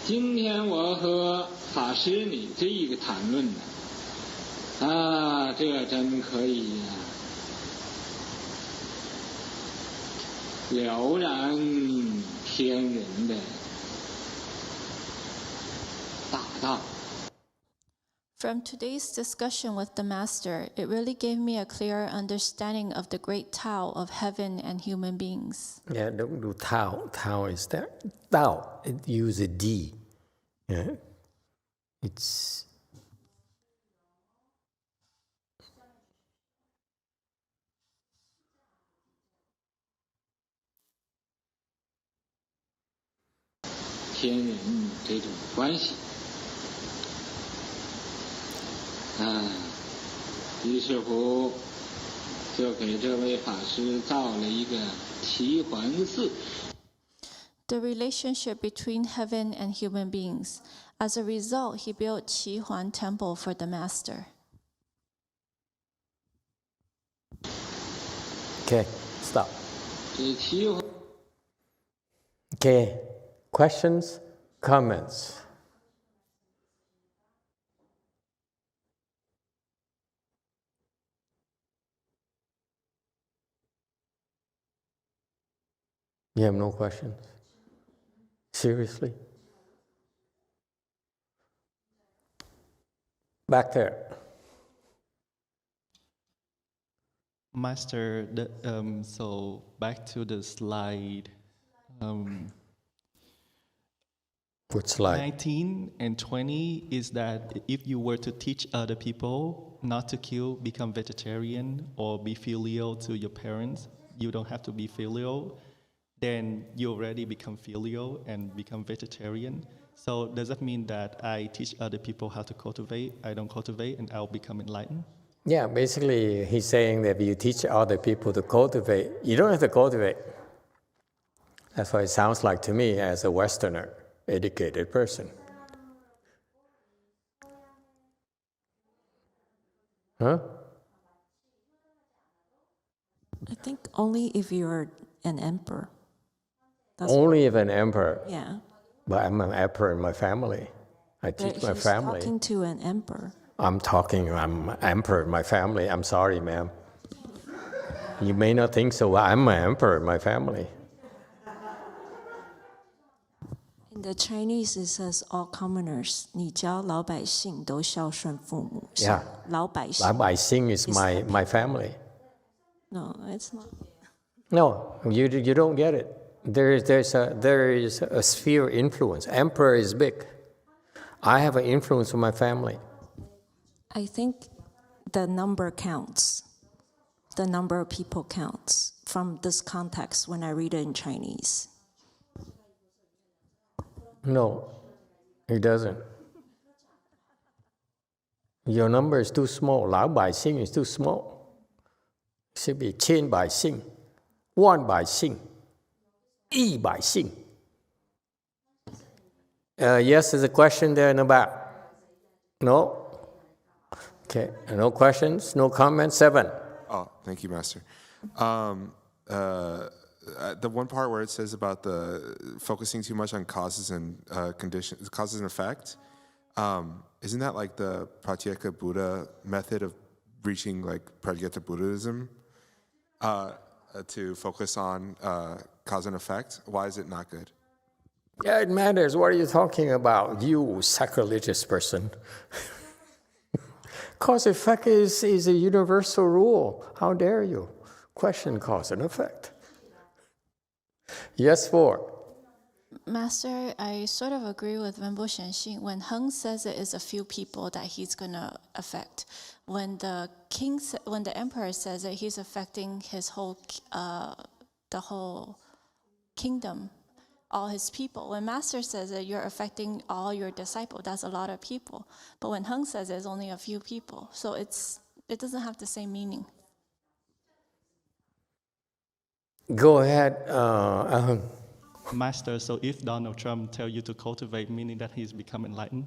今天我和法师你这一个谈论呢，这真可以了然天人的大道。 From today's discussion with the Master, it really gave me a clearer understanding of the great Tao of heaven and human beings. Yeah, don't do Tao. Tao is there. Tao, it use a D. Yeah. It's天人这种关系于是乎就给这位法师造了一个齐桓寺。 The relationship between heaven and human beings. As a result, he built Qi Huan Temple for the Master. okay. Stop. 这齐桓 Okay. Questions, comments. You have no questions? Seriously? Back there. Master, so back to the slide. Which slide? 19 and 20 is that if you were to teach other people not to kill, become vegetarian, or be filial to your parents, you don't have to be filial, then you already become filial and become vegetarian. So does that mean that I teach other people how to cultivate, I don't cultivate, and I'll become enlightened? Yeah, basically he's saying that if you teach other people to cultivate, you don't have to cultivate. That's what it sounds like to me as a Westerner, educated person. Huh? I think only if you're an emperor. Only if an emperor. Yeah. But I'm an emperor in my family. I teach my He's family. talking to an emperor. I'm emperor in my family. I'm sorry, ma'am. You may not think so, but I'm an emperor in my family. In the Chinese, it says all commoners. 你教老百姓都孝顺父母。 Yeah. 老百姓。老百姓 is my family. No, it's not. No, you don't get it. There is a sphere influence. Emperor is big. I have an influence on my family. I think the number counts. The number of people counts from this context when I read it in Chinese. No, it doesn't. Your number is too small. 老百姓 is too small. It should be 千百姓, 万百姓, 一百姓. Yes, there's a question there in the back. No? Okay, no questions, no comments. 7. Oh, thank you, Master. The one part where it says about the focusing too much on causes and conditions, causes and effect, isn't that like the Pratyeka Buddha method of reaching like Pratyeka Buddhism? To focus on cause and effect? Why is it not good? Yeah, it matters. What are you talking about, you sacrilegious person? Cause effect is a universal rule. How dare you question cause and effect? Yes, 4. Master, I sort of agree with Wenbo Shenxing. When Heng says it is a few people that he's going to affect, when the emperor says it, he's affecting his whole, the whole kingdom, all his people. When Master says it, you're affecting all your disciples. That's a lot of people. But when Heng says it, it's only a few people. So it doesn't have the same meaning. Go ahead, Master, so if Donald Trump tell you to cultivate, meaning that he's become enlightened?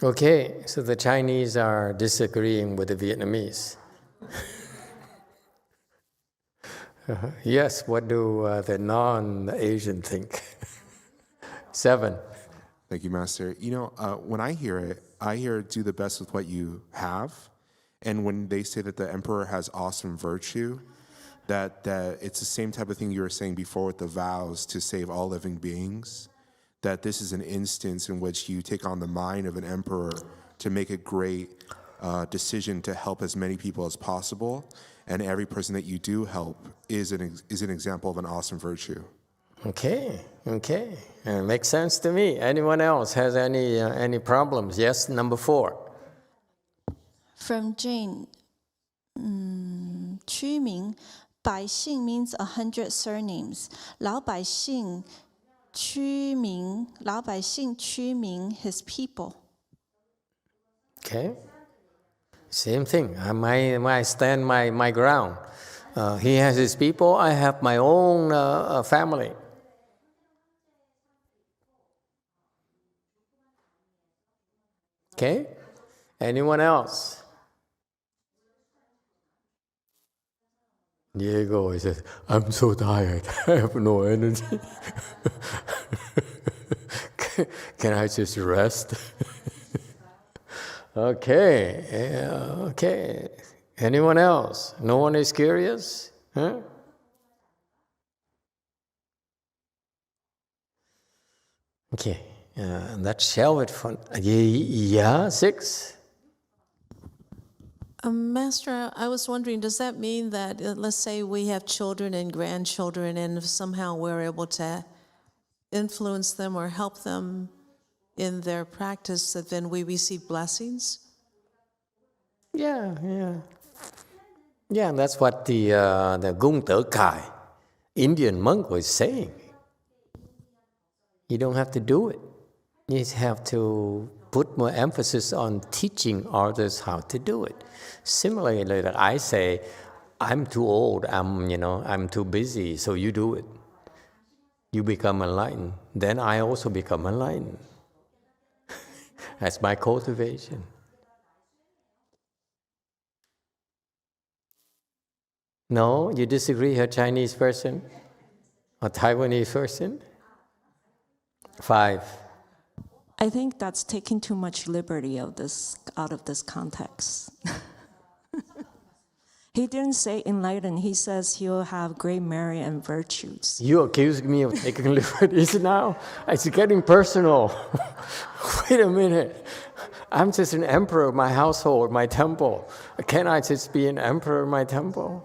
Okay, so the Chinese are disagreeing with the Vietnamese. Yes, what do the non-Asian think? 7. Thank you, Master. You know, when I hear do the best with what you have. And when they say that the emperor has awesome virtue, that it's the same type of thing you were saying before with the vows to save all living beings, that this is an instance in which you take on the mind of an emperor to make a great decision to help as many people as possible. And every person that you do help is an example of an awesome virtue. Okay. Makes sense to me. Anyone else has any problems? Yes, number 4. From Jane, 区名, 百姓 means 100 surnames. 老百姓区名 his people. Okay. Same thing. I stand my ground. He has his people. I have my own family. Okay. Anyone else? Diego, he says, I'm so tired. I have no energy. Can I just rest? Okay. Anyone else? No one is curious? Huh? Okay. Let's shelve it for... Yeah, 6? Master, I was wondering, does that mean that, let's say we have children and grandchildren, and if somehow we're able to influence them or help them in their practice, that then we receive blessings? Yeah, that's what the Gung Te Kai, Indian monk, was saying. You don't have to do it. You just have to put more emphasis on teaching others how to do it. Similarly, like I say, I'm too old, I'm too busy, so you do it. You become enlightened. Then I also become enlightened. That's my cultivation. No, you disagree, a Chinese person? A Taiwanese person? 5. I think that's taking too much liberty out of this context. He didn't say enlightened. He says he'll have great merit and virtues. You accuse me of taking liberties now? It's getting personal. Wait a minute. I'm just an emperor of my household, my temple. Can I just be an emperor of my temple?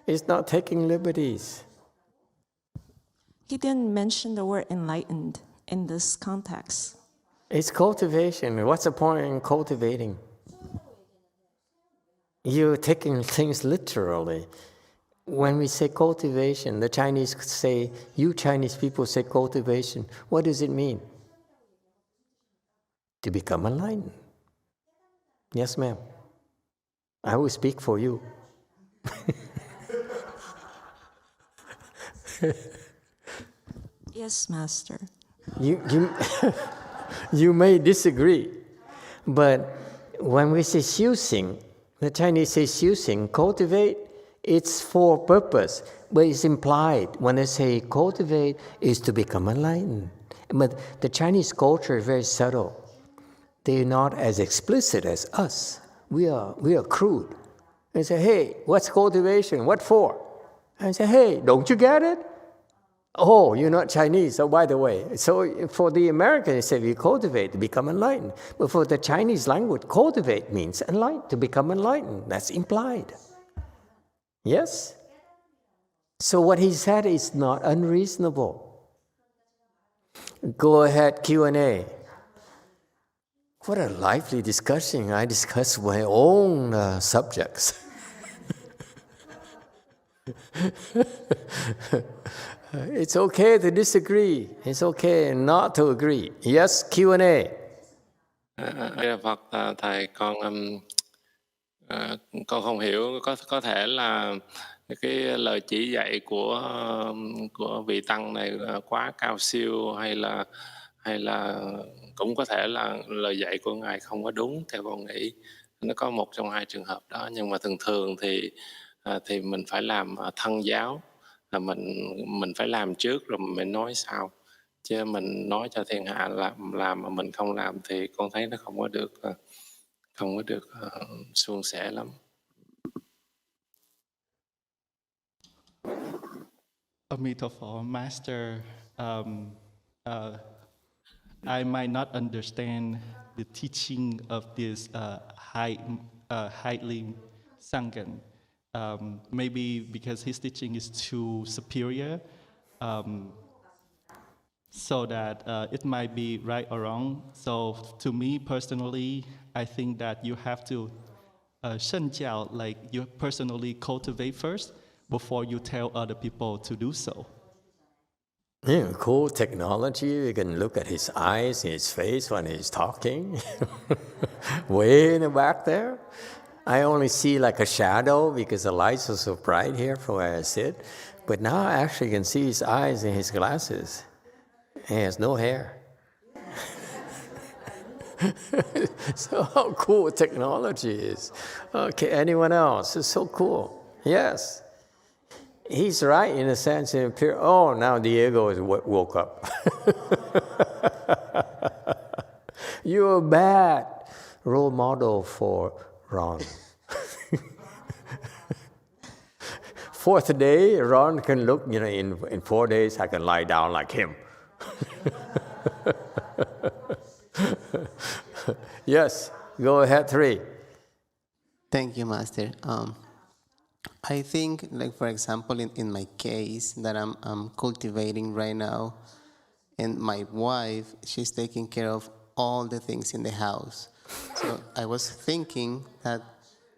It's not taking liberties. He didn't mention the word enlightened in this context. It's cultivation. What's the point in cultivating? You're taking things literally. When we say cultivation, the Chinese say, you Chinese people say cultivation. What does it mean? To become enlightened. Yes, ma'am. I will speak for you. Yes, Master. You, you may disagree, but when we say xiuxing, the Chinese say xiuxing, cultivate, it's for purpose, but it's implied. When they say cultivate, is to become enlightened. But the Chinese culture is very subtle. They're not as explicit as us. We are crude. They say, hey, what's cultivation? What for? I say, hey, don't you get it? Oh, you're not Chinese. Oh, by the way. So for the Americans, they say we cultivate to become enlightened. But for the Chinese language, cultivate means enlightened, to become enlightened. That's implied. Yes? So what he said is not unreasonable. Go ahead, Q&A. What a lively discussion. I discuss my own subjects. It's okay to disagree. It's okay not to agree. Yes, Q&A. Phật, thầy con không hiểu, có thể là cái lời chỉ dạy của vị tăng này quá cao siêu, hay là cũng có thể là lời dạy của ngài không có đúng theo con nghĩ. Nó có một trong hai trường hợp đó, nhưng mà thường thì mình phải làm thân giáo, là mình phải làm trước rồi mình nói sau, chứ mình nói cho thiên hạ làm mà mình không làm thì con thấy nó không có được suôn sẻ lắm. Amitabha, Master, I might not understand the teaching of this highly Sanghan. Maybe because his teaching is too superior, so that it might be right or wrong. So to me personally, I think that you have to 身教, like you personally cultivate first before you tell other people to do so. Yeah, cool technology. You can look at his eyes, his face when he's talking. Way in the back there. I only see like a shadow because the lights are so bright here from where I sit. But now I actually can see his eyes in his glasses. He has no hair. So how cool technology is. Okay, anyone else? It's so cool. Yes. He's right in a sense. Oh, now Diego is woke up. You're a bad role model for Ron. Fourth day, Ron can look, in 4 days I can lie down like him. Yes, go ahead, 3. Thank you, Master. I think, like for example, in my case that I'm cultivating right now, and my wife, she's taking care of all the things in the house. So I was thinking that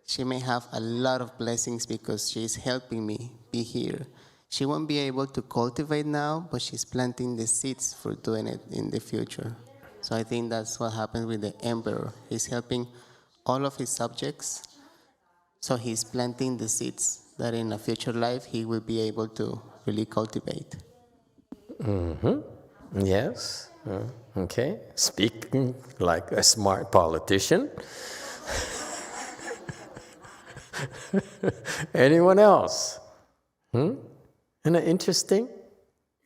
she may have a lot of blessings because she's helping me be here. She won't be able to cultivate now, but she's planting the seeds for doing it in the future. So I think that's what happened with the emperor. He's helping all of his subjects. So he's planting the seeds that in a future life he will be able to really cultivate. Mm-hmm. Yes. Okay. Speaking like a smart politician. Anyone else? Isn't it interesting?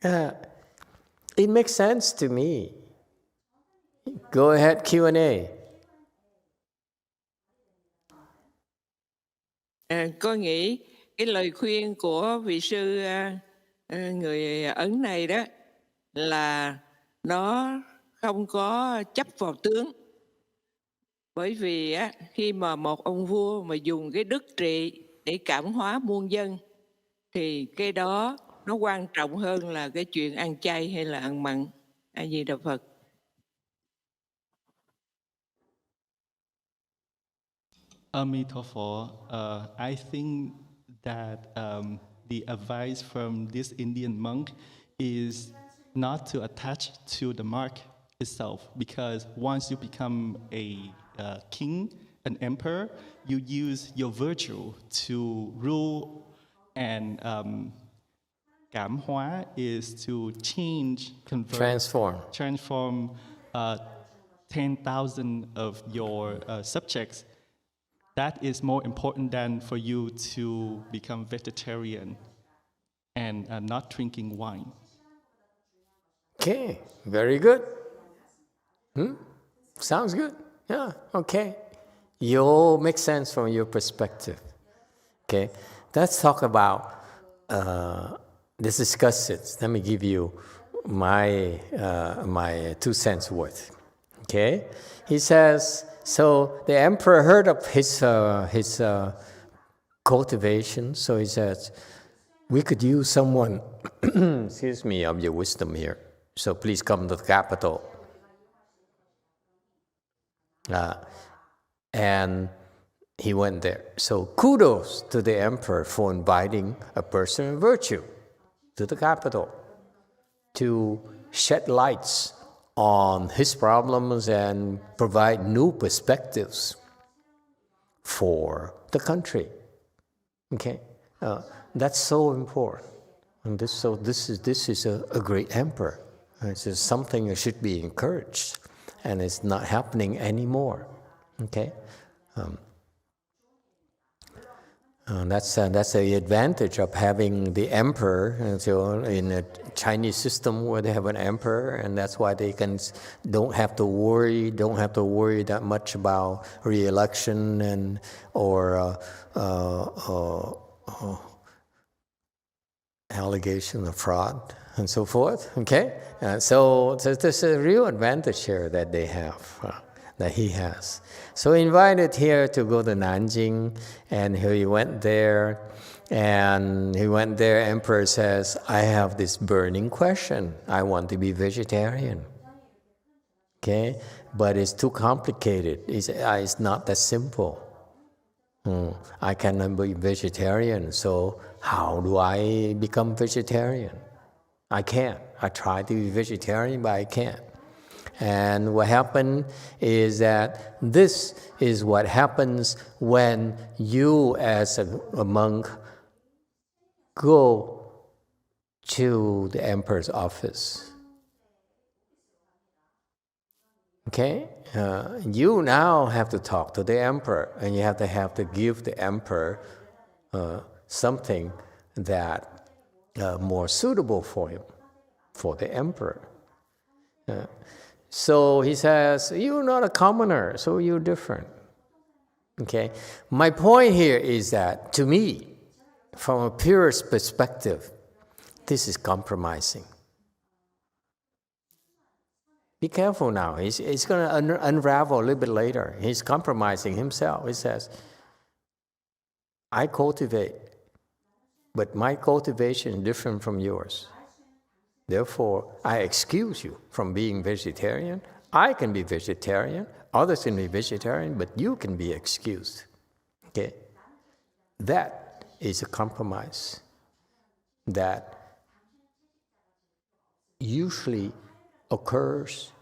It makes sense to me. Go ahead, Q&A. Con nghĩ cái lời khuyên của vị sư người Ấn này đó là nó không có chấp vào tướng. Bởi vì khi mà một ông vua mà dùng cái đức trị để cảm hóa muôn dân thì cái đó nó quan trọng hơn là cái chuyện ăn chay hay là ăn mặn. A Di Đà Phật. Amitabha, I think that the advice from this Indian monk is not to attach to the mark itself, because once you become a king, an emperor, you use your virtue to rule and cảm hóa is to change, convert, transform 10,000 of your subjects. That is more important than for you to become vegetarian and not drinking wine. Okay, very good. Sounds good. Yeah, okay. You all make sense from your perspective. Okay, let's talk about, let's discuss it. Let me give you my 2 cents worth. Okay, he says, so the emperor heard of his cultivation, so he says, we could use someone, excuse me, of your wisdom here. So please come to the capital. And he went there. So kudos to the emperor for inviting a person of virtue to the capital to shed lights on his problems and provide new perspectives for the country. Okay, that's so important. And this is a great emperor. This is something that should be encouraged, and it's not happening anymore. Okay, that's the advantage of having the emperor. So in a Chinese system where they have an emperor, and that's why they don't have to worry that much about re-election and or allegation of fraud and so forth. Okay, so there's a real advantage here that they have. That he has. So invited here to go to Nanjing, and he went there, emperor says, I have this burning question. I want to be vegetarian. Okay, but it's too complicated. It's not that simple. I cannot be vegetarian, so how do I become vegetarian? I can't. I try to be vegetarian, but I can't. And what happened is that this is what happens when you as a monk go to the emperor's office. Okay? You now have to talk to the emperor, and you have to give the emperor something that more suitable for him, for the emperor. So he says, you're not a commoner, so you're different. Okay? My point here is that, to me, from a purist perspective, this is compromising. Be careful now. He's going to unravel a little bit later. He's compromising himself. He says, I cultivate, but my cultivation is different from yours. Therefore, I excuse you from being vegetarian. I can be vegetarian, others can be vegetarian, but you can be excused. Okay? That is a compromise that usually occurs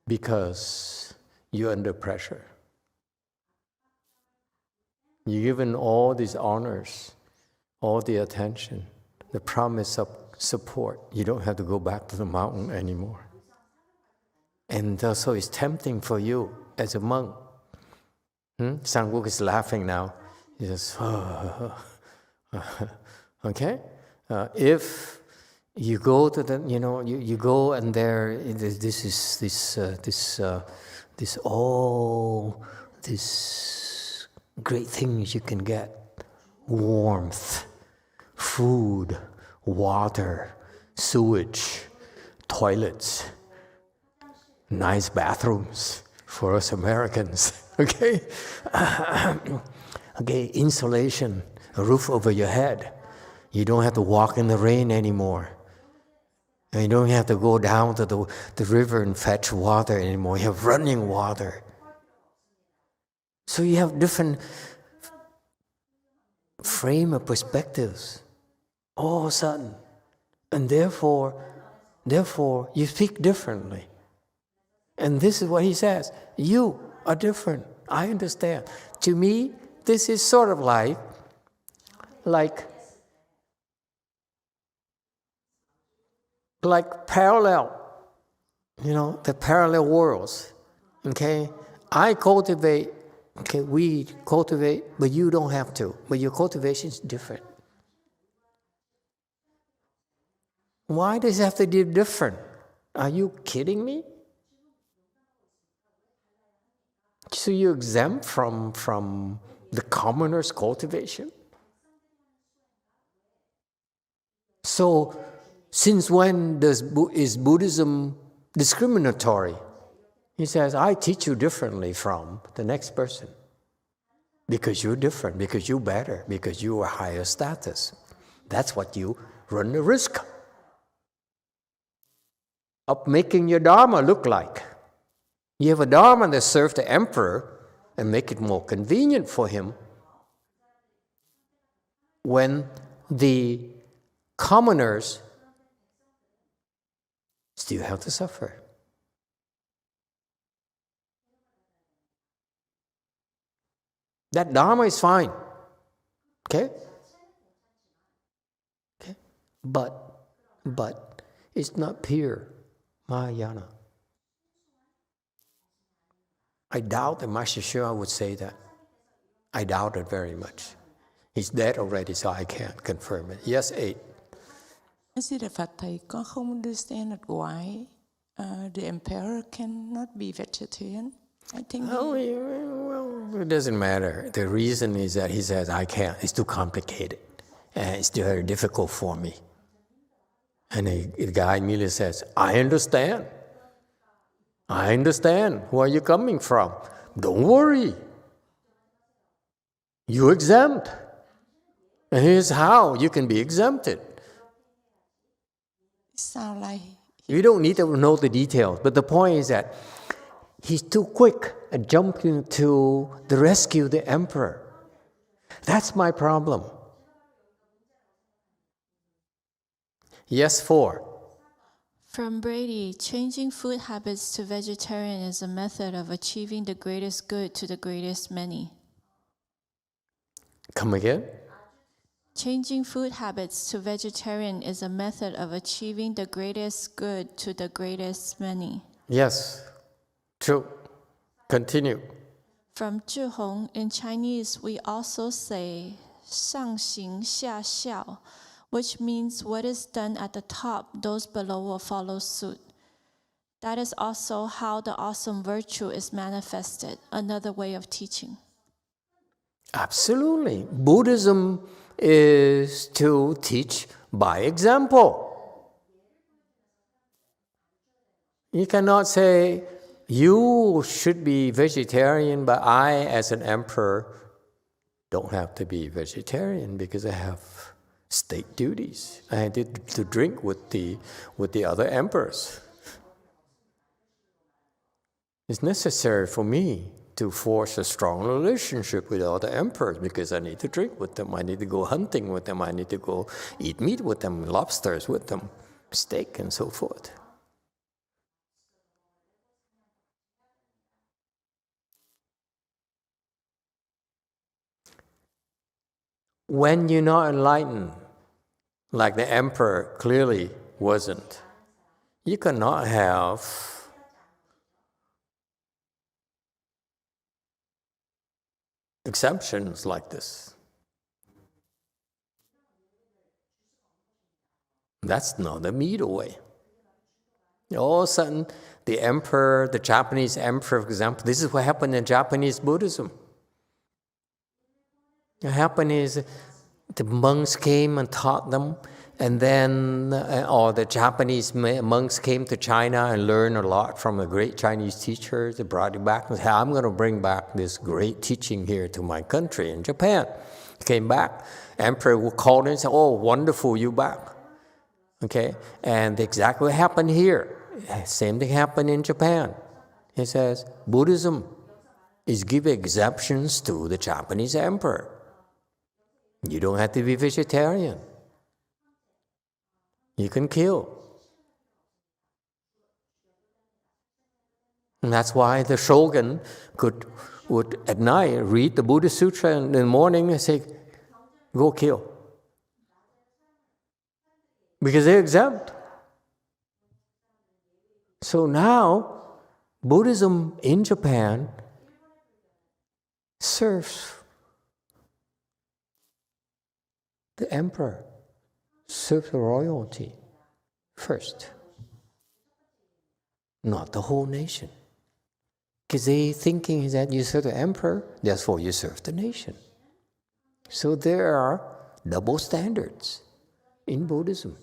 because you're under pressure. You're given all these honors, all the attention, the promise of support. You don't have to go back to the mountain anymore. And so it's tempting for you as a monk. Sangwok is laughing now. He says, okay? If you go to the, you go and there, this great things you can get. Warmth, food, water, sewage, toilets, nice bathrooms for us Americans, okay? Okay, insulation, a roof over your head. You don't have to walk in the rain anymore. And you don't have to go down to the river and fetch water anymore. You have running water. So you have different frame of perspectives all of a sudden. And therefore, you speak differently. And this is what he says. You are different. I understand. To me, this is sort of like like parallel, the parallel worlds. Okay, I cultivate, we cultivate, but you don't have to. But your cultivation is different. Why does it have to be different? Are you kidding me? So you're exempt from the commoner's cultivation? So since when is Buddhism discriminatory? He says, I teach you differently from the next person. Because you're different, because you're better, because you are higher status. That's what you run the risk of making your Dharma look like. You have a Dharma that serves the emperor and make it more convenient for him when the commoners still have to suffer. That Dharma is fine. Okay? But it's not pure Mahayana. I doubt that Master Shua would say that. I doubt it very much. He's dead already, so I can't confirm it. Yes, 8. I see the Phật thầy con không understand that why the emperor cannot be vegetarian. I think. Well, it doesn't matter. The reason is that he says, I can't. It's too complicated. It's too very difficult for me. And the guy immediately says, I understand. I understand where you're coming from. Don't worry. You're exempt. And here's how you can be exempted. Sound like You don't need to know the details, but the point is that he's too quick at jumping to the rescue the emperor. That's my problem. Yes, 4. From Brady, changing food habits to vegetarian is a method of achieving the greatest good to the greatest many. Come again? Changing food habits to vegetarian is a method of achieving the greatest good to the greatest many. Yes, true. Continue. From Zhihong, in Chinese, we also say 上行下效, which means what is done at the top, those below will follow suit. That is also how the awesome virtue is manifested, another way of teaching. Absolutely. Buddhism is to teach by example. You cannot say, you should be vegetarian, but I, as an emperor, don't have to be vegetarian because I have state duties. I need to drink with the other emperors. It's necessary for me to force a strong relationship with other emperors because I need to drink with them, I need to go hunting with them, I need to go eat meat with them, lobsters with them, steak and so forth. When you're not enlightened, like the emperor clearly wasn't, you cannot have exemptions like this. That's not the middle way. All of a sudden, the emperor, the Japanese emperor, for example, this is what happened in Japanese Buddhism. What happened is the monks came and taught them, and then or the Japanese monks came to China and learned a lot from a great Chinese teacher. They brought it back and said, I'm going to bring back this great teaching here to my country in Japan. He came back. Emperor called him and said, oh, wonderful, you back. Okay, and exactly what happened here. Same thing happened in Japan. He says, Buddhism is giving exemptions to the Japanese emperor. You don't have to be vegetarian. You can kill. And that's why the shogun would at night read the Buddha Sutra and in the morning and say, go kill. Because they're exempt. So now, Buddhism in Japan serves the emperor, serves the royalty first, not the whole nation. Because they thinking is that you serve the emperor, therefore you serve the nation. So there are double standards in Buddhism.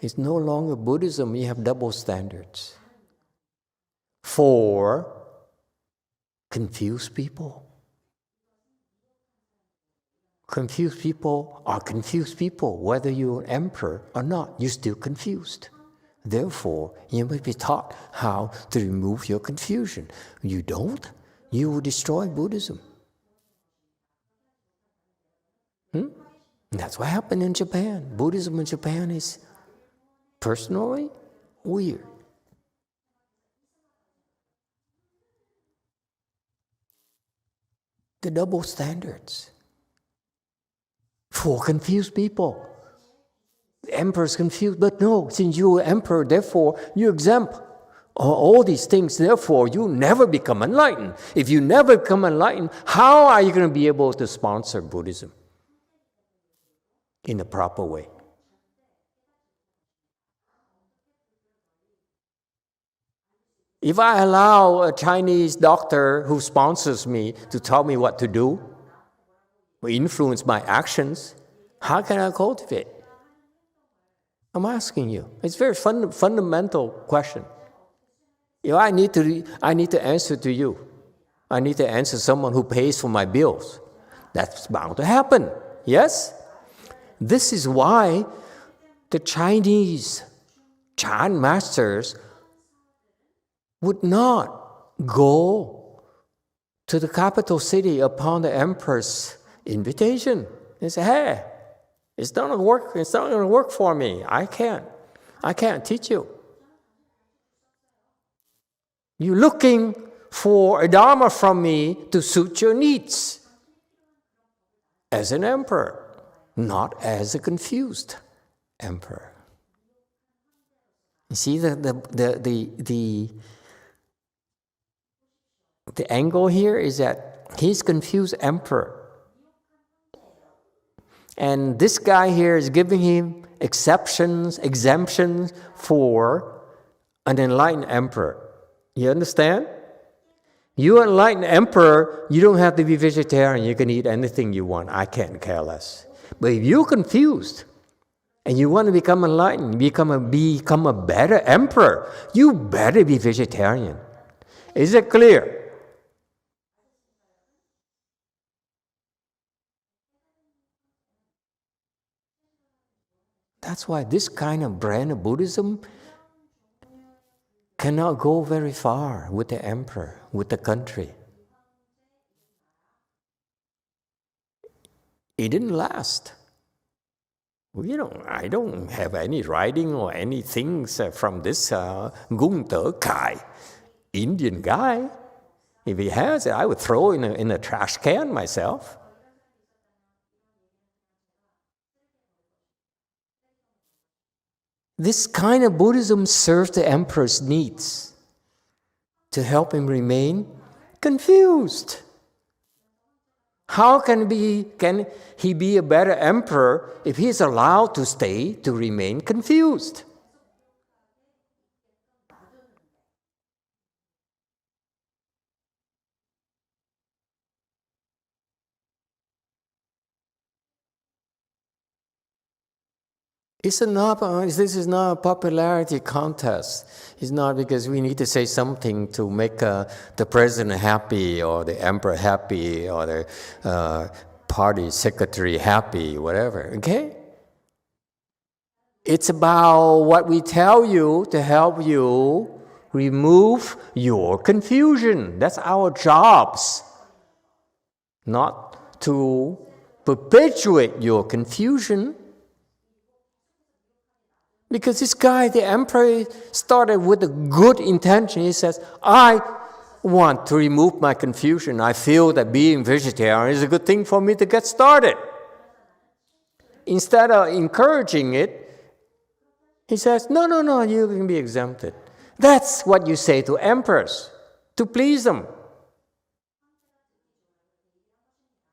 It's no longer Buddhism, you have double standards for confused people. Confused people are confused people. Whether you're an emperor or not, you're still confused. Therefore, you must be taught how to remove your confusion. You don't, you will destroy Buddhism. That's what happened in Japan. Buddhism in Japan is personally weird. The double standards for confused people. The emperor's confused, but no, since you're emperor, therefore you exempt all these things, therefore you never become enlightened. If you never become enlightened, how are you going to be able to sponsor Buddhism in a proper way? If I allow a Chinese doctor who sponsors me to tell me what to do, or influence my actions, how can I cultivate? I'm asking you. It's a very fundamental question. If I need to answer to you. I need to answer someone who pays for my bills. That's bound to happen. Yes? This is why the Chinese Chan masters would not go to the capital city upon the emperor's invitation. They say, hey, it's not going to work for me. I can't teach you. You're looking for a dharma from me to suit your needs as an emperor, not as a confused emperor. You see the angle here is that he's confused emperor. And this guy here is giving him exemptions for an enlightened emperor. You understand? You're an enlightened emperor, you don't have to be vegetarian. You can eat anything you want. I can't care less. But if you're confused and you want to become enlightened, become a better emperor, you better be vegetarian. Is it clear? That's why this kind of brand of Buddhism cannot go very far with the emperor, with the country. It didn't last. I don't have any writing or any things from this Gunther Kai, Indian guy. If he has it, I would throw it in a trash can myself. This kind of Buddhism serves the emperor's needs to help him remain confused. How can he be a better emperor if he is allowed to remain confused? This is not a popularity contest. It's not because we need to say something to make the president happy or the emperor happy or the party secretary happy, whatever, okay? It's about what we tell you to help you remove your confusion. That's our jobs. Not to perpetuate your confusion. Because this guy, the emperor, started with a good intention. He says, I want to remove my confusion. I feel that being vegetarian is a good thing for me to get started. Instead of encouraging it, he says, no, you can be exempted. That's what you say to emperors, to please them.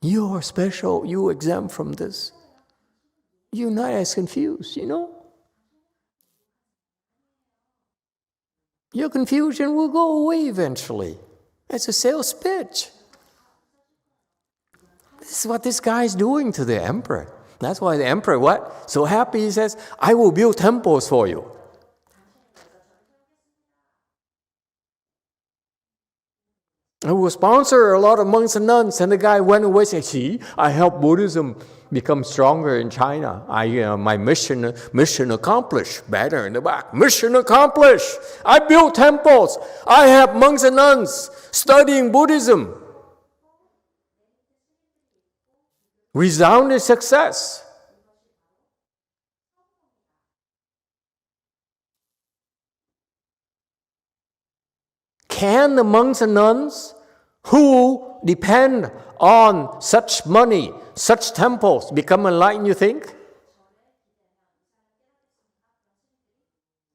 You're special, you're exempt from this. You're not as confused, you know? Your confusion will go away eventually. It's a sales pitch. This is what this guy is doing to the emperor. That's why the emperor, what? So happy, he says, I will build temples for you. I will sponsor a lot of monks and nuns. And the guy went away and said, see, I helped Buddhism become stronger in China. My mission accomplished. Better in the back. Mission accomplished. I built temples. I have monks and nuns studying Buddhism. Resounding success. Can the monks and nuns who depend on such money, such temples, become enlightened, you think?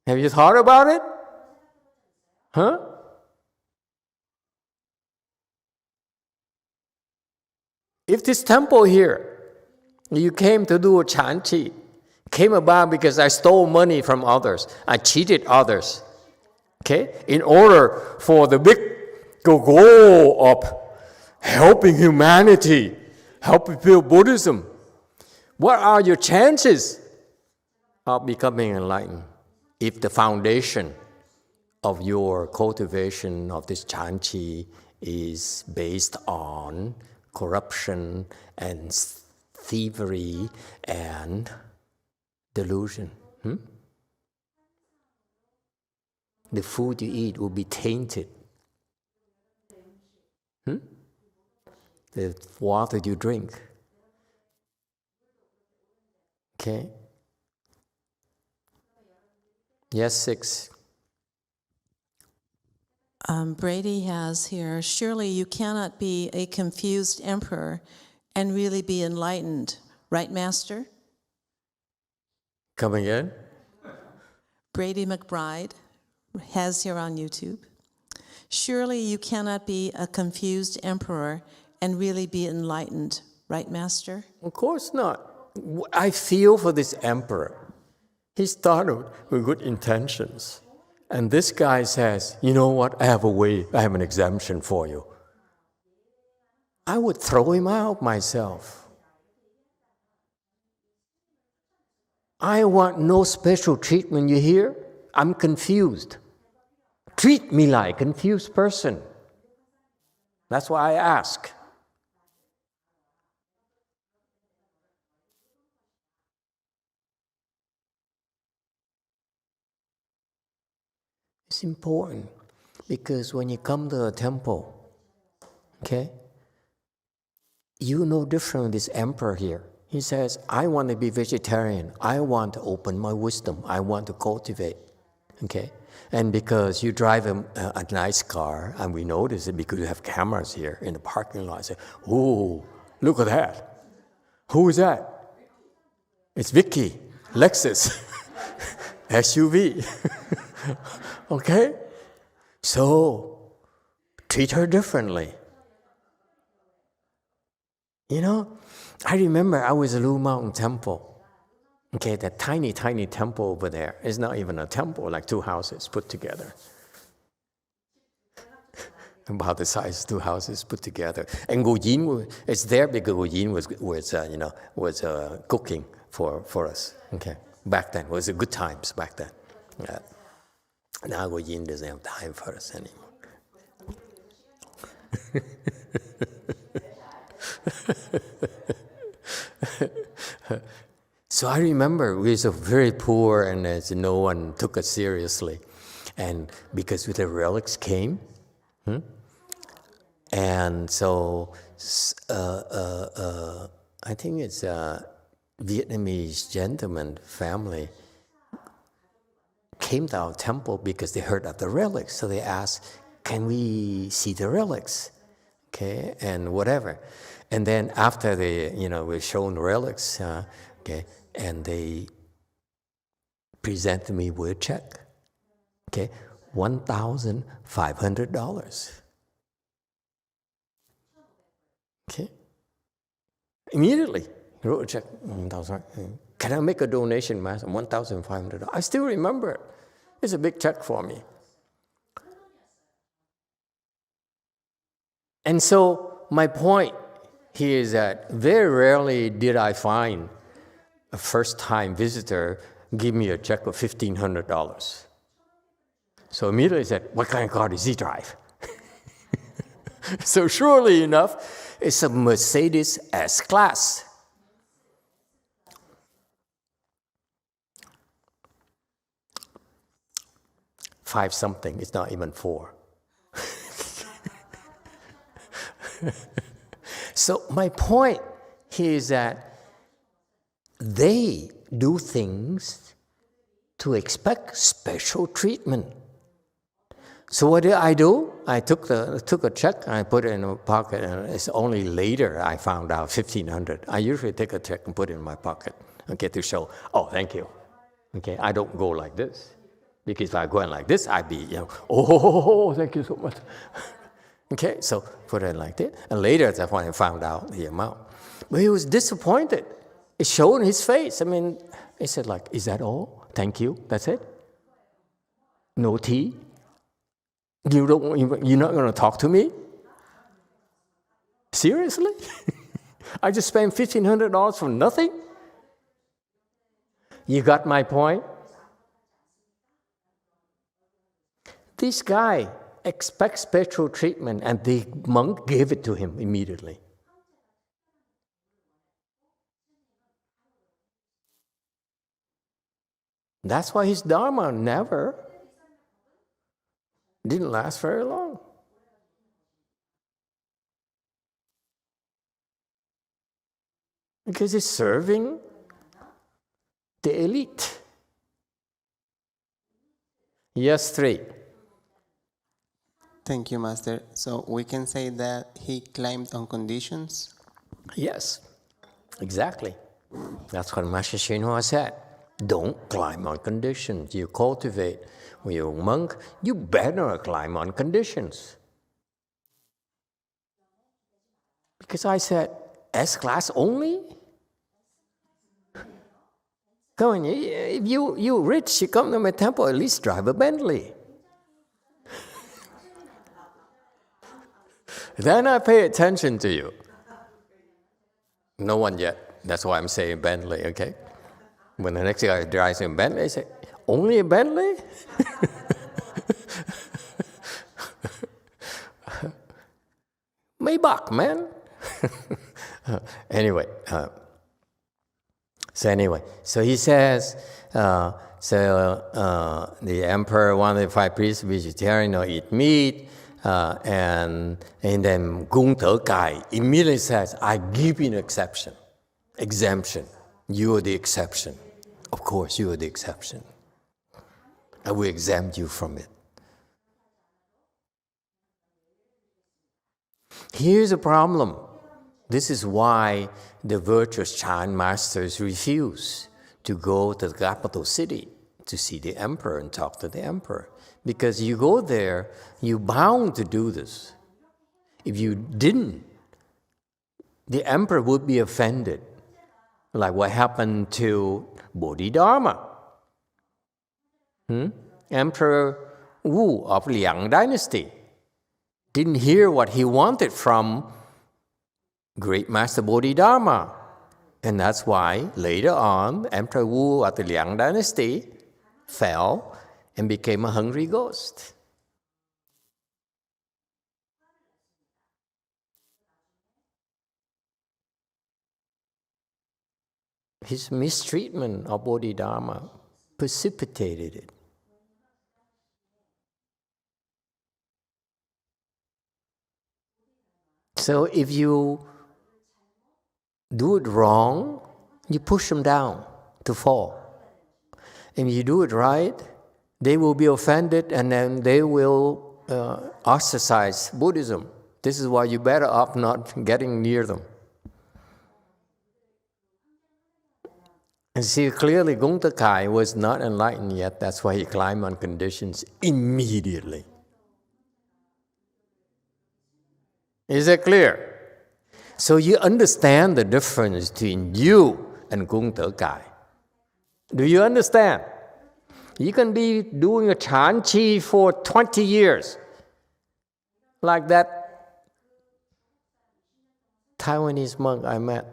Have you thought about it? Huh? If this temple here, you came to do a chanchi, came about because I stole money from others, I cheated others, okay? In order for the big goal of helping humanity, helping build Buddhism, what are your chances of becoming enlightened if the foundation of your cultivation of this chanchi is based on corruption and thievery and delusion? The food you eat will be tainted. The water you drink. Okay? Yes, 6. Brady has here, surely you cannot be a confused emperor and really be enlightened, right, Master? Come again? Brady McBride has here on YouTube. Surely you cannot be a confused emperor and really be enlightened, right, Master? Of course not. I feel for this emperor. He started with good intentions. And this guy says, you know what, I have a way, I have an exemption for you. I would throw him out myself. I want no special treatment, you hear? I'm confused. Treat me like a confused person. That's why I ask. It's important because when you come to a temple, okay, you know different from this emperor here. He says, I want to be vegetarian. I want to open my wisdom. I want to cultivate, okay? And because you drive a nice car, and we notice it because you have cameras here in the parking lot. I say, oh, look at that. Who is that? It's Vicky, Lexus, SUV. Okay? So, treat her differently. You know, I remember I was at Blue Mountain Temple. Okay, that tiny, tiny temple over there is not even a temple, like 2 houses put together. About the size of 2 houses put together. And Gu Yin is there because Gu Yin was cooking for us. Okay, back then. It was good times back then. Now Gu Yin doesn't have time for us anymore. So I remember we were very poor and no one took us seriously. And because the relics came, and so I think it's a Vietnamese gentleman family came to our temple because they heard of the relics. So they asked, can we see the relics? Okay, and whatever. And then after they, we're shown relics, okay, and they presented me with a check. Okay, $1,500. Okay. Immediately, he wrote a check. Can I make a donation, Master? $1,500. I still remember it. It's a big check for me. And so my point here is that very rarely did I find a first-time visitor give me a check of $1,500. So immediately I said, what kind of car does he drive? So surely enough, it's a Mercedes S-Class. Five something, it's not even four. So my point here is that they do things to expect special treatment. So what did I do? I took a check, I put it in my pocket, and it's only later I found out $1,500. I usually take a check and put it in my pocket, okay, to show, oh, thank you. Okay, I don't go like this. Because if I go in like this, I'd be, oh, thank you so much. Okay, so put it like that. And later, that's when I found out the amount. But he was disappointed. It showed in his face. I mean, he said like, is that all? Thank you, that's it? No tea? You're not going to talk to me? Seriously? I just spent $1,500 for nothing? You got my point? This guy expects special treatment, and the monk gave it to him immediately. That's why his Dharma didn't last very long. Because he's serving the elite. Yes, 3. Thank you, Master. So we can say that he climbed on conditions? Yes, exactly. That's what Master Shinhua said. Don't climb on conditions. You cultivate. When you're a monk, you better climb on conditions. Because I said, S-Class only? Come on, if you're rich, you come to my temple, at least drive a Bentley. Then I pay attention to you. No one yet. That's why I'm saying Bentley, okay? When the next guy drives a Bentley, I say, only a Bentley? Maybach, man. Anyway, so he says, the emperor wanted 5 priests vegetarian or eat meat, and then Gung Te Kai immediately says, I give you an exemption. You are the exception. Of course, you are the exception. I will exempt you from it. Here's the problem. This is why the virtuous Chan masters refuse to go to the capital city to see the emperor and talk to the emperor. Because you go there, you're bound to do this. If you didn't, the emperor would be offended. Like what happened to Bodhidharma. Emperor Wu of Liang dynasty didn't hear what he wanted from great master Bodhidharma. And that's why later on, Emperor Wu of the Liang dynasty fell and became a hungry ghost. His mistreatment of Bodhidharma precipitated it. So if you do it wrong, you push them down to fall. And if you do it right, they will be offended and then they will ostracize Buddhism. This is why you better off not getting near them. And see, clearly Gungta Kai was not enlightened yet. That's why he climbed on conditions immediately. Is that clear? So you understand the difference between you and Gungta Kai. Do you understand? You can be doing a Chan Chi for 20 years, like that Taiwanese monk I met.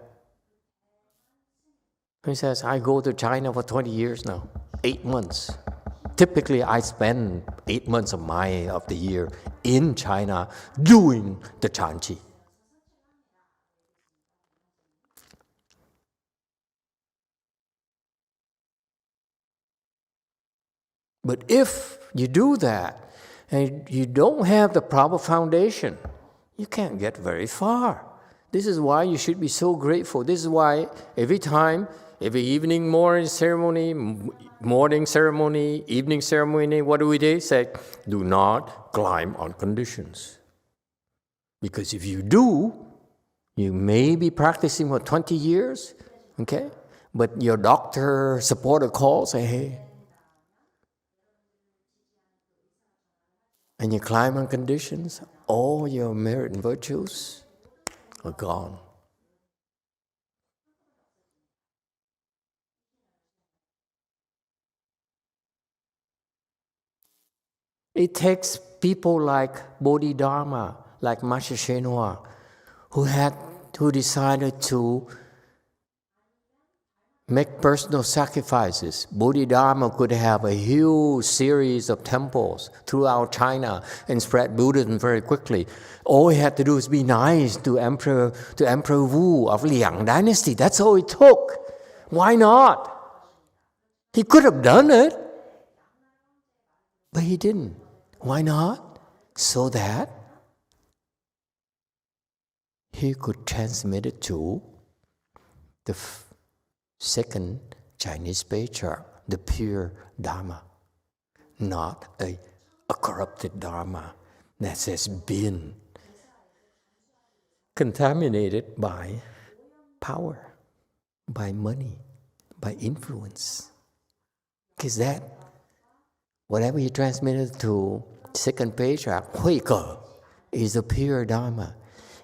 He says, I go to China for 20 years now, 8 months. Typically, I spend 8 months of the year in China doing the Chan Chi. But if you do that and you don't have the proper foundation, you can't get very far. This is why you should be so grateful. This is why every evening, morning ceremony, evening ceremony, what do we do? Say, do not climb on conditions. Because if you do, you may be practicing for 20 years, okay? But your doctor supporter calls, say, hey, and you climb on conditions, all your merit and virtues are gone. It takes people like Bodhidharma, like Master Shenhua, who decided to make personal sacrifices. Bodhidharma could have a huge series of temples throughout China and spread Buddhism very quickly. All he had to do is be nice to Emperor Wu of Liang dynasty. That's all it took. Why not? He could have done it, but he didn't. Why not? So that he could transmit it to the second Chinese patriarch, the pure Dharma, not a corrupted Dharma that has been contaminated by power, by money, by influence. Because that, whatever he transmitted to second patriarch, Hui Ge, is a pure Dharma.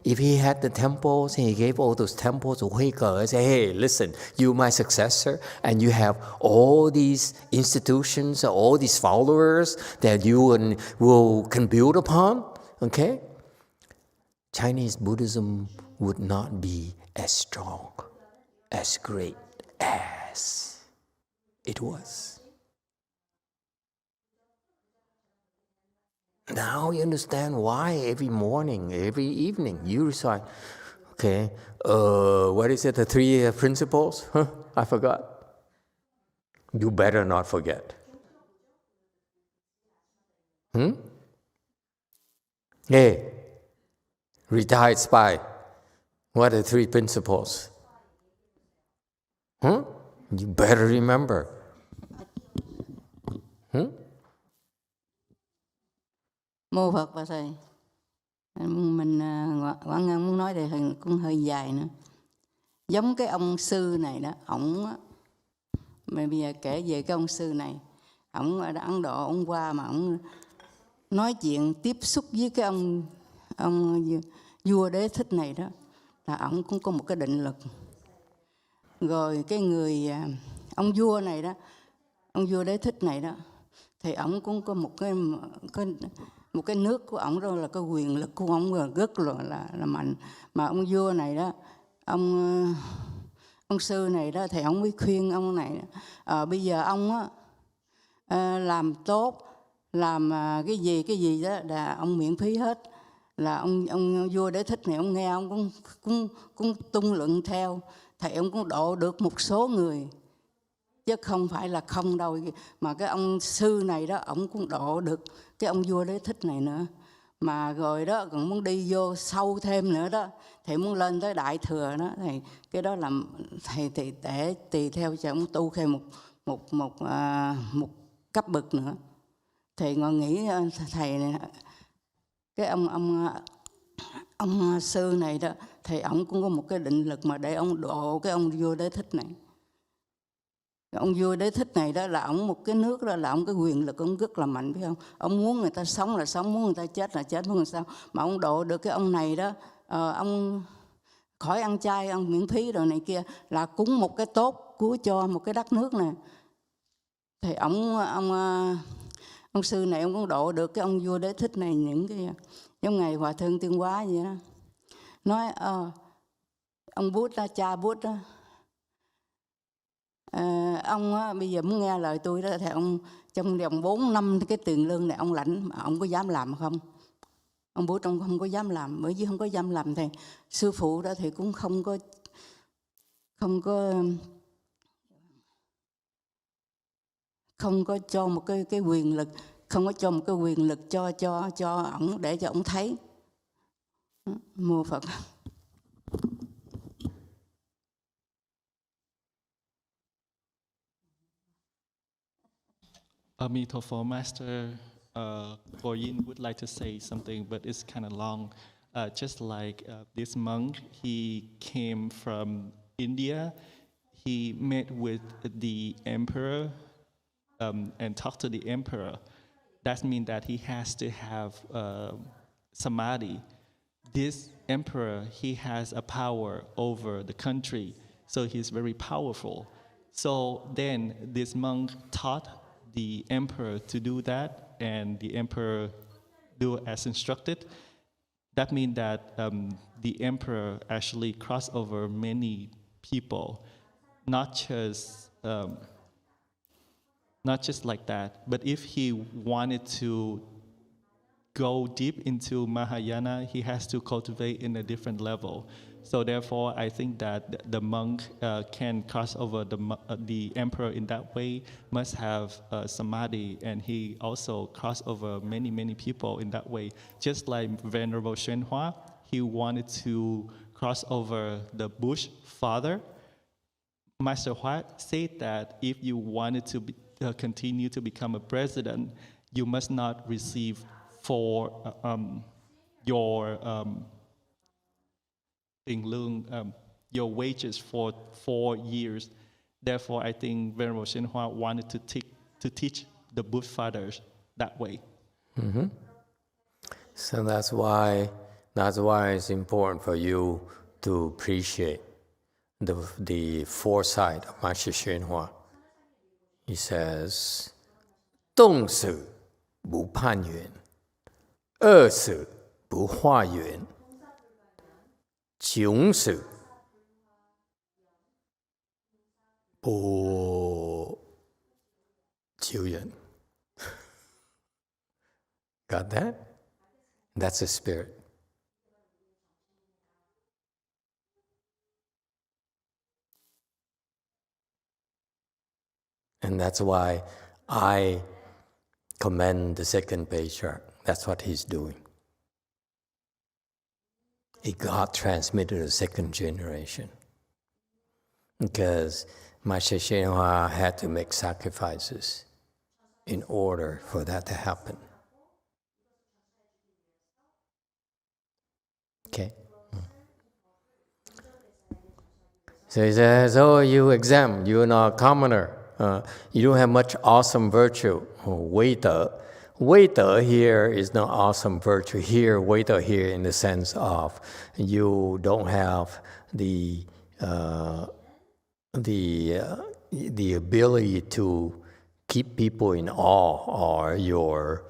If he had the temples and he gave all those temples to Hui Ge and say, hey, listen, you're my successor and you have all these institutions, all these followers that you can build upon, okay? Chinese Buddhism would not be as strong, as great as it was. Now you understand why every morning, every evening, you recite, okay, what is it, the 3 principles? Huh? I forgot. You better not forget. Hey, retired spy, what are the 3 principles? You better remember. Mô Phật và Thầy. Mình Quảng Ngân muốn nói thì cũng hơi dài nữa. Giống cái ông sư này đó, ổng mà bây giờ kể về cái ông sư này, ổng ở Ấn Độ, ổng qua mà ổng nói chuyện tiếp xúc với cái ông vua Đế Thích này đó, là ổng cũng có một cái định lực. Rồi cái người ông vua này đó, ông vua Đế Thích này đó, thì ổng cũng có một cái nước của ổng đó, là cái quyền lực của ổng rất là mạnh. Mà ông vua này đó, ông sư này đó, thì ổng mới khuyên ông này, bây giờ ông á, làm tốt, làm cái gì đó là ông miễn phí hết. Là ông vua Đế Thích này, ông nghe ông cũng tung luận theo, thì ông cũng độ được một số người, chứ không phải là không đâu. Mà cái ông sư này đó, ông cũng độ được cái ông vua Đế Thích này nữa. Mà rồi đó còn muốn đi vô sâu thêm nữa đó, thì muốn lên tới đại thừa đó, thì cái đó là thầy để tùy theo cho ông tu thêm một cấp bậc nữa. Thì ngồi nghĩ thầy này, cái ông sư này đó, thì ông cũng có một cái định lực mà để ông độ cái ông vua Đế Thích này. Ông vua Đế Thích này đó là ông một cái nước đó là ông cái quyền lực ông rất là mạnh, biết không? Ông muốn người ta sống là sống, muốn người ta chết là chết, muốn làm sao mà ông độ được cái ông này đó, ông khỏi ăn chay, ăn miễn phí rồi này kia, là cúng một cái tốt cứu cho một cái đất nước này. Thì ông sư này ông cũng độ được cái ông vua Đế Thích này những cái giống ngày Hòa Thượng Tuyên Hóa vậy đó. Nói ông Bút đó, cha Bút đó, ông á, bây giờ muốn nghe lời tôi đó thì ông trong vòng 4 năm cái tiền lương này ông lãnh mà ông có dám làm không? Ông Bút ông không có dám làm, bởi vì không có dám làm thì sư phụ đó thì cũng không có cho một cái quyền lực, không có cho một cái quyền lực cho ổng để cho ổng thấy. Mô Phật. Amitabha Master, Boyin would like to say something, but it's kind of long. Just like this monk, he came from India. He met with the emperor and talked to the emperor. That means that he has to have samadhi. This emperor, he has a power over the country, so he's very powerful. So then this monk taught the emperor to do that, and the emperor do as instructed. That means that the emperor actually crossed over many people, not just like that, but if he wanted to go deep into Mahayana, he has to cultivate in a different level. So therefore, I think that the monk can cross over the emperor in that way, must have samadhi, and he also cross over many, many people in that way. Just like Venerable Xuanhua, he wanted to cross over the Bush father. Master Huat said that if you wanted to continue to become a president, you must not receive for your your wages for 4 years. Therefore, I think Venerable Shenhua wanted to teach the Buddha fathers that way. Mm-hmm. So that's why it's important for you to appreciate the foresight of Master Shenhua. He says, 动死不攀缘，饿死不化缘，穷死不求缘. Got that? That's the spirit. And that's why I commend the second patriarch. That's what he's doing. It got transmitted to the second generation. Because Master Shenhua had to make sacrifices in order for that to happen. Okay? So he says, oh, you exempt, you're not a commoner. You don't have much awesome virtue. Waiter. Waiter here is not awesome virtue. Here, waiter here in the sense of you don't have the ability to keep people in awe, or your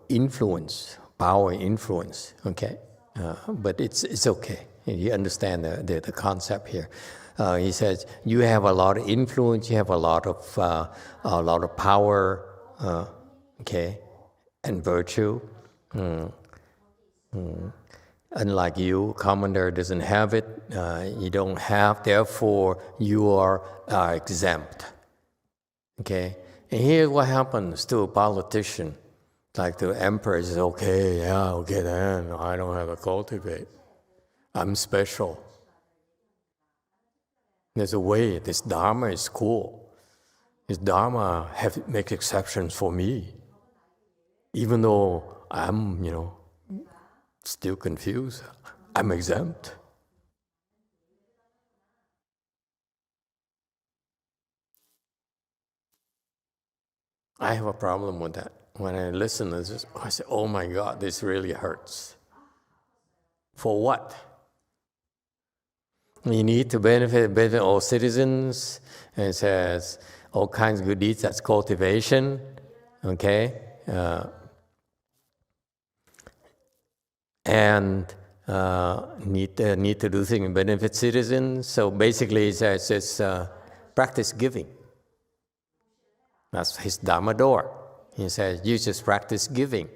influence, power influence. Okay, but it's okay. You understand the concept here. He says you have a lot of influence. You have a lot of power. Okay, and virtue. Unlike you, commoner doesn't have it. You don't have. Therefore, you are exempt. Okay, and here's what happens to a politician. Like the emperor says, okay, yeah, okay then, I don't have to cultivate. I'm special. There's a way, this Dharma is cool. This Dharma makes exceptions for me. Even though I'm, still confused, I'm exempt. I have a problem with that. When I listen to this, I say, oh my God, this really hurts. For what? You need to benefit all citizens. And it says all kinds of good deeds, that's cultivation. Okay? And need to do things and benefit citizens. So basically it says it's practice giving. That's his Dharma door. He says you just practice giving.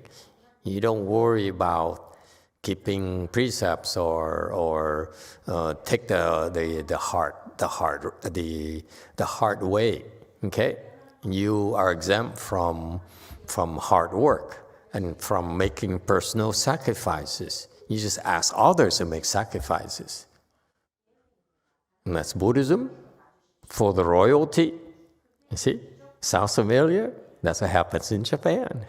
You don't worry about keeping precepts or take the hard way. Okay, you are exempt from hard work and from making personal sacrifices. You just ask others to make sacrifices. And that's Buddhism for the royalty. You see, sounds familiar? That's what happens in Japan.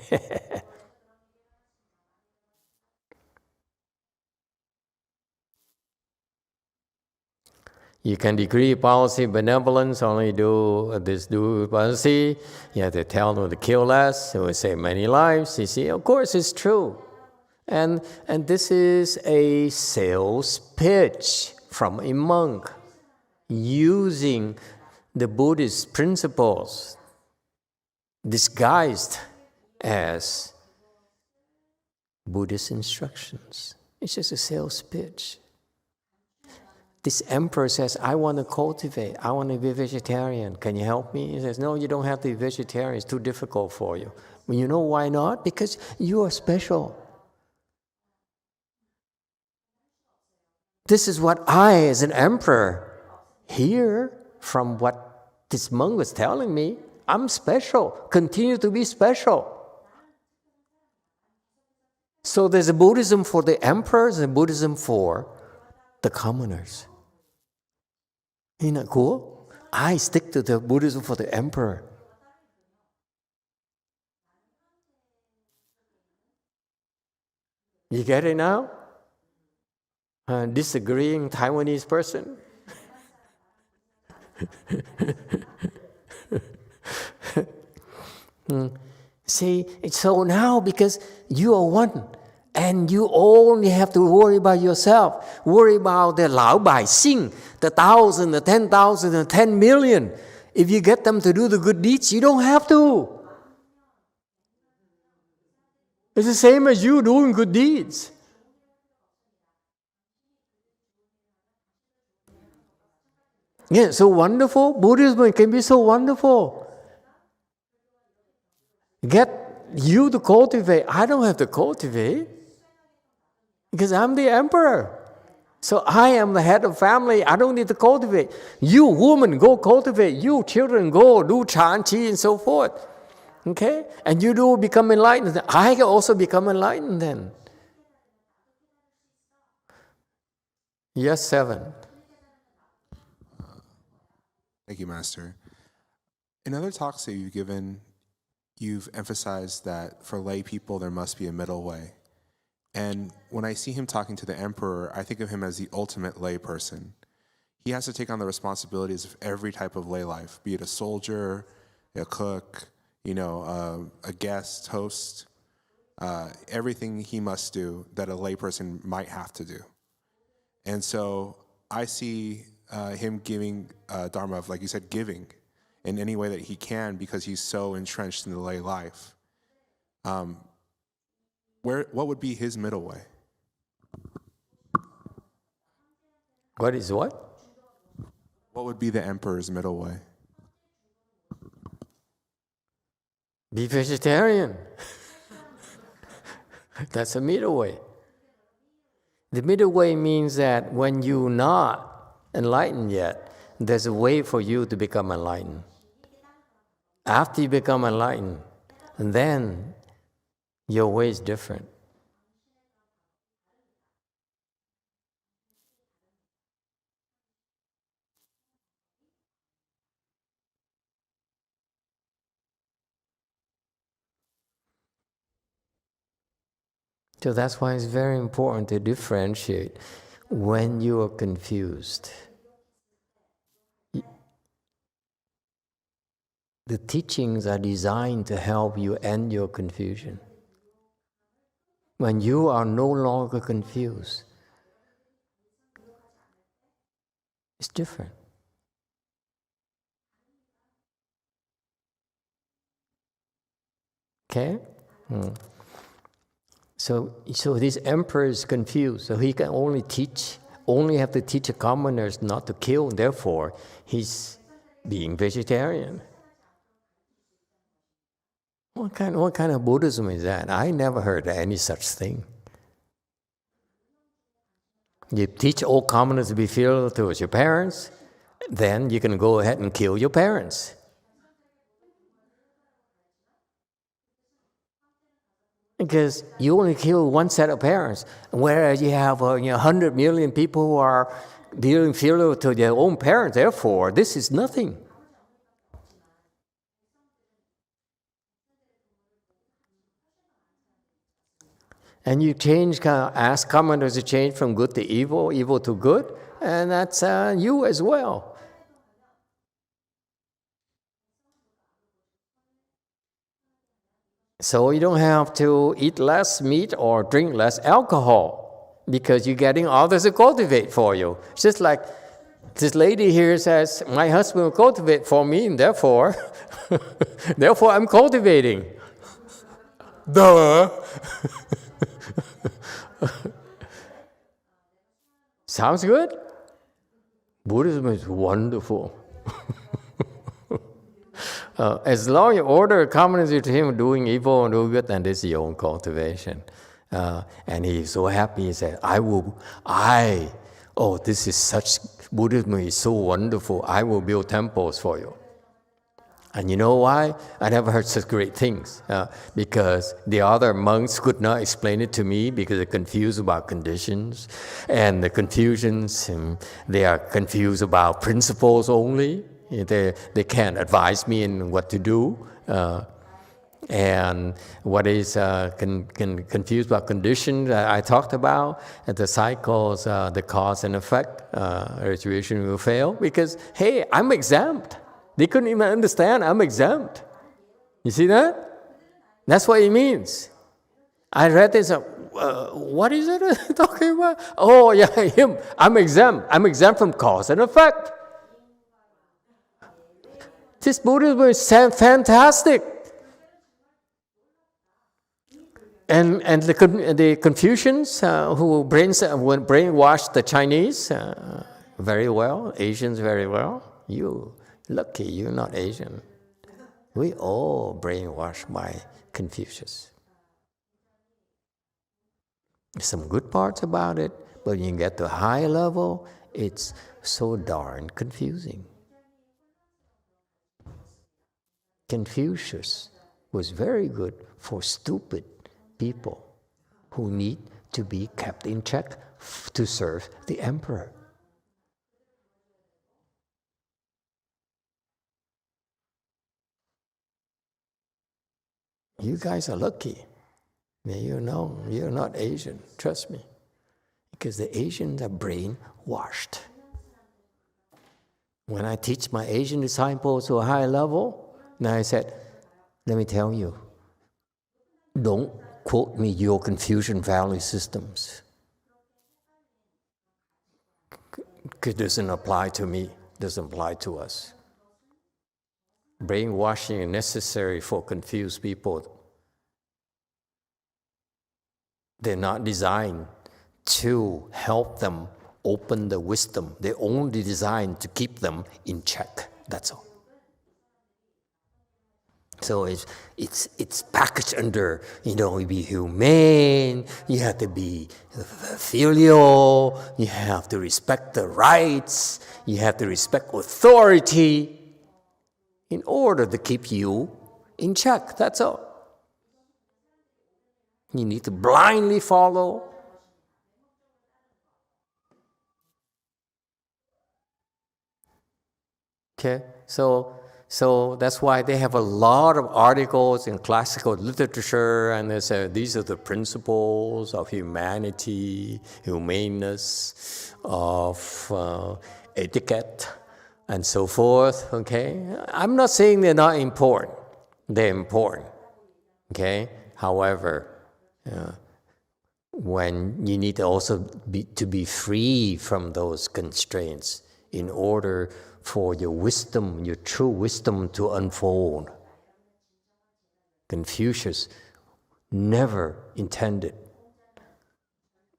You can decree policy benevolence, only do policy. You have to tell them to kill less, it will save many lives. You see, of course it's true. And this is a sales pitch from a monk using the Buddhist principles disguised as Buddhist instructions. It's just a sales pitch. This emperor says, I want to cultivate, I want to be vegetarian. Can you help me? He says, no, you don't have to be vegetarian. It's too difficult for you. Well, you know why not? Because you are special. This is what I, as an emperor, hear from what this monk was telling me. I'm special. Continue to be special. So there's a Buddhism for the emperors and Buddhism for the commoners. Isn't that cool? I stick to the Buddhism for the emperor. You get it now? Disagreeing Taiwanese person? See, so now because you are one, and you only have to worry about yourself, worry about the 老百姓, the 1,000, the 10,000, the 10 million. If you get them to do the good deeds, you don't have to. It's the same as you doing good deeds. Yeah, so wonderful. Buddhism can be so wonderful. Get you to cultivate. I don't have to cultivate because I'm the emperor. So I am the head of family. I don't need to cultivate. You woman, go cultivate. You children, go do Chan Chi and so forth. Okay? And you do become enlightened. I can also become enlightened then. Yes, 7. Thank you, Master. In other talks that you've given, you've emphasized that for lay people, there must be a middle way. And when I see him talking to the emperor, I think of him as the ultimate lay person. He has to take on the responsibilities of every type of lay life, be it a soldier, a cook, a guest, host, everything he must do that a lay person might have to do. And so I see him giving Dharma of, like you said, giving in any way that he can because he's so entrenched in the lay life. What would be his middle way? What is what? What would be the emperor's middle way? Be vegetarian. That's a middle way. The middle way means that when you're not enlightened yet, there's a way for you to become enlightened. After you become enlightened, and then your way is different. So that's why it's very important to differentiate when you are confused. the teachings are designed to help you end your confusion. When you are no longer confused, it's different. Okay? So this emperor is confused. So he can only have to teach the commoners not to kill. Therefore, he's being vegetarian. What kind of Buddhism is that? I never heard of any such thing. You teach all commoners to be filial towards your parents, then you can go ahead and kill your parents. Because you only kill one set of parents, whereas you have 100 million people who are being filial to their own parents. Therefore, this is nothing. And you ask commoners to change from good to evil, evil to good, and that's you as well. So you don't have to eat less meat or drink less alcohol because you're getting others to cultivate for you. It's just like this lady here says, my husband will cultivate for me, and therefore, therefore I'm cultivating. Duh. Sounds good? Buddhism is wonderful. As long as you order a commoners to him doing evil and doing good, then this is your own cultivation. And he's so happy, he said, this is such, Buddhism is so wonderful, I will build temples for you. And you know why? I never heard such great things. Because the other monks could not explain it to me because they're confused about conditions. And the confusions, and they are confused about principles only. They can't advise me in what to do. And what is confused about conditions, I talked about, the cycles, the cause and effect, retribution will fail. Because, hey, I'm exempt. They couldn't even understand I'm exempt. You see that? That's what it means. I read this, what is it talking about? Oh, yeah, him. I'm exempt. I'm exempt from cause and effect. This Buddhism is fantastic. And the Confucians who brainwashed the Chinese very well, Asians very well. You lucky you're not Asian. We all brainwashed by Confucius. There's some good parts about it, but when you get to a high level, it's so darn confusing. Confucius was very good for stupid people who need to be kept in check to serve the emperor. You guys are lucky. You know, you're not Asian, trust me. Because the Asians are brainwashed. When I teach my Asian disciples to a high level, now I said, let me tell you, don't quote me your Confucian value systems. It doesn't apply to me, doesn't apply to us. Brainwashing is necessary for confused people. They're not designed to help them open the wisdom. They're only designed to keep them in check. That's all. So it's packaged under, you be humane, you have to be filial, you have to respect the rights, you have to respect authority in order to keep you in check. That's all. You need to blindly follow. Okay, so that's why they have a lot of articles in classical literature, and they say these are the principles of humanity, humaneness, of etiquette, and so forth, okay? I'm not saying they're not important. They're important, okay? However, when you need to also be free from those constraints in order for your wisdom, your true wisdom to unfold. Confucius never intended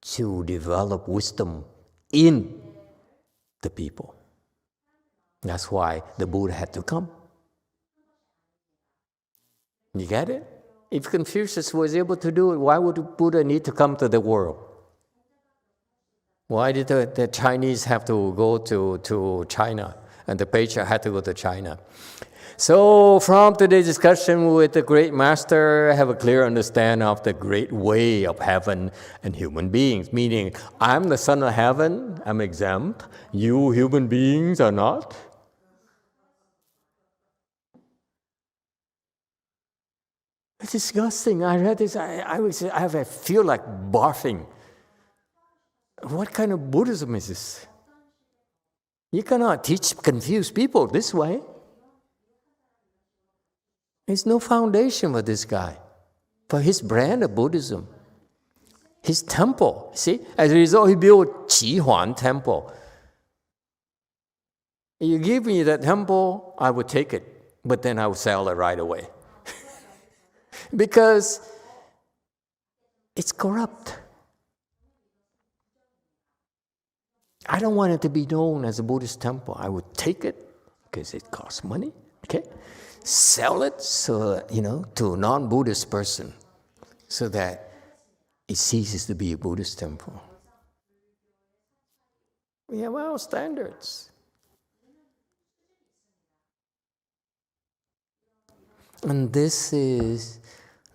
to develop wisdom in the people. That's why the Buddha had to come. You get it? If Confucius was able to do it, why would the Buddha need to come to the world? Why did the Chinese have to go to China and the patriarch had to go to China? So from today's discussion with the great master, I have a clear understanding of the great way of heaven and human beings, meaning I'm the son of heaven, I'm exempt, you human beings are not. It's disgusting. I read this, I feel like barfing. What kind of Buddhism is this? You cannot teach confused people this way. There's no foundation for this guy, for his brand of Buddhism. His temple, see? As a result, he built Qi Huan Temple. You give me that temple, I would take it, but then I would sell it right away. Because it's corrupt. I don't want it to be known as a Buddhist temple. I would take it because it costs money, okay? Sell it so, to a non-Buddhist person so that it ceases to be a Buddhist temple. We have our standards. And this is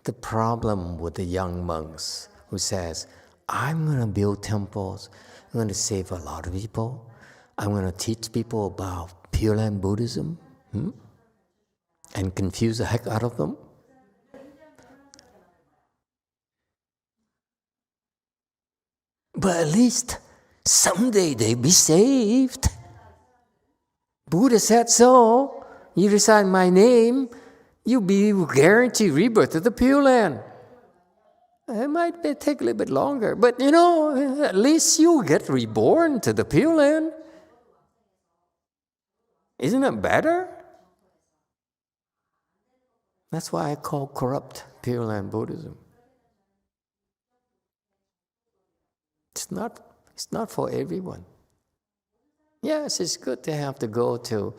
the problem with the young monks who says, I'm going to build temples, I'm going to save a lot of people, I'm going to teach people about Pure Land Buddhism, and confuse the heck out of them. But at least someday they'll be saved. Buddha said so. You recite my name, you'll be guaranteed rebirth to the Pure Land. It might take a little bit longer, but at least you get reborn to the Pure Land. Isn't it better? That's why I call corrupt Pure Land Buddhism. It's not for everyone. Yes, it's good to have to go to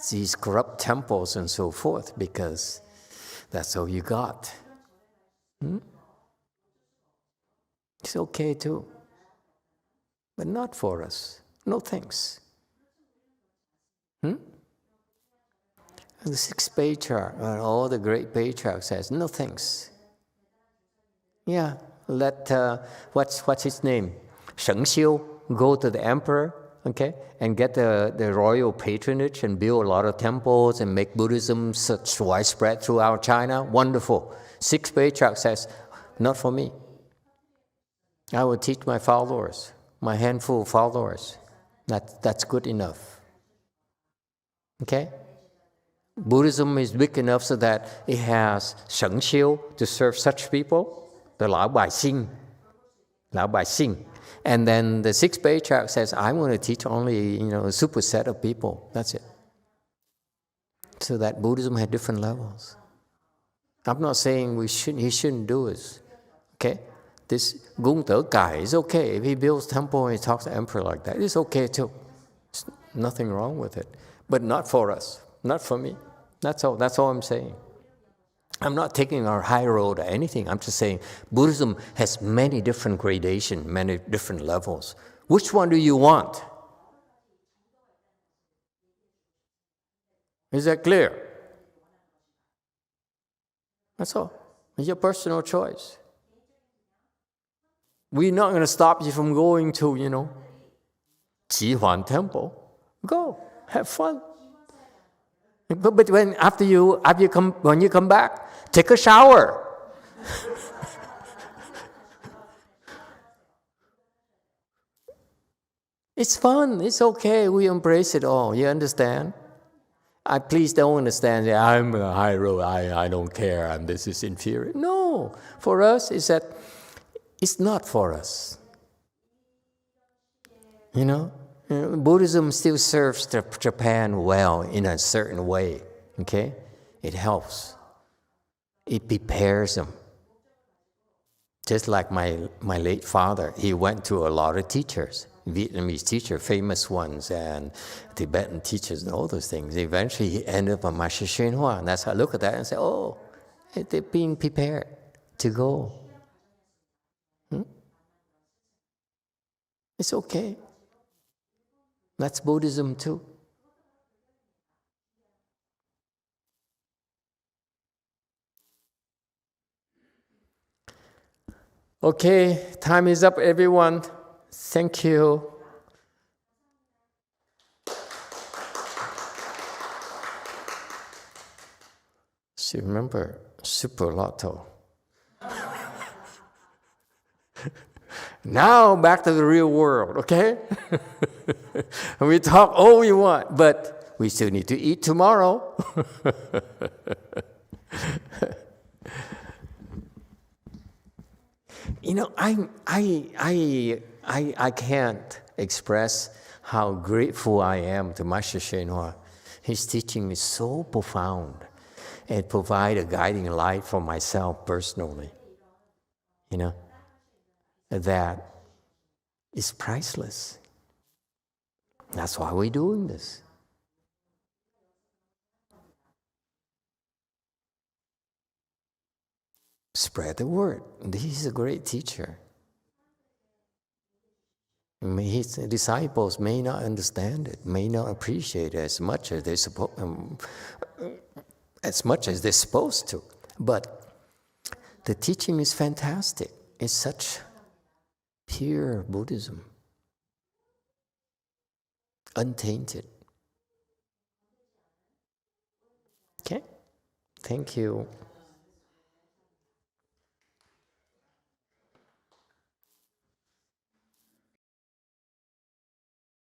these corrupt temples and so forth because that's all you got. It's okay too. But not for us. No thanks. And the sixth patriarch, and all the great patriarchs says, no thanks. Yeah, let, what's his name? Sheng Xiu go to the emperor, okay, and get the royal patronage and build a lot of temples and make Buddhism such widespread throughout China. Wonderful. Sixth patriarch says, not for me. I will teach my followers, my handful of followers. That's good enough. Okay? Buddhism is big enough so that it has Sheng Xiu to serve such people, the Lao Bai Xing. And then the sixth patriarch says, I'm going to teach only, a superset of people. That's it. So that Buddhism had different levels. I'm not saying he shouldn't do it. Okay? This Gung Te Kai is okay. If he builds temple and he talks to the emperor like that, it's okay too. There's nothing wrong with it. But not for us. Not for me. That's all I'm saying. I'm not taking our high road or anything. I'm just saying Buddhism has many different gradations, many different levels. Which one do you want? Is that clear? That's all. It's your personal choice. We're not going to stop you from going to, Qi Huan Temple. Go, have fun. But when you come back, take a shower. It's fun. It's okay. We embrace it all. You understand? Please don't understand that I'm a high road. I don't care. And this is inferior. No. For us, it's that it's not for us. You know? Buddhism still serves Japan well in a certain way. Okay? It helps. It prepares them. Just like my late father, he went to a lot of teachers, Vietnamese teachers, famous ones, and Tibetan teachers, and all those things. Eventually, he ended up on Master Hsuan Hua, and that's how I look at that and say, oh, they're being prepared to go. It's okay. That's Buddhism too. Okay, time is up, everyone. Thank you. So remember, Super Lotto. Now back to the real world, okay? We talk all we want, but we still need to eat tomorrow. You know, I can't express how grateful I am to Master Hsuan Hua. His teaching is so profound and provide a guiding light for myself personally. You know, that is priceless. That's why we're doing this. Spread the word. He's a great teacher. His disciples may not understand it, may not appreciate it as much as they're supposed to. But the teaching is fantastic. It's such pure Buddhism, untainted. Okay? Thank you.